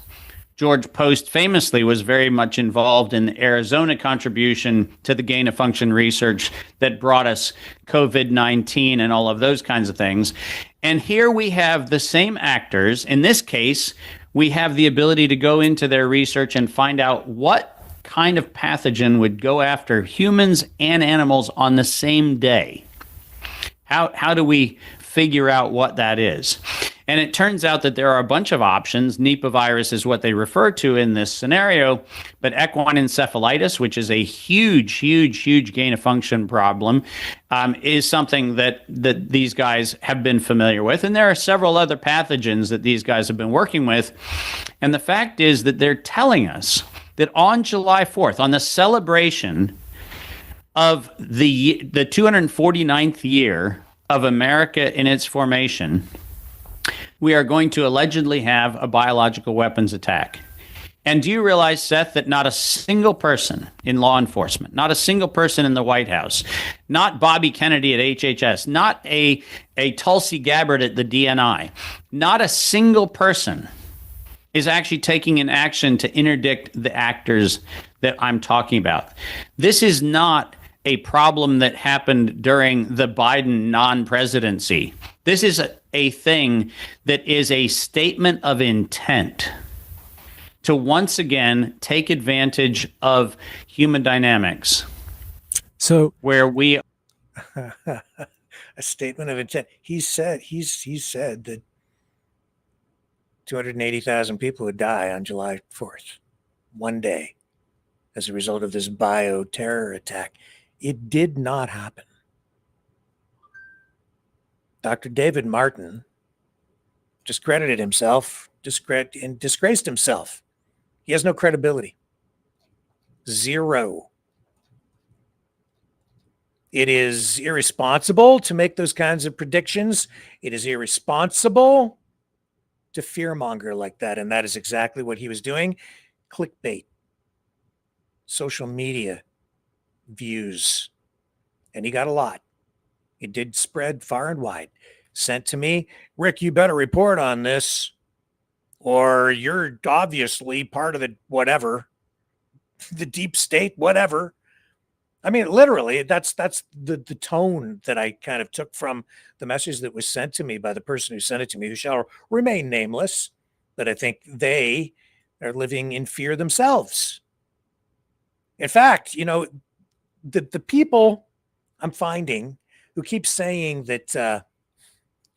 George Post famously was very much involved in the Arizona contribution to the gain-of-function research that brought us COVID-19 and all of those kinds of things. And here we have the same actors. In this case, we have the ability to go into their research and find out what kind of pathogen would go after humans and animals on the same day. How do we figure out what that is? And it turns out that there are a bunch of options. Nipah virus is what they refer to in this scenario, but equine encephalitis, which is a huge gain-of-function problem, is something that these guys have been familiar with. And there are several other pathogens that these guys have been working with. And the fact is that they're telling us that on July 4th, on the celebration of the 249th year of America in its formation, we are going to allegedly have a biological weapons attack. And do you realize, Seth, that not a single person in law enforcement, not a single person in the White House, not Bobby Kennedy at HHS, not a Tulsi Gabbard at the DNI, not a single person is actually taking an action to interdict the actors that I'm talking about. This is not a problem that happened during the Biden non-presidency. This is a thing that is a statement of intent to once again take advantage of human dynamics. So where we A statement of intent. He said that 280,000 people would die on July 4th, one day, as a result of this bioterror attack. It did not happen. Dr. David Martin discredited himself, and disgraced himself. He has no credibility. Zero. It is irresponsible to make those kinds of predictions. It is irresponsible to fearmonger like that. And that is exactly what he was doing. Clickbait, social media views. And he got a lot. It did spread far and wide. Sent to me, Rick, you better report on this, or you're obviously part of the whatever, the deep state, whatever. I mean, literally, that's the tone that I kind of took from the message that was sent to me by the person who sent it to me, who shall remain nameless. But I think they are living in fear themselves. In fact, the people I'm finding who keep saying that,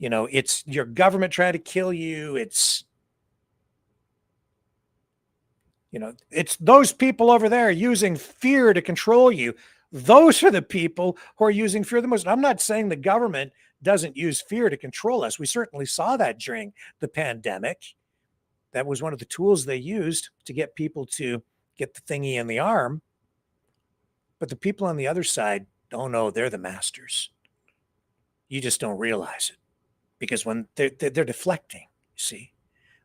it's your government trying to kill you. It's those people over there using fear to control you. Those are the people who are using fear the most. I'm not saying the government doesn't use fear to control us. We certainly saw that during the pandemic. That was one of the tools they used to get people to get the thingy in the arm. But the people on the other side don't know they're the masters. You just don't realize it. Because when they're deflecting, you see,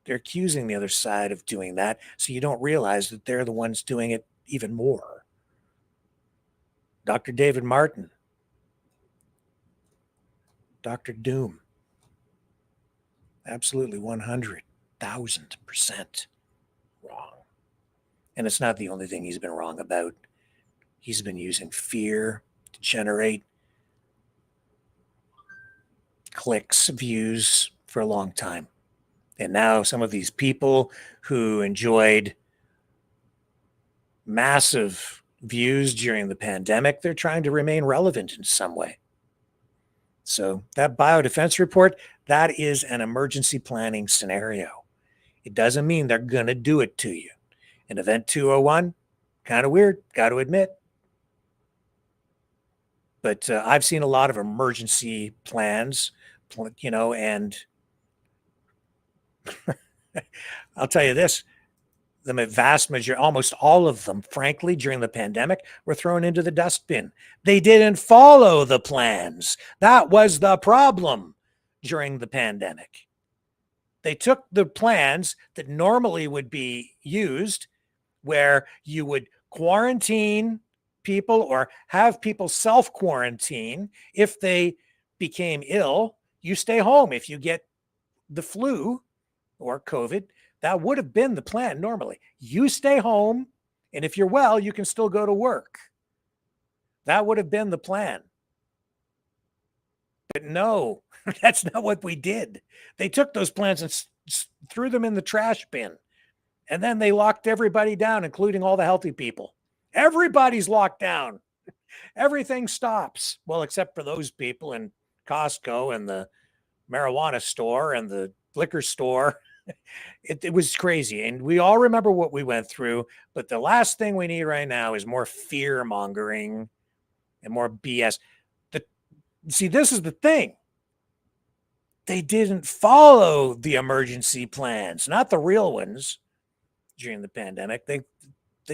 they're accusing the other side of doing that. So you don't realize that they're the ones doing it even more. Dr. David Martin, Dr. Doom, absolutely 100,000% wrong. And it's not the only thing he's been wrong about. He's been using fear to generate clicks, views for a long time. And now some of these people who enjoyed massive views during the pandemic, they're trying to remain relevant in some way. So that biodefense report, that is an emergency planning scenario. It doesn't mean they're going to do it to you. And Event 201, kind of weird, got to admit. But I've seen a lot of emergency plans, and I'll tell you this, the vast majority, almost all of them, frankly, during the pandemic, were thrown into the dustbin. They didn't follow the plans. That was the problem during the pandemic. They took the plans that normally would be used, where you would quarantine people or have people self-quarantine. If they became ill, you stay home. If you get the flu or COVID, that would have been the plan normally. You stay home, and if you're well, you can still go to work. That would have been the plan. But no, that's not what we did. They took those plans and threw them in the trash bin. And then they locked everybody down, including all the healthy people. Everybody's locked down. Everything stops. Well, except for those people in Costco and the marijuana store and the liquor store. It was crazy. And we all remember what we went through. But the last thing we need right now is more fear mongering and more BS. See, this is the thing. They didn't follow the emergency plans, not the real ones during the pandemic. They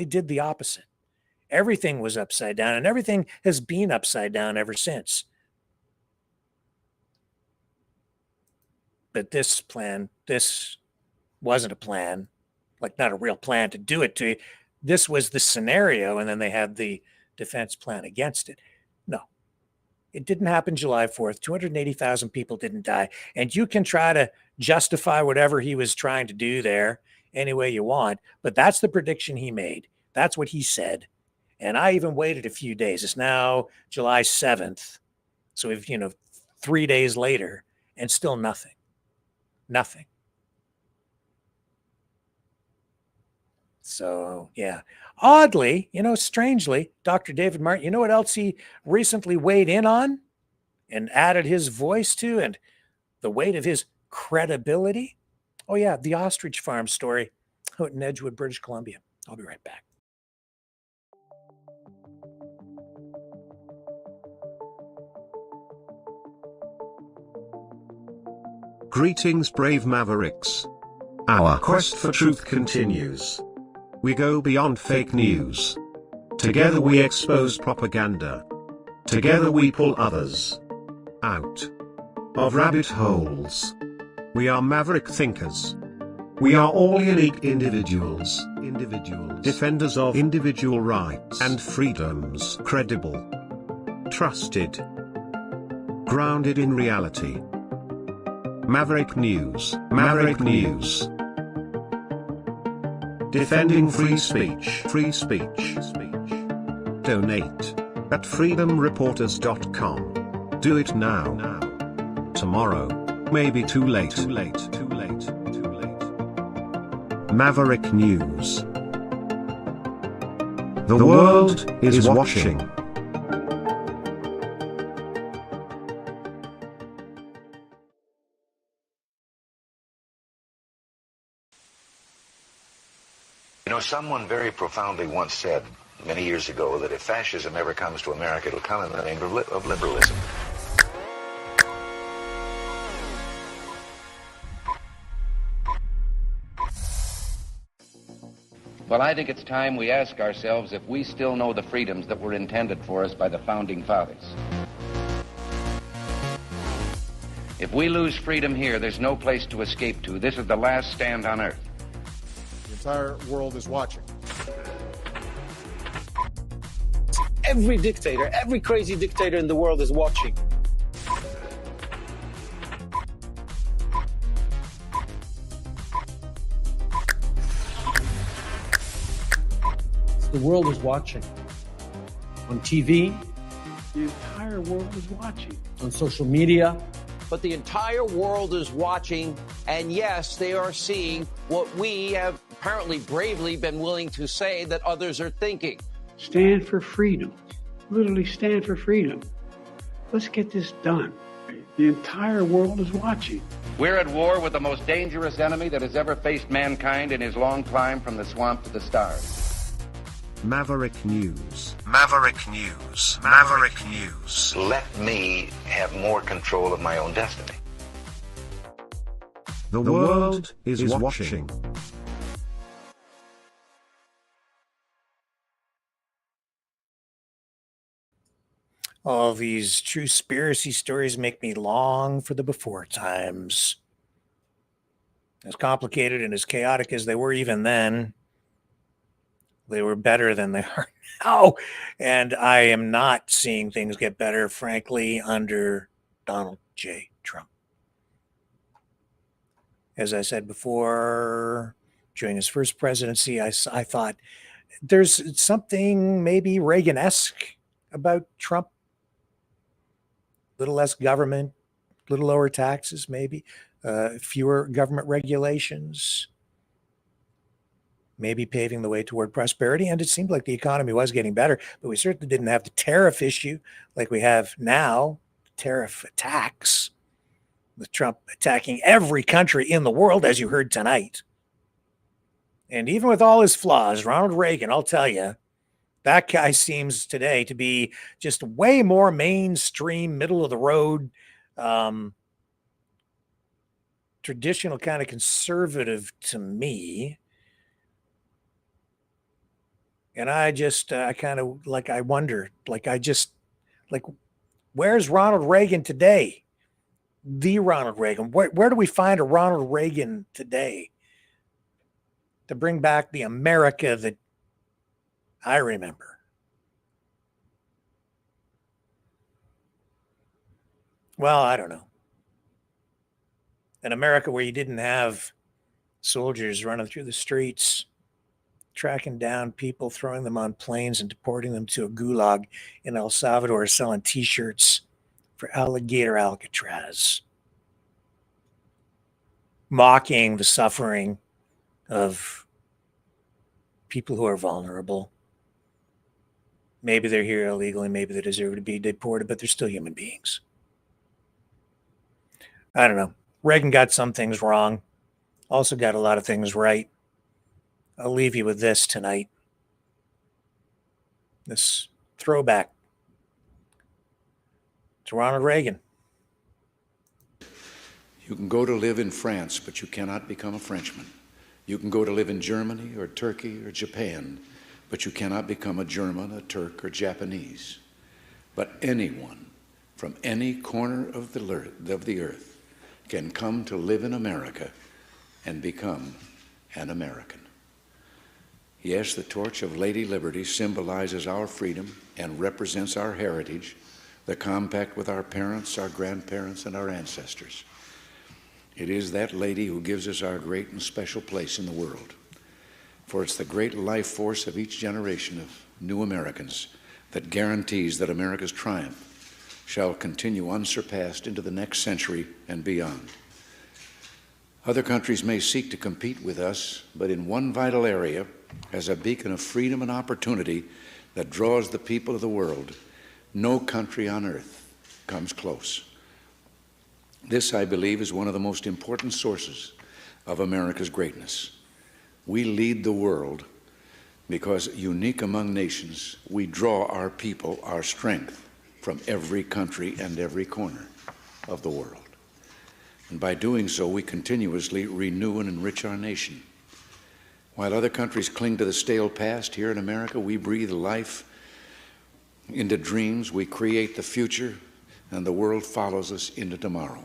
did the opposite. Everything was upside down, and everything has been upside down ever since. But this wasn't a plan, like not a real plan to do it to you. This was the scenario, and then they had the defense plan against it. No, it didn't happen July 4th. 280,000 people didn't die. And you can try to justify whatever he was trying to do there any way you want, but that's the prediction he made. That's what he said. And I even waited a few days. It's now July 7th. So we've, 3 days later, and still nothing. Nothing. So, yeah. Oddly, strangely, Dr. David Martin, you know what else he recently weighed in on and added his voice to, and the weight of his credibility? Oh, yeah, the ostrich farm story out in Edgewood, British Columbia. I'll be right back. Greetings, brave Mavericks. Our quest for truth continues. We go beyond fake news. Together we expose propaganda. Together we pull others out of rabbit holes. We are maverick thinkers. We are all unique individuals, defenders of individual rights and freedoms, credible, trusted, grounded in reality. Maverick News, Maverick News. Defending free speech, free speech. Donate at freedomreporters.com. Do it now. Tomorrow may be too late. Maverick News. The world is watching. Someone very profoundly once said many years ago that if fascism ever comes to America, it'll come in the name of liberalism. Well, I think it's time we ask ourselves if we still know the freedoms that were intended for us by the Founding Fathers. If we lose freedom here, there's no place to escape to. This is the last stand on earth. The entire world is watching. Every dictator, every crazy dictator in the world is watching. The world is watching. On TV, the entire world is watching. On social media. But the entire world is watching, and yes, they are seeing what we have apparently bravely been willing to say that others are thinking. Stand for freedom. Literally stand for freedom. Let's get this done. The entire world is watching. We're at war with the most dangerous enemy that has ever faced mankind in his long climb from the swamp to the stars. Maverick News. Maverick News. Maverick News. Let me have more control of my own destiny. The world is watching. All these true conspiracy stories make me long for the before times. As complicated and as chaotic as they were even then, they were better than they are now. And I am not seeing things get better, frankly, under Donald J. Trump. As I said before, during his first presidency, I thought there's something maybe Reagan-esque about Trump. Little less government, little lower taxes, maybe, fewer government regulations, maybe paving the way toward prosperity. And it seemed like the economy was getting better, but we certainly didn't have the tariff issue like we have now, tariff attacks, with Trump attacking every country in the world, as you heard tonight. And even with all his flaws, Ronald Reagan, I'll tell you, that guy seems today to be just way more mainstream, middle of the road, traditional kind of conservative to me. And I wonder, where's Ronald Reagan today? the Ronald Reagan. Where do we find a Ronald Reagan today to bring back the America that I remember? Well, I don't know. An America where you didn't have soldiers running through the streets, tracking down people, throwing them on planes and deporting them to a gulag in El Salvador, selling T-shirts for alligator Alcatraz, mocking the suffering of people who are vulnerable. Maybe they're here illegally, maybe they deserve to be deported, but they're still human beings. I don't know. Reagan got some things wrong, also got a lot of things right. I'll leave you with this tonight. This throwback to Ronald Reagan. You can go to live in France, but you cannot become a Frenchman. You can go to live in Germany or Turkey or Japan, but you cannot become a German, a Turk, or Japanese. But anyone from any corner of the earth can come to live in America and become an American. Yes, the torch of Lady Liberty symbolizes our freedom and represents our heritage, the compact with our parents, our grandparents, and our ancestors. It is that lady who gives us our great and special place in the world. For it's the great life force of each generation of new Americans that guarantees that America's triumph shall continue unsurpassed into the next century and beyond. Other countries may seek to compete with us, but in one vital area, as a beacon of freedom and opportunity that draws the people of the world, no country on earth comes close. This, I believe, is one of the most important sources of America's greatness. We lead the world because, unique among nations, we draw our people, our strength, from every country and every corner of the world. And by doing so, we continuously renew and enrich our nation. While other countries cling to the stale past, here in America, we breathe life into dreams, we create the future, and the world follows us into tomorrow.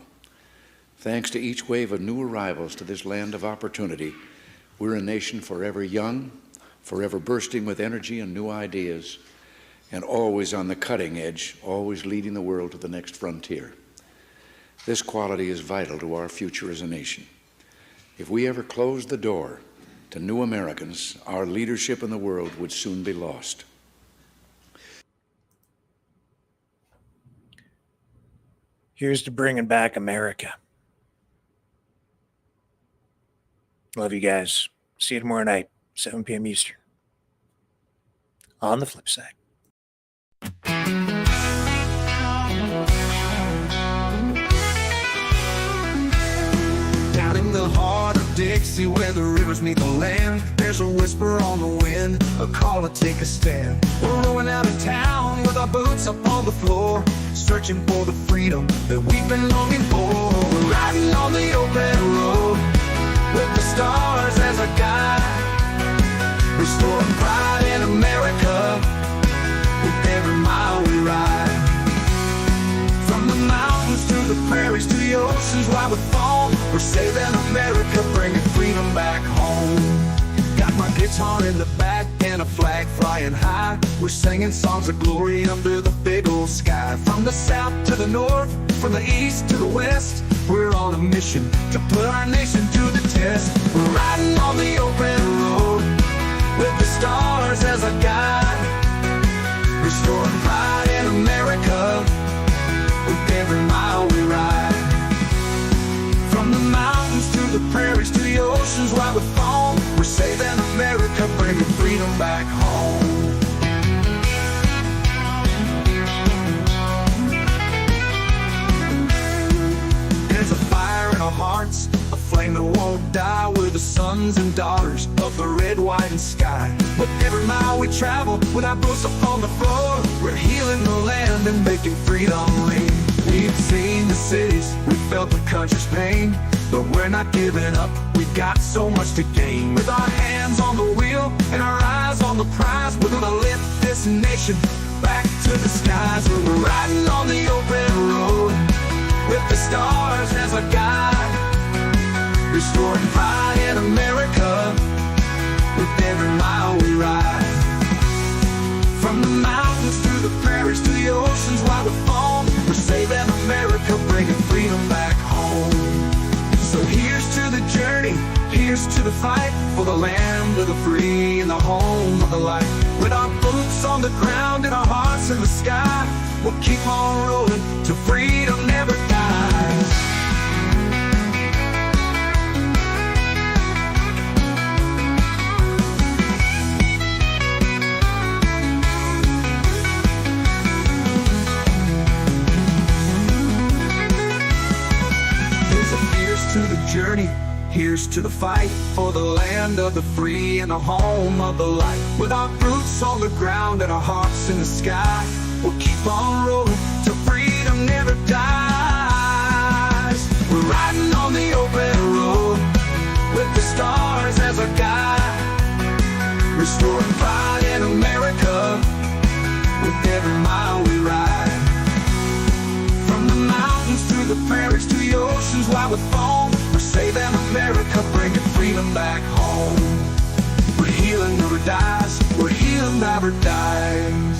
Thanks to each wave of new arrivals to this land of opportunity, we're a nation forever young, forever bursting with energy and new ideas, and always on the cutting edge, always leading the world to the next frontier. This quality is vital to our future as a nation. If we ever closed the door to new Americans, our leadership in the world would soon be lost. Here's to bringing back America. Love you guys. See you tomorrow night, 7 p.m. Eastern. On the flip side. Down in the heart of Dixie, where the rivers meet the land, there's a whisper on the wind, a call to take a stand. We're rolling out of town with our boots up on the floor, searching for the freedom that we've been longing for. We're riding on the open road with the stars as a guide, restoring pride in America with every mile we ride. From the mountains to the prairies to the oceans, wide with foam, we're saving America, bringing freedom back home. Got my guitar in the back and a flag flying high, we're singing songs of glory under the big old sky. From the south to the north, from the east to the west, we're on a mission to put our nation to the test. We're riding on the open road with the stars as a guide, restoring pride in America with every mile we ride. From the mountains to the prairies to the oceans, wide with foam, we're saving America, bringing freedom back home. There's a fire in our hearts, a flame that won't die. We're the sons and daughters of the red, white, and sky. But every mile we travel with our boots up on the floor, we're healing the land and making freedom ring. We've seen the cities, we've felt the country's pain, but we're not giving up, we've got so much to gain. With our hands on the wheel and our eyes on the prize, we're gonna lift this nation back to the skies. We're riding on the open road with with the stars as a guide, restoring pride in America with every mile we ride. From the mountains to the prairies to the oceans while we foam, we're saving America, bringing freedom back home. So here's to the journey, here's to the fight for the land of the free and the home of the light. With our boots on the ground and our hearts in the sky, we'll keep on rolling till freedom never dies. Here's to the journey, here's to the fight for the land of the free and the home of the light. With our boots on the ground and our hearts in the sky, we'll keep on rolling till freedom never dies. We're riding on the open road with the stars as our guide, restoring pride in America with every mile we ride. From the mountains to the prairies to the oceans while we foam, we're saving America, bringing freedom back home. We're healing never dies, we're healing never dies.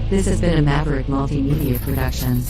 This has been a Maverick Multimedia production.